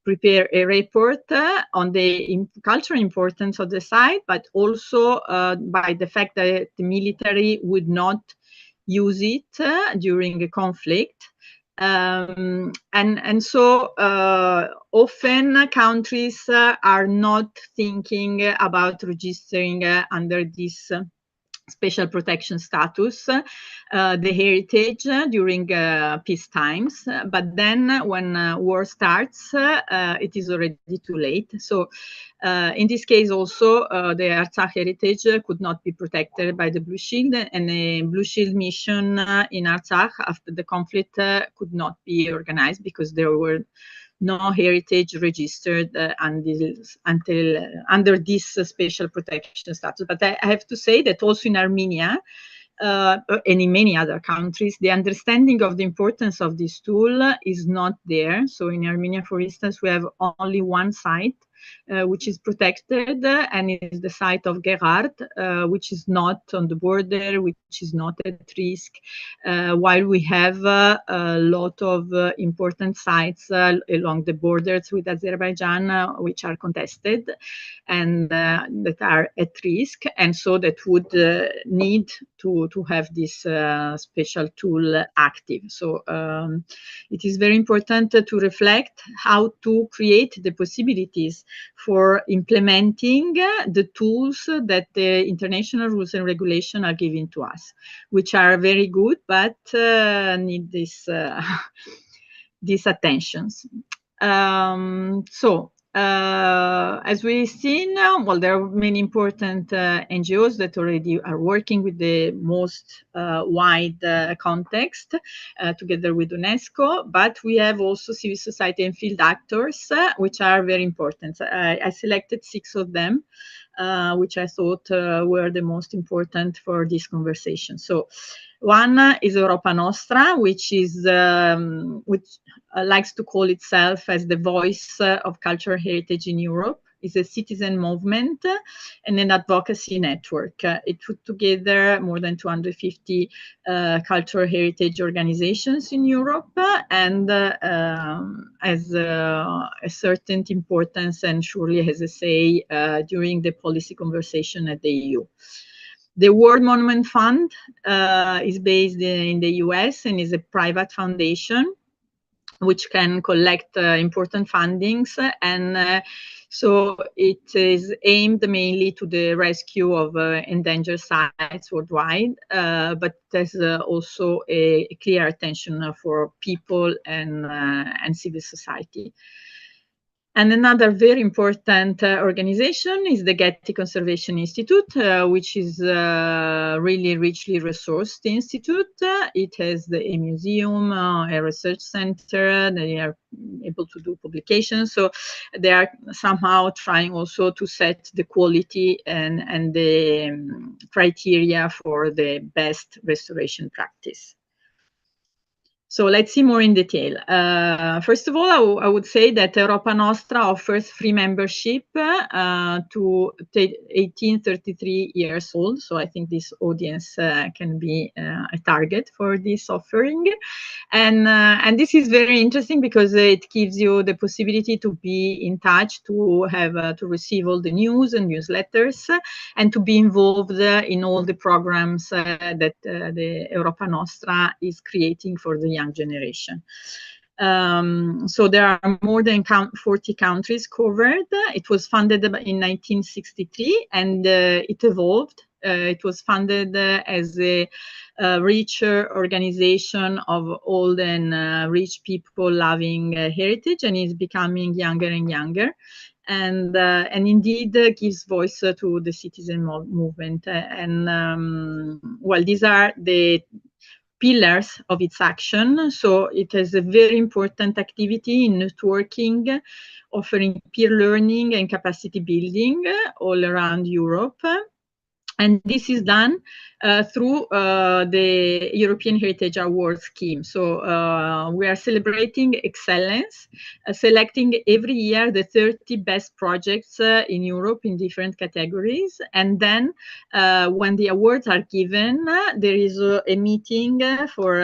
prepare a report on the cultural importance of the site, but also by the fact that the military would not use it during a conflict. And so often countries are not thinking about registering under this special protection status, the heritage during peace times. But then when war starts, it is already too late. So in this case also, the Artsakh heritage could not be protected by the Blue Shield, and the Blue Shield mission in Artsakh after the conflict could not be organized because there were no heritage registered until under this special protection status. But I have to say that also in Armenia and in many other countries, the understanding of the importance of this tool is not there. So in Armenia, for instance, we have only one site which is protected, and is the site of Gerard, which is not on the border, which is not at risk, while we have a lot of important sites along the borders with Azerbaijan, which are contested and that are at risk, and so that would need to have this special tool active. So it is very important to reflect how to create the possibilities for implementing the tools that the international rules and regulations are giving to us, which are very good, but need this these attentions. As we've seen, well, there are many important NGOs that already are working with the most wide context together with UNESCO, but we have also civil society and field actors, which are very important. I selected 6 of them, which I thought were the most important for this conversation. So one is Europa Nostra, which is likes to call itself as the voice of cultural heritage in Europe. It's a citizen movement and an advocacy network. It put together more than 250 cultural heritage organizations in Europe, and has a certain importance and surely has a say during the policy conversation at the EU. The World Monument Fund is based in the US and is a private foundation which can collect important fundings, and so it is aimed mainly to the rescue of endangered sites worldwide, but there's also a clear attention for people and civil society. And another very important organization is the Getty Conservation Institute, which is really richly resourced institute. It has a museum, a research center. They are able to do publications. So they are somehow trying also to set the quality and the criteria for the best restoration practice. So let's see more in detail. First of all, I would say that Europa Nostra offers free membership to 18-33 years old. So I think this audience can be a target for this offering. And this is very interesting because it gives you the possibility to be in touch, to have to receive all the news and newsletters, and to be involved in all the programs that the Europa Nostra is creating for the young generation. So there are more than 40 countries covered. It was funded in 1963 and it evolved. It was funded as a rich organization of old and rich people loving heritage, and is becoming younger and younger. And indeed gives voice to the citizen movement. Well, these are the pillars of its action. So it has a very important activity in networking, offering peer learning and capacity building all around Europe. And this is done through the European Heritage Award scheme. So we are celebrating excellence, selecting every year the 30 best projects in Europe in different categories. And then when the awards are given, there is a meeting for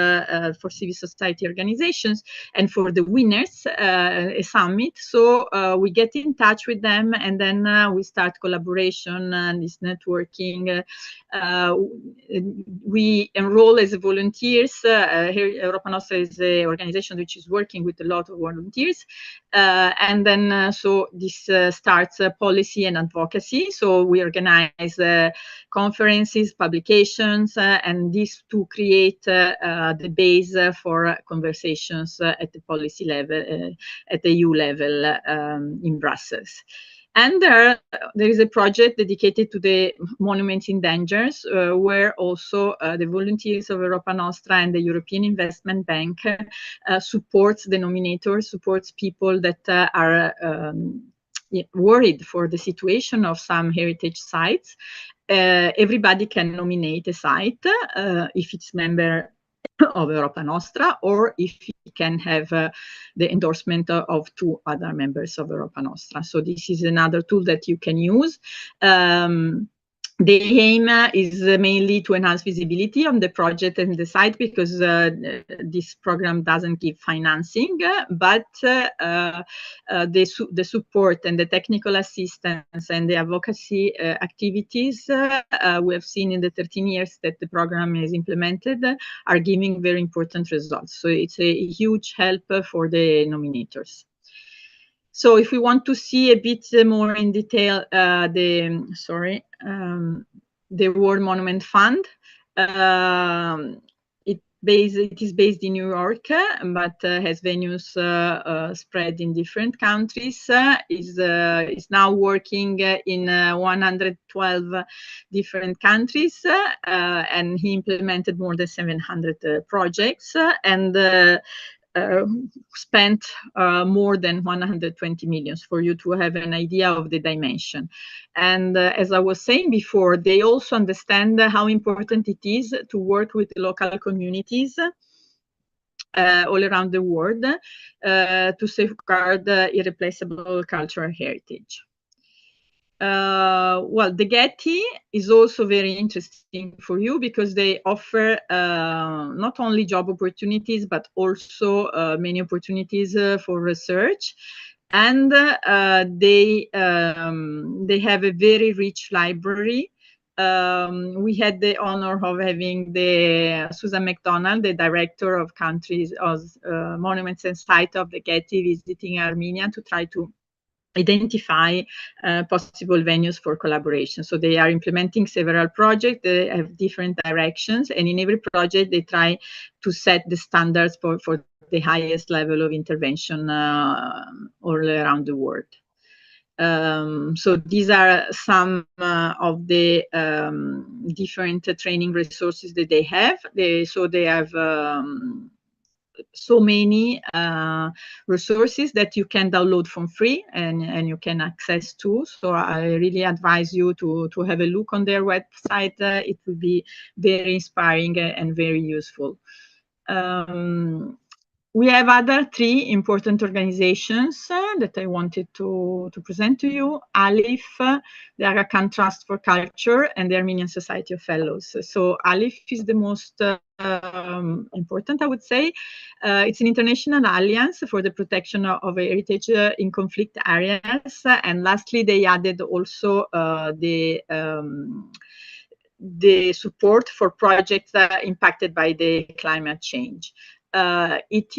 civil society organizations, and for the winners, a summit. So we get in touch with them, and then we start collaboration and this networking saying, we enroll as volunteers. Here, Europa Nostra is an organization which is working with a lot of volunteers. And then, so this starts policy and advocacy. So we organize conferences, publications, and this to create the base for conversations at the policy level, at the EU level in Brussels. And there is a project dedicated to the monuments in dangers, where also the volunteers of Europa Nostra and the European Investment Bank supports the nominators, supports people that are worried for the situation of some heritage sites. Everybody can nominate a site if it's member of Europa Nostra, or if he can have the endorsement of 2 other members of Europa Nostra. So this is another tool that you can use. The aim is mainly to enhance visibility on the project and the site, because this program doesn't give financing, but the support and the technical assistance and the advocacy activities we have seen in the 13 years that the program is implemented are giving very important results. So it's a huge help for the nominators. So if we want to see a bit more in detail the World Monument Fund, it is based in New York, but has venues spread in different countries. Is now working in 112 different countries, and he implemented more than 700 projects, and spent more than 120 million, for you to have an idea of the dimension. And as I was saying before, they also understand how important it is to work with local communities all around the world to safeguard irreplaceable cultural heritage. Well, the Getty is also very interesting for you, because they offer not only job opportunities, but also many opportunities for research. And they have a very rich library. We had the honor of having the Susan McDonald, the director of countries of monuments and sites of the Getty, visiting Armenia to try to identify possible venues for collaboration. So they are implementing several projects. They have different directions, and in every project they try to set the standards for the highest level of intervention all around the world. So these are some of the different training resources that they have. They have so many resources that you can download for free and you can access to. So I really advise you to have a look on their website. It will be very inspiring and very useful. We have other 3 important organizations that I wanted to present to you: ALIF, the Aga Khan Trust for Culture, and the Armenian Society of Fellows. So ALIF is the most important, I would say. It's an international alliance for the protection of heritage in conflict areas. And lastly, they added also the support for projects impacted by the climate change. It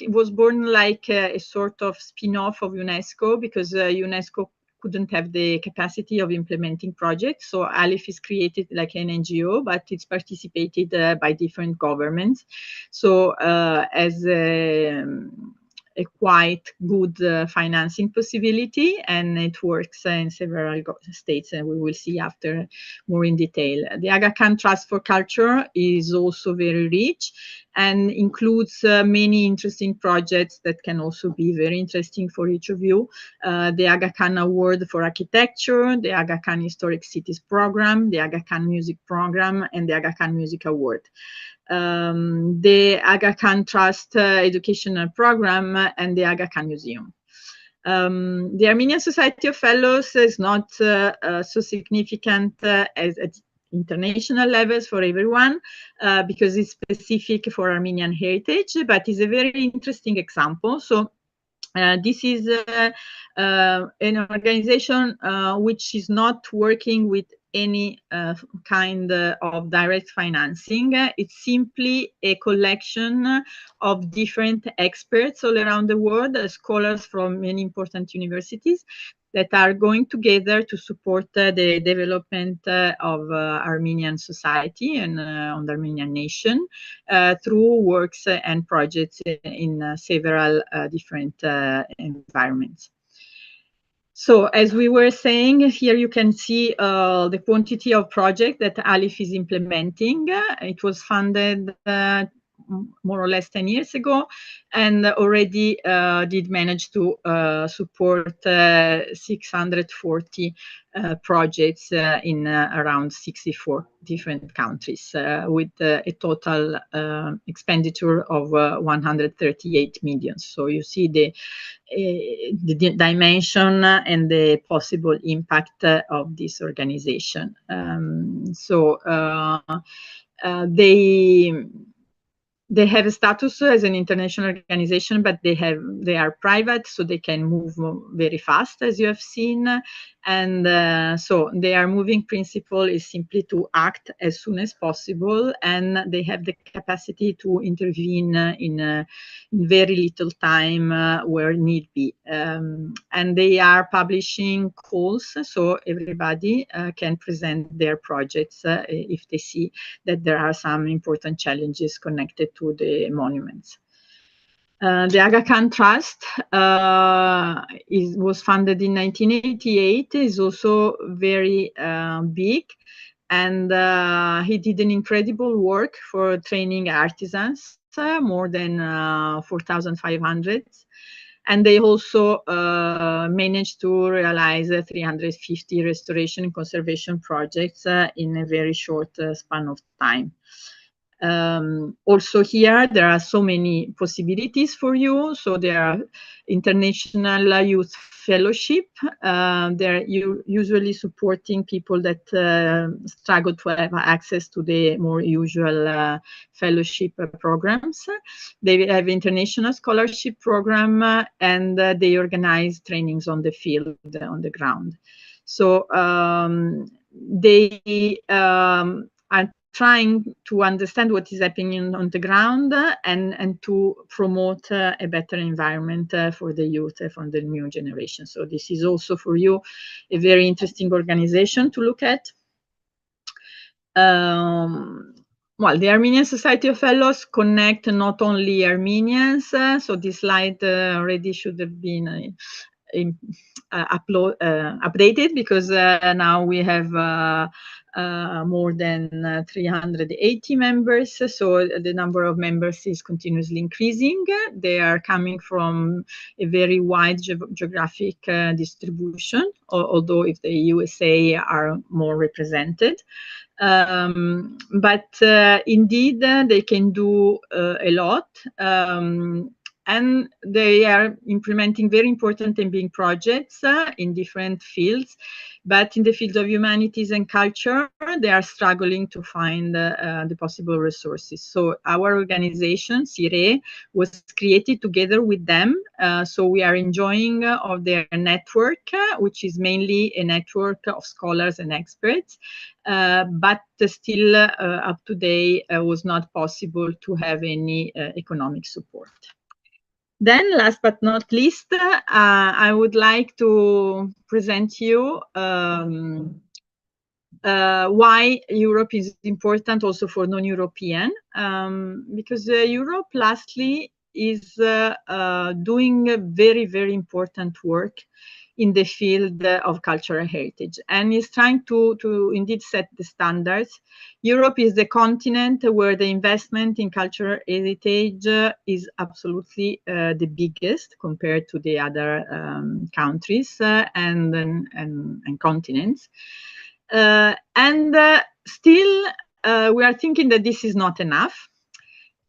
was born like a sort of spin-off of UNESCO, because UNESCO couldn't have the capacity of implementing projects. So ALIF is created like an NGO, but it's participated by different governments. So as a quite good financing possibility, and it works in several states, and we will see after more in detail. The Aga Khan Trust for Culture is also very rich and includes many interesting projects that can also be very interesting for each of you. The Aga Khan Award for Architecture, the Aga Khan Historic Cities Program, the Aga Khan Music Program, and the Aga Khan Music Award. The Aga Khan Trust Educational Program, and the Aga Khan Museum. The Armenian Society of Fellows is not so significant as at international levels for everyone, because it's specific for Armenian heritage, but is a very interesting example. So This is an organization which is not working with any kind of direct financing. It's simply a collection of different experts all around the world, scholars from many important universities that are going together to support the development of Armenian society and on the Armenian nation through works and projects in several different environments. So as we were saying, here you can see the quantity of projects that ALIF is implementing. It was funded more or less 10 years ago, and already did manage to support 640 projects in around 64 different countries with a total expenditure of 138 million. So you see the dimension and the possible impact of this organization. They have a status as an international organization, but they are private, so they can move very fast, as you have seen. And so their moving principle is simply to act as soon as possible, and they have the capacity to intervene in very little time where need be. And they are publishing calls, so everybody can present their projects if they see that there are some important challenges connected to the monuments. The Aga Khan Trust was funded in 1988, is also very big, and he did an incredible work for training artisans, more than 4,500. And they also managed to realize 350 restoration and conservation projects in a very short span of time. Also here, there are so many possibilities for you. So there are international youth fellowship. They're usually supporting people that struggle to have access to the more usual fellowship programs. They have international scholarship program, and they organize trainings on the field, on the ground. So they are trying to understand what is happening on the ground and to promote a better environment for the youth, for the new generation. So this is also for you a very interesting organization to look at. Well, the Armenian Society of Fellows connect not only Armenians, so this slide already should have been updated, because now we have more than 380 members. So the number of members is continuously increasing. They are coming from a very wide geographic distribution, although if the USA are more represented. But indeed, they can do a lot. And they are implementing very important and big projects in different fields. But in the field of humanities and culture, they are struggling to find the possible resources. So our organization, CIRE, was created together with them. So we are enjoying of their network, which is mainly a network of scholars and experts. But still, up to date, was not possible to have any economic support. Then, last but not least, I would like to present you why Europe is important also for non-European, because Europe, lastly, is doing very, very important work in the field of cultural heritage, and is trying to indeed set the standards. Europe is the continent where the investment in cultural heritage is absolutely the biggest compared to the other countries and continents. And still, we are thinking that this is not enough.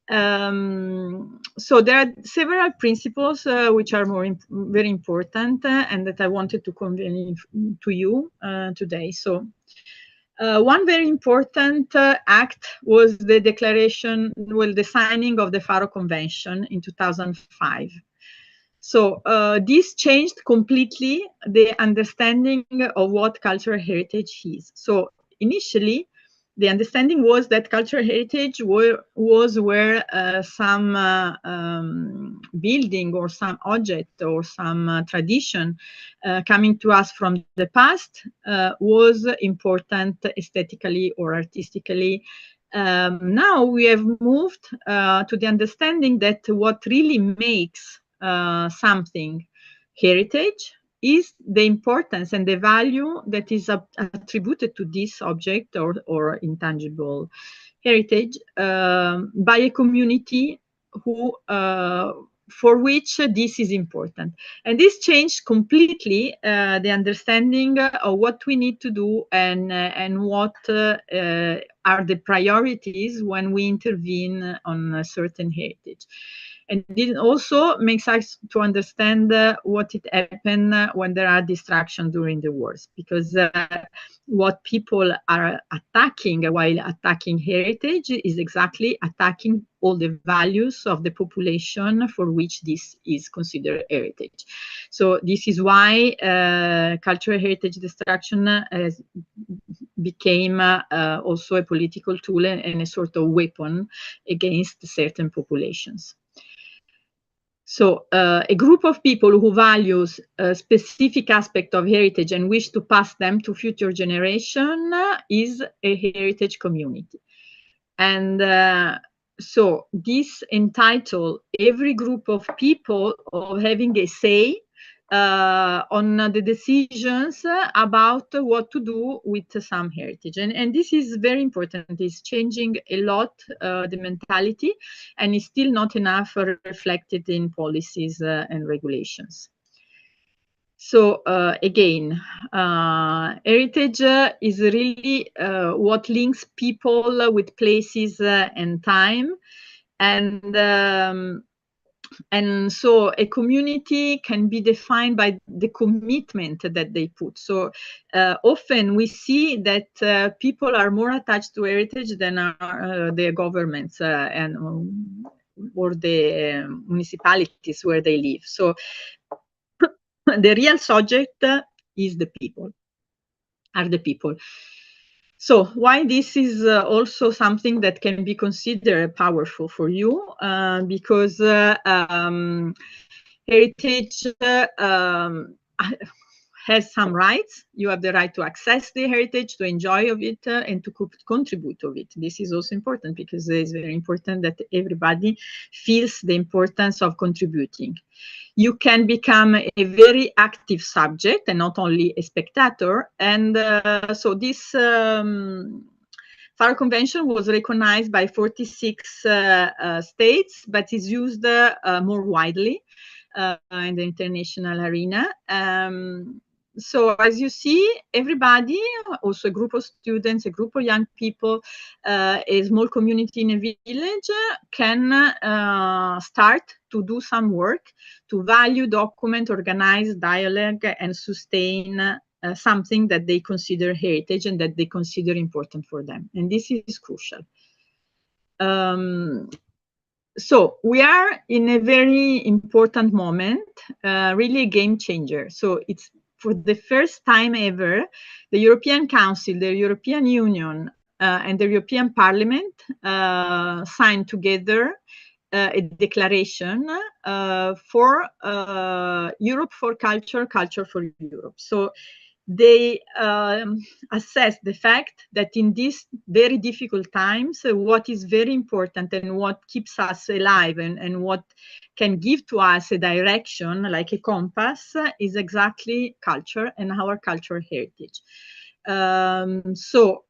So there are several principles which are very important and that I wanted to convey to you today. So one very important act was the declaration, well, the signing of the Faro Convention in 2005. So this changed completely the understanding of what cultural heritage is. So initially, the understanding was that cultural heritage was where some building or some object or some tradition coming to us from the past was important aesthetically or artistically. Now we have moved to the understanding that what really makes something heritage is the importance and the value that is attributed to this object or intangible heritage by a community who for which this is important. And this changed completely the understanding of what we need to do and what are the priorities when we intervene on a certain heritage. And it also makes us to understand what it happened when there are distractions during the wars, because what people are attacking while attacking heritage is exactly attacking all the values of the population for which this is considered heritage. So this is why cultural heritage destruction became also a political tool and a sort of weapon against certain populations. So a group of people who values a specific aspect of heritage and wish to pass them to future generation is a heritage community. And so this entitle every group of people of having a say on the decisions about what to do with some heritage. And this is very important. It's changing a lot the mentality, and it's still not enough reflected in policies and regulations. So again, heritage is really what links people with places and time. And so a community can be defined by the commitment that they put. So often we see that people are more attached to heritage than are their governments or the municipalities where they live. So the real subject is the people, are the people. So why this is also something that can be considered powerful for you, because heritage has some rights. You have the right to access the heritage, to enjoy of it, and to contribute of it. This is also important because it is very important that everybody feels the importance of contributing. You can become a very active subject and not only a spectator. And so this FARO Convention was recognized by 46 states, but is used more widely in the international arena. So as you see, everybody, also a group of students, a group of young people, a small community in a village can start to do some work to value, document, organize, dialogue, and sustain something that they consider heritage and that they consider important for them. And this is crucial. So we are in a very important moment, really a game changer. So it's for the first time ever, the European Council, the European Union, and the European Parliament signed together a declaration for Europe for Culture, Culture for Europe. So they assess the fact that in these very difficult times, what is very important and what keeps us alive and what can give to us a direction, like a compass, is exactly culture and our cultural heritage. So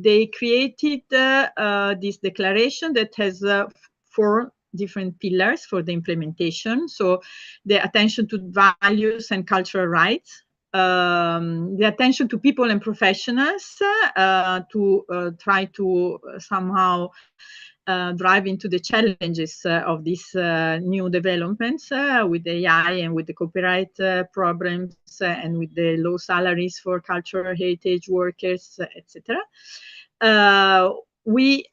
they created this declaration that has 4 different pillars for the implementation. So the attention to values and cultural rights, the attention to people and professionals to try to somehow drive into the challenges of these new developments with AI and with the copyright problems and with the low salaries for cultural heritage workers, etc. We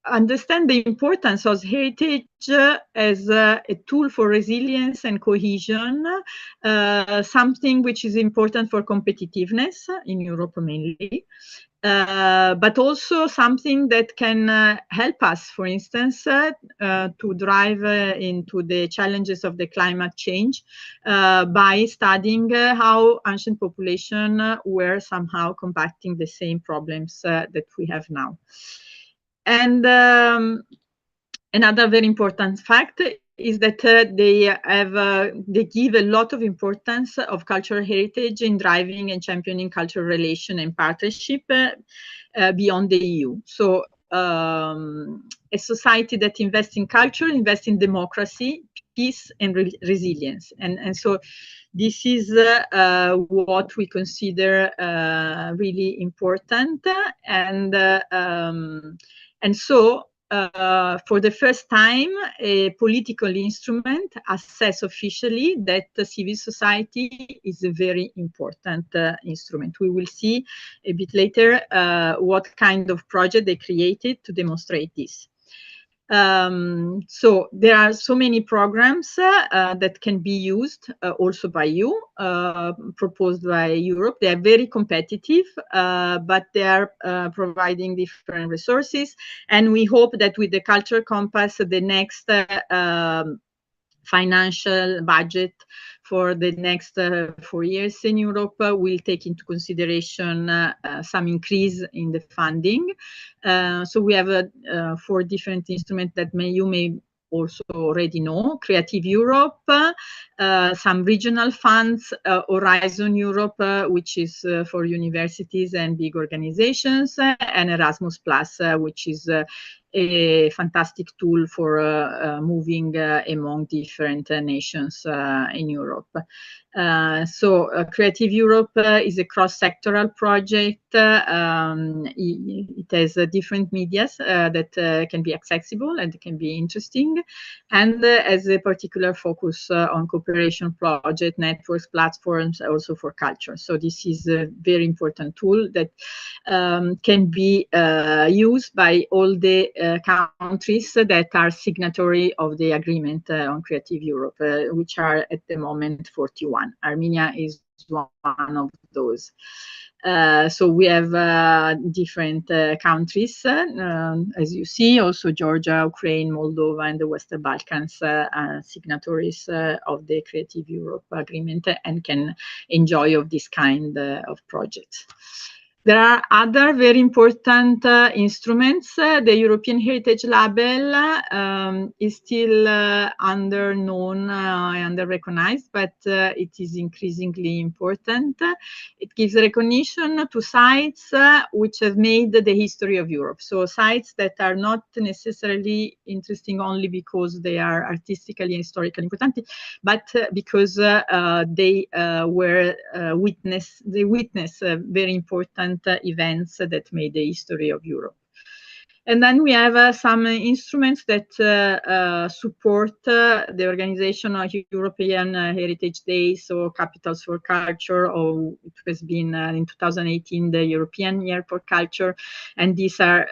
understand the importance of heritage as a tool for resilience and cohesion, something which is important for competitiveness in Europe mainly, but also something that can help us, for instance, to drive into the challenges of the climate change by studying how ancient populations were somehow combating the same problems that we have now. And another very important fact is that they give a lot of importance of cultural heritage in driving and championing cultural relation and partnership beyond the EU. So a society that invests in culture, invests in democracy, peace, and resilience. And so this is what we consider really important. And so for the first time, a political instrument assesses officially that civil society is a very important instrument. We will see a bit later what kind of project they created to demonstrate this. So there are so many programs that can be used also by you, proposed by Europe. They are very competitive, but they are providing different resources. And we hope that with the Cultural Compass, the next financial budget for the next 4 years in Europe will take into consideration some increase in the funding. So we have 4 different instruments that you may also already know: Creative Europe, some regional funds, Horizon Europe, which is for universities and big organizations, and Erasmus Plus, which is a fantastic tool for moving among different nations in Europe. So Creative Europe is a cross-sectoral project. It has different medias that can be accessible and can be interesting, and has a particular focus on cooperation project, networks, platforms, also for culture. So this is a very important tool that can be used by all the countries that are signatory of the agreement on Creative Europe, which are at the moment 41. Armenia is one of those. So we have different countries, as you see, also Georgia, Ukraine, Moldova, and the Western Balkans signatories of the Creative Europe agreement and can enjoy of this kind of projects. There are other very important instruments. The European Heritage Label is still under-known and under-recognized, but it is increasingly important. It gives recognition to sites which have made the history of Europe. So sites that are not necessarily interesting only because they are artistically and historically important, but because they witness very important events that made the history of Europe. And then we have some instruments that support the organization of European Heritage Days or Capitals for Culture, or it has been in 2018 the European Year for Culture, and these are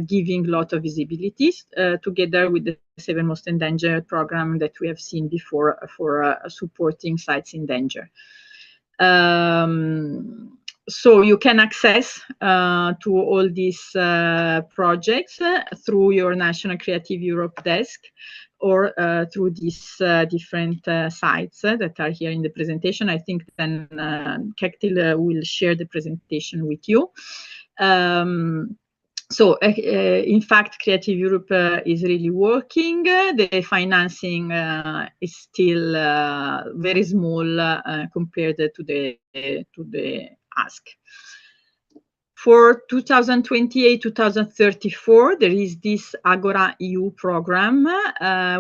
giving a lot of visibility together with the 7 Most Endangered program that we have seen before for supporting sites in danger. So you can access to all these projects through your National Creative Europe desk or through these different sites that are here in the presentation. I think then Kectil will share the presentation with you. So, in fact, Creative Europe is really working. The financing is still very small compared to the ask. For 2028-2034, there is this Agora EU program,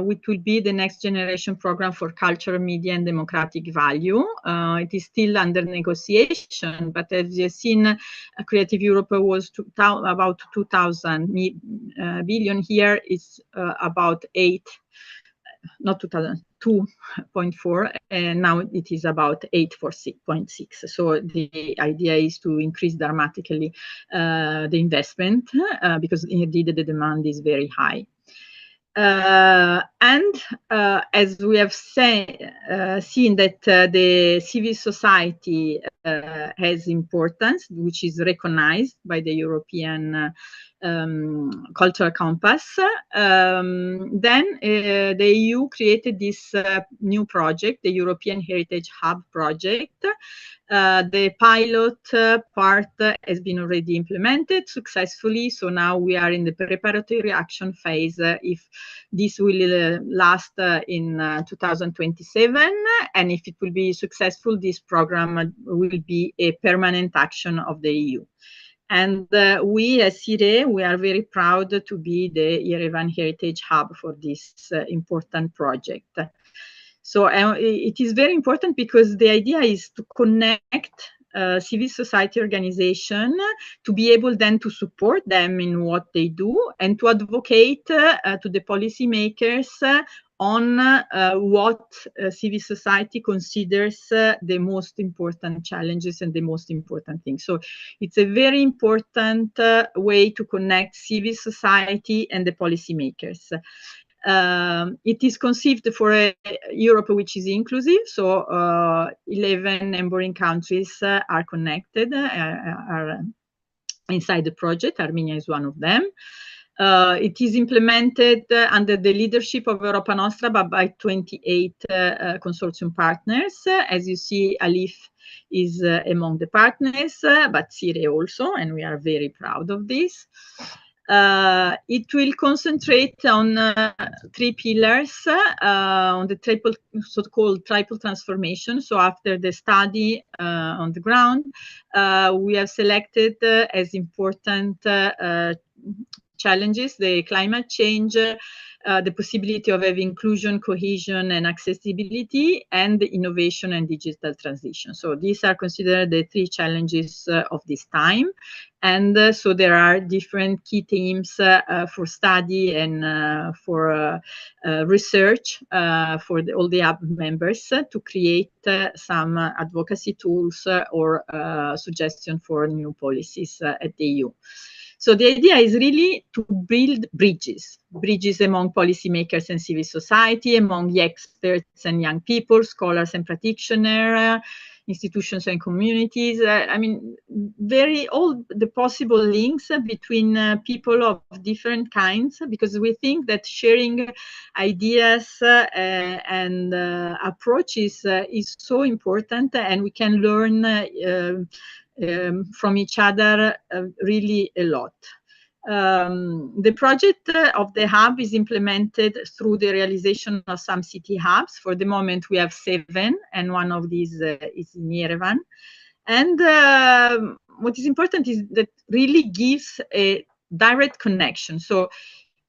which will be the next generation program for culture, media, and democratic value. It is still under negotiation, but as you've seen, Creative Europe was about 2,000 billion. Here is about 8, not 2,000. 2.4, and now it is about 8.6. So the idea is to increase dramatically the investment because indeed the demand is very high. As we have seen that the civil society has importance, which is recognized by the European Cultural Compass, then the EU created this new project, the European Heritage Hub project. The pilot part has been already implemented successfully, so now we are in the preparatory action phase. If this will last in 2027, and if it will be successful, this program will be a permanent action of the EU. And we as CIRE, we are very proud to be the Yerevan Heritage Hub for this important project. So it is very important because the idea is to connect civil society organization to be able then to support them in what they do and to advocate to the policymakers on what civil society considers the most important challenges and the most important things. So it's a very important way to connect civil society and the policymakers. It is conceived for a Europe which is inclusive, so 11 neighboring countries are connected, are inside the project. Armenia is one of them. It is implemented under the leadership of Europa Nostra, but by 28 consortium partners. As you see, ALIF is among the partners, but CIRE also, and we are very proud of this. It will concentrate on 3 pillars, on the so-called triple transformation. So after the study on the ground, we have selected as important challenges the climate change, the possibility of having inclusion, cohesion, and accessibility, and the innovation and digital transition. So these are considered the 3 challenges of this time. And so there are different key themes for study and for research for all the hub members to create some advocacy tools or suggestion for new policies at the EU. So the idea is really to build bridges among policymakers and civil society, among the experts and young people, scholars and practitioners, institutions and communities. I mean, all the possible links between people of different kinds, because we think that sharing ideas and approaches is so important, and we can learn from each other really a lot. The project of the hub is implemented through the realization of some city hubs. For the moment, we have 7, and one of these is in Yerevan. And what is important is that really gives a direct connection. So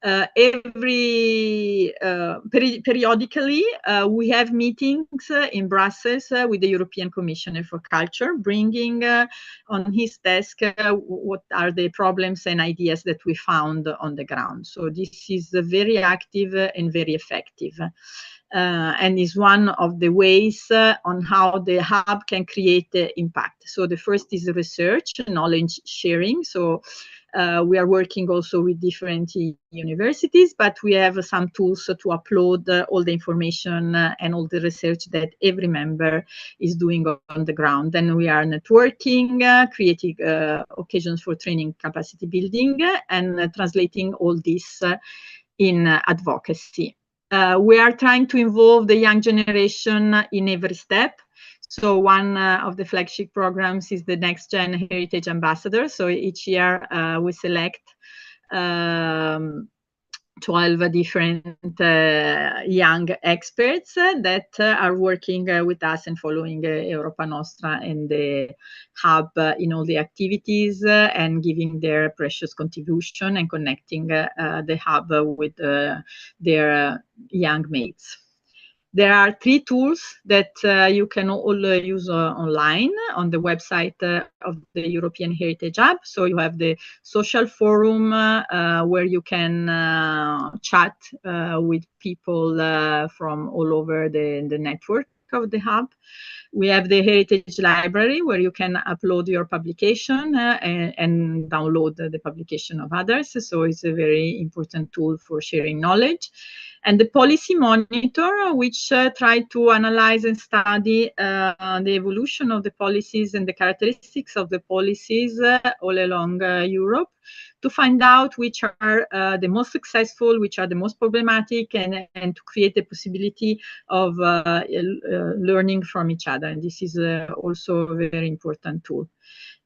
periodically, we have meetings in Brussels with the European Commissioner for Culture, bringing on his desk what are the problems and ideas that we found on the ground. So this is very active and very effective. And is one of the ways on how the hub can create impact. So the first is research, knowledge sharing. So we are working also with different universities, but we have some tools to upload all the information and all the research that every member is doing on the ground. Then we are networking, creating occasions for training, capacity building, and translating all this in advocacy. We are trying to involve the young generation in every step. So one of the flagship programs is the Next Gen Heritage Ambassador. So each year we select 12 different young experts that are working with us and following Europa Nostra and the hub in all the activities and giving their precious contribution and connecting the hub with their young mates. There are 3 tools that you can all use online on the website of the European Heritage Hub. So you have the social forum where you can chat with people from all over the network of the hub. We have the Heritage Library where you can upload your publication and download the publication of others. So it's a very important tool for sharing knowledge. And the Policy Monitor, which try to analyze and study the evolution of the policies and the characteristics of the policies all along Europe, to find out which are the most successful, which are the most problematic, and to create the possibility of learning from each other. And this is also a very important tool.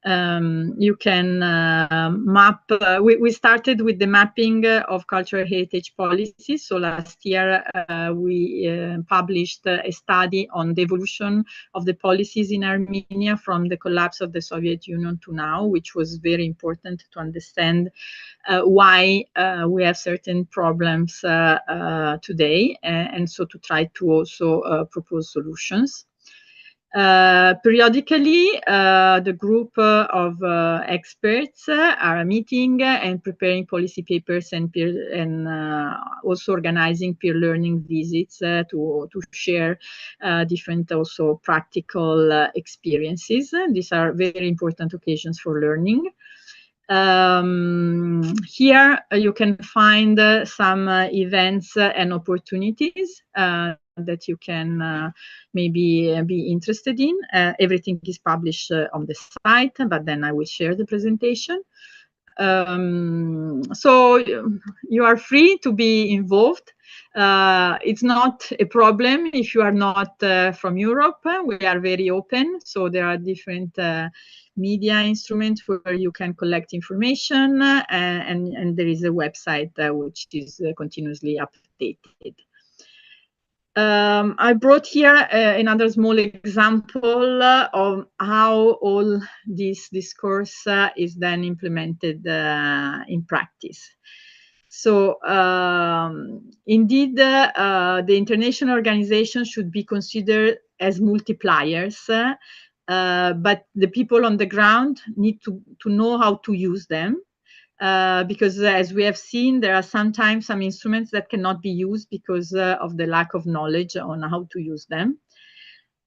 You can map, we started with the mapping of cultural heritage policies. So last year we published a study on the evolution of the policies in Armenia from the collapse of the Soviet Union to now, which was very important to understand why we have certain problems today, and so to try to also propose solutions. Periodically, the group of experts are meeting and preparing policy papers and also organizing peer learning visits to share different also practical experiences. These are very important occasions for learning. Here you can find some events and opportunities that you can maybe be interested in. Everything is published on the site, but then I will share the presentation. So you are free to be involved. It's not a problem if you are not from Europe. We are very open, so there are different media instruments where you can collect information, and there is a website which is continuously updated. I brought here another small example of how all this discourse is then implemented in practice. So indeed, the international organization should be considered as multipliers, but the people on the ground need to know how to use them. Because as we have seen, there are sometimes some instruments that cannot be used because of the lack of knowledge on how to use them.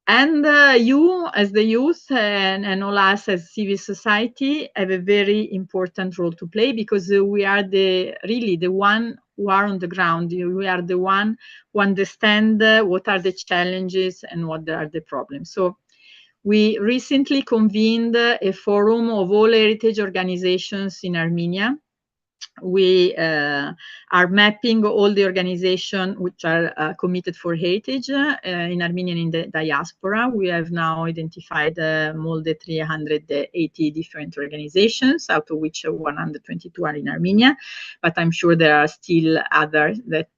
And you, as the youth, and all us as civil society, have a very important role to play, because we are really the one who are on the ground. We are the one who understand what are the challenges and what are the problems. So we recently convened a forum of all heritage organizations in Armenia. We are mapping all the organizations which are committed for heritage in Armenia and in the diaspora. We have now identified more than 380 different organizations, out of which 122 are in Armenia. But I'm sure there are still others that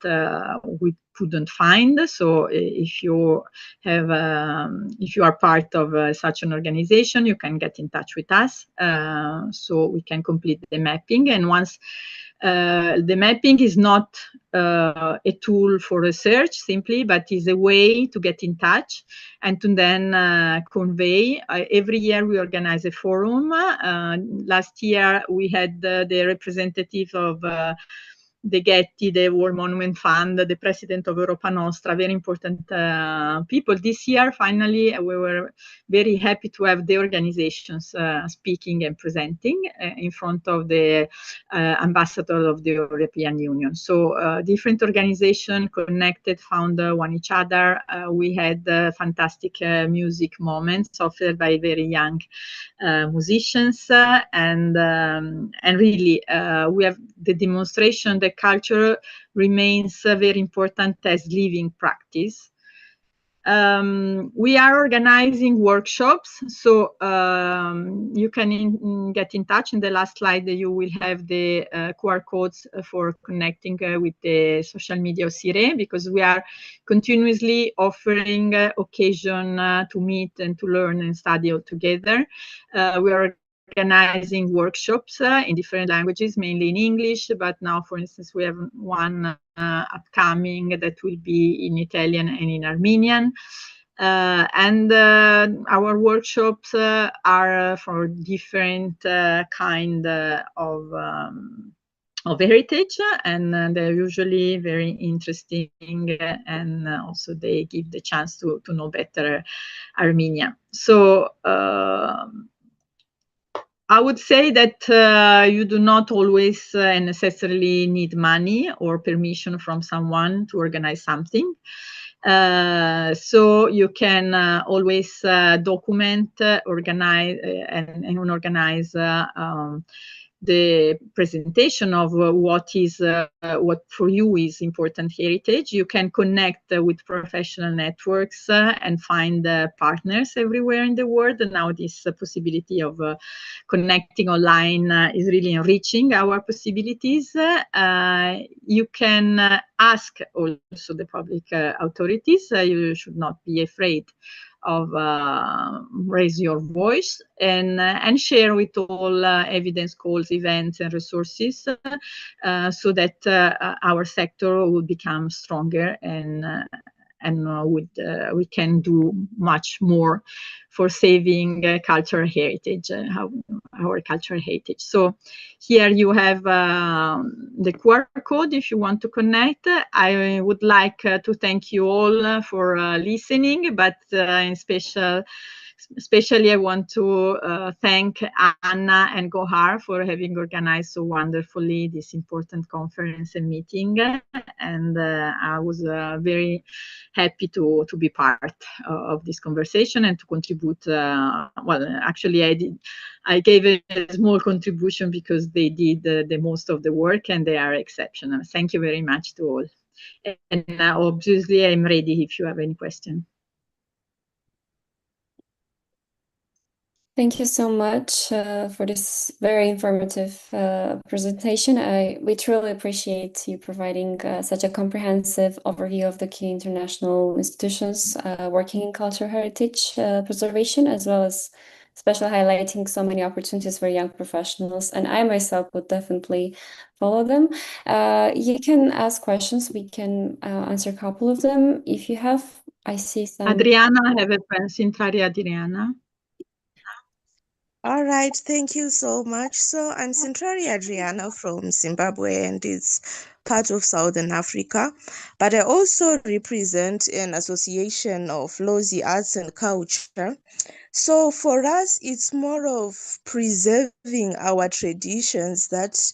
we couldn't find. So if you have, if you are part of such an organization, you can get in touch with us so we can complete the mapping. And once the mapping is not a tool for research simply, but is a way to get in touch and to then convey. Every year we organize a forum. Last year we had the representative of the Getty, the War Monument Fund, the president of Europa Nostra, very important people. This year, finally, we were very happy to have the organizations speaking and presenting in front of the ambassador of the European Union. So different organizations connected, found one each other. We had fantastic music moments offered by very young musicians, and really we have the demonstration that culture remains very important as living practice. We are organizing workshops, so you can get in touch. In the last slide, you will have the QR codes for connecting with the social media of CIRE, because we are continuously offering occasion to meet and to learn and study all together. We are organizing workshops in different languages, mainly in English, but now, for instance, we have one upcoming that will be in Italian and in Armenian. And our workshops are for different kind of heritage, and they're usually very interesting, and also they give the chance to know better Armenia. So I would say that you do not always necessarily need money or permission from someone to organize something. So you can always document, organize, and organize the presentation of what for you is important heritage. You can connect with professional networks and find partners everywhere in the world. And now this possibility of connecting online is really enriching our possibilities. You can ask also the public authorities. You should not be afraid of raise your voice and share with all evidence calls, events, and resources, so that our sector will become stronger and we can do much more for saving cultural heritage, our cultural heritage. So here you have the QR code if you want to connect. I would like to thank you all for listening, but especially I want to thank Anna and Gohar for having organized so wonderfully this important conference and meeting. And I was very happy to be part of this conversation and to contribute. Well, actually, I gave a small contribution because they did the most of the work and they are exceptional. Thank you very much to all. And obviously, I'm ready if you have any question. Thank you so much for this very informative presentation. We truly appreciate you providing such a comprehensive overview of the key international institutions working in cultural heritage preservation, as well as especially highlighting so many opportunities for young professionals. And I myself would definitely follow them. You can ask questions. We can answer a couple of them if you have. I see some. Adriana, I have a question. Adriana. All right, thank you so much. So I'm Sintrari Adriana from Zimbabwe, and it's part of Southern Africa. But I also represent an association of Lozi Arts and Culture. So for us, it's more of preserving our traditions that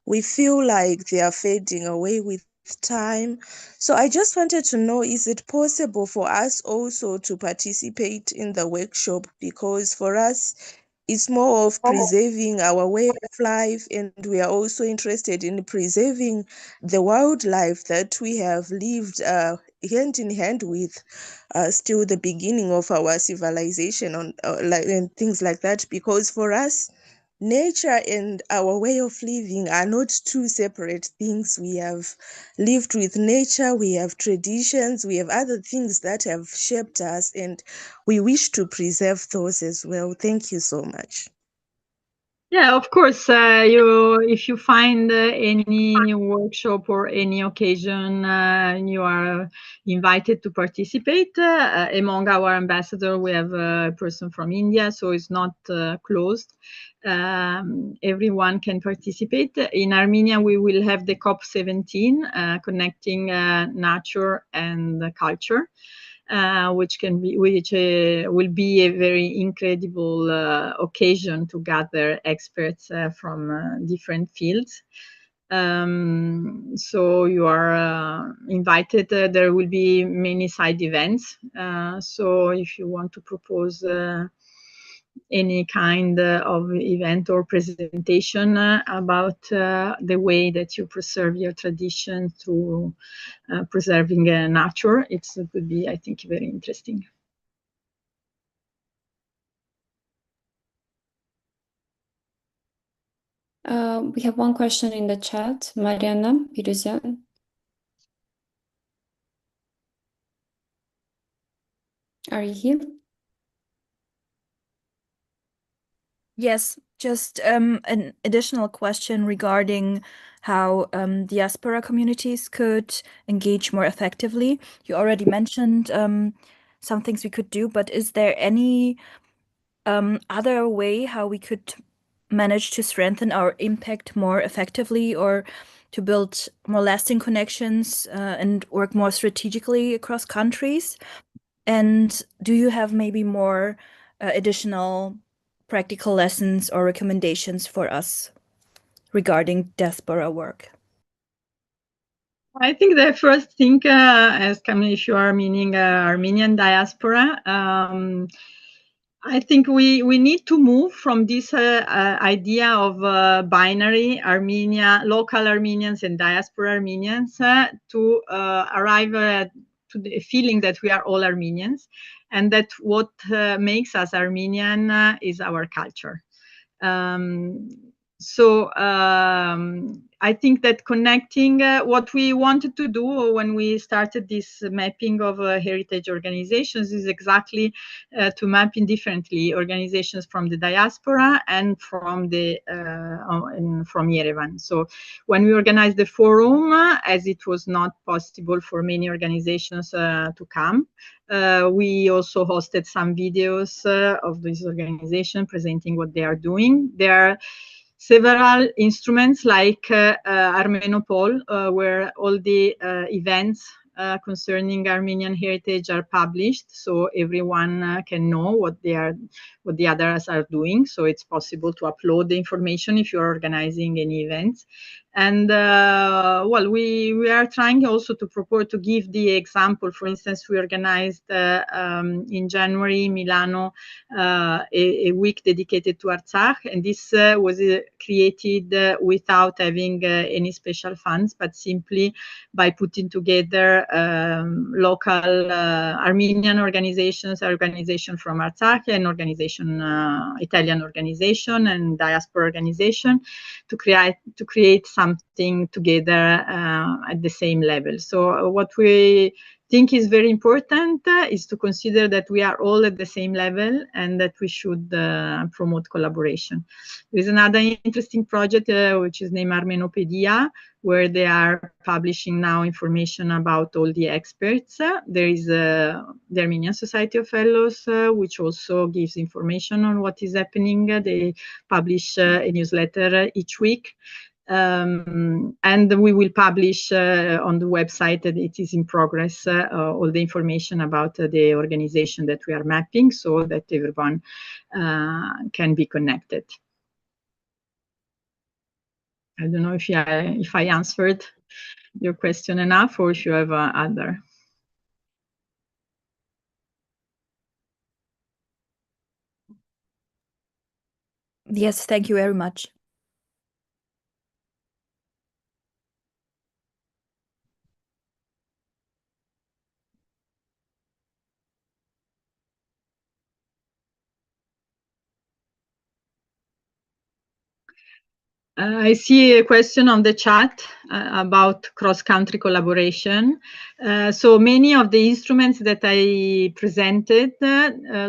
we feel like they are fading away with time. So I just wanted to know, is it possible for us also to participate in the workshop? Because for us, it's more of preserving our way of life, and we are also interested in preserving the wildlife that we have lived hand in hand with still the beginning of our civilization and things like that. Because for us, nature and our way of living are not two separate things. We have lived with nature, we have traditions, we have other things that have shaped us, and we wish to preserve those as well. Thank you so much. Yeah, of course. If you find any workshop or any occasion, you are invited to participate. Among our ambassadors, we have a person from India, so it's not closed. Everyone can participate. In Armenia, we will have the COP17, connecting nature and culture. Which will be a very incredible occasion to gather experts from different fields. So you are invited. There will be many side events. So if you want to propose any kind of event or presentation about the way that you preserve your tradition through preserving nature, it would be, I think, very interesting. We have one question in the chat. Mariana Piruzyan. Are you here? Yes, Just an additional question regarding how diaspora communities could engage more effectively. You already mentioned some things we could do, but is there any other way how we could manage to strengthen our impact more effectively or to build more lasting connections and work more strategically across countries? And do you have maybe more additional practical lessons or recommendations for us regarding diaspora work? I think the first thing, as Camille, if you are meaning Armenian diaspora, I think we need to move from this idea of binary Armenia, local Armenians and diaspora Armenians to arrive to the feeling that we are all Armenians, and that what makes us Armenian is our culture. I think that connecting what we wanted to do when we started this mapping of heritage organizations is exactly to map indifferently organizations from the diaspora and from Yerevan. So when we organized the forum, as it was not possible for many organizations to come, we also hosted some videos of this organization presenting what they are doing. There are several instruments like Armenopol, where all the events concerning Armenian heritage are published, so everyone can know what the others are doing. So it's possible to upload the information if you're organizing any events. And well, we are trying also to propose to give the example. For instance, we organized in January Milano a week dedicated to Artsakh, and this was created without having any special funds, but simply by putting together local Armenian organizations from Artsakh, and Italian organization and diaspora organization to create something together at the same level. So what we think is very important is to consider that we are all at the same level and that we should promote collaboration. There is another interesting project which is named Armenopedia, where they are publishing now information about all the experts. There is the Armenian Society of Fellows, which also gives information on what is happening. They publish a newsletter each week. And we will publish on the website that it is in progress all the information about the organization that we are mapping, so that everyone can be connected. I don't know if I answered your question enough, or if you have other. Yes, thank you very much. I see a question on the chat about cross-country collaboration. So many of the instruments that I presented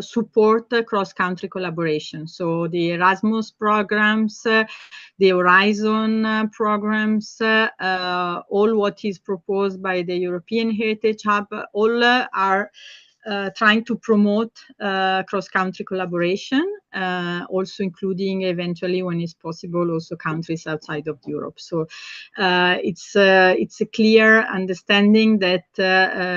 support cross-country collaboration. So the Erasmus programs, the Horizon programs, all what is proposed by the European Heritage Hub, all are trying to promote cross-country collaboration, also including eventually, when it's possible, also countries outside of Europe. So it's a clear understanding that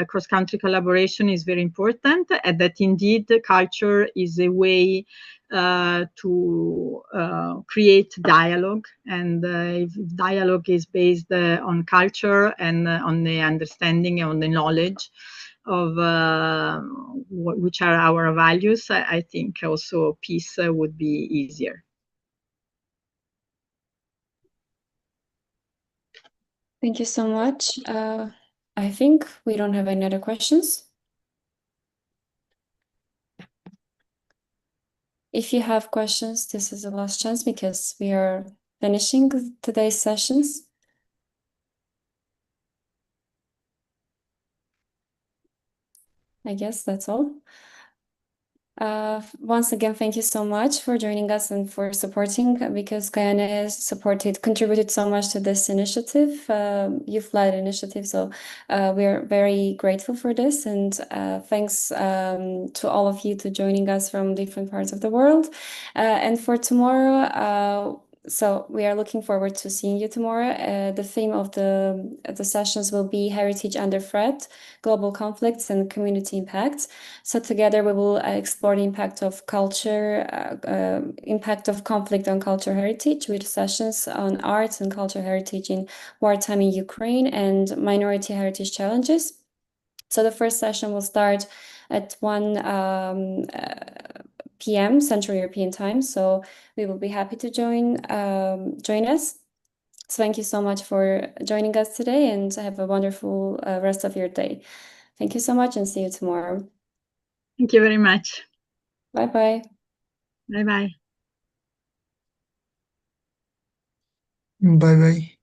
cross-country collaboration is very important, and that indeed culture is a way to create dialogue. And if dialogue is based on culture and on the understanding and on the knowledge of which are our values, I think also peace would be easier. Thank you so much. I think we don't have any other questions. If you have questions, this is the last chance, because we are finishing today's sessions. I guess that's all. Once again, thank you so much for joining us and for supporting, because Guyana has contributed so much to this initiative, youth-led initiative. So we are very grateful for this, and thanks to all of you to joining us from different parts of the world. And for tomorrow, so we are looking forward to seeing you tomorrow. The theme of the sessions will be Heritage Under Threat, Global Conflicts and Community Impacts. So together we will explore the impact of culture, impact of conflict on cultural heritage, with sessions on arts and cultural heritage in wartime in Ukraine and minority heritage challenges. So the first session will start at 1 p.m. Central European Time. So we will be happy to join us. So thank you so much for joining us today, and have a wonderful rest of your day. Thank you so much, and see you tomorrow. Thank you very much. Bye-bye. Bye-bye. Bye bye.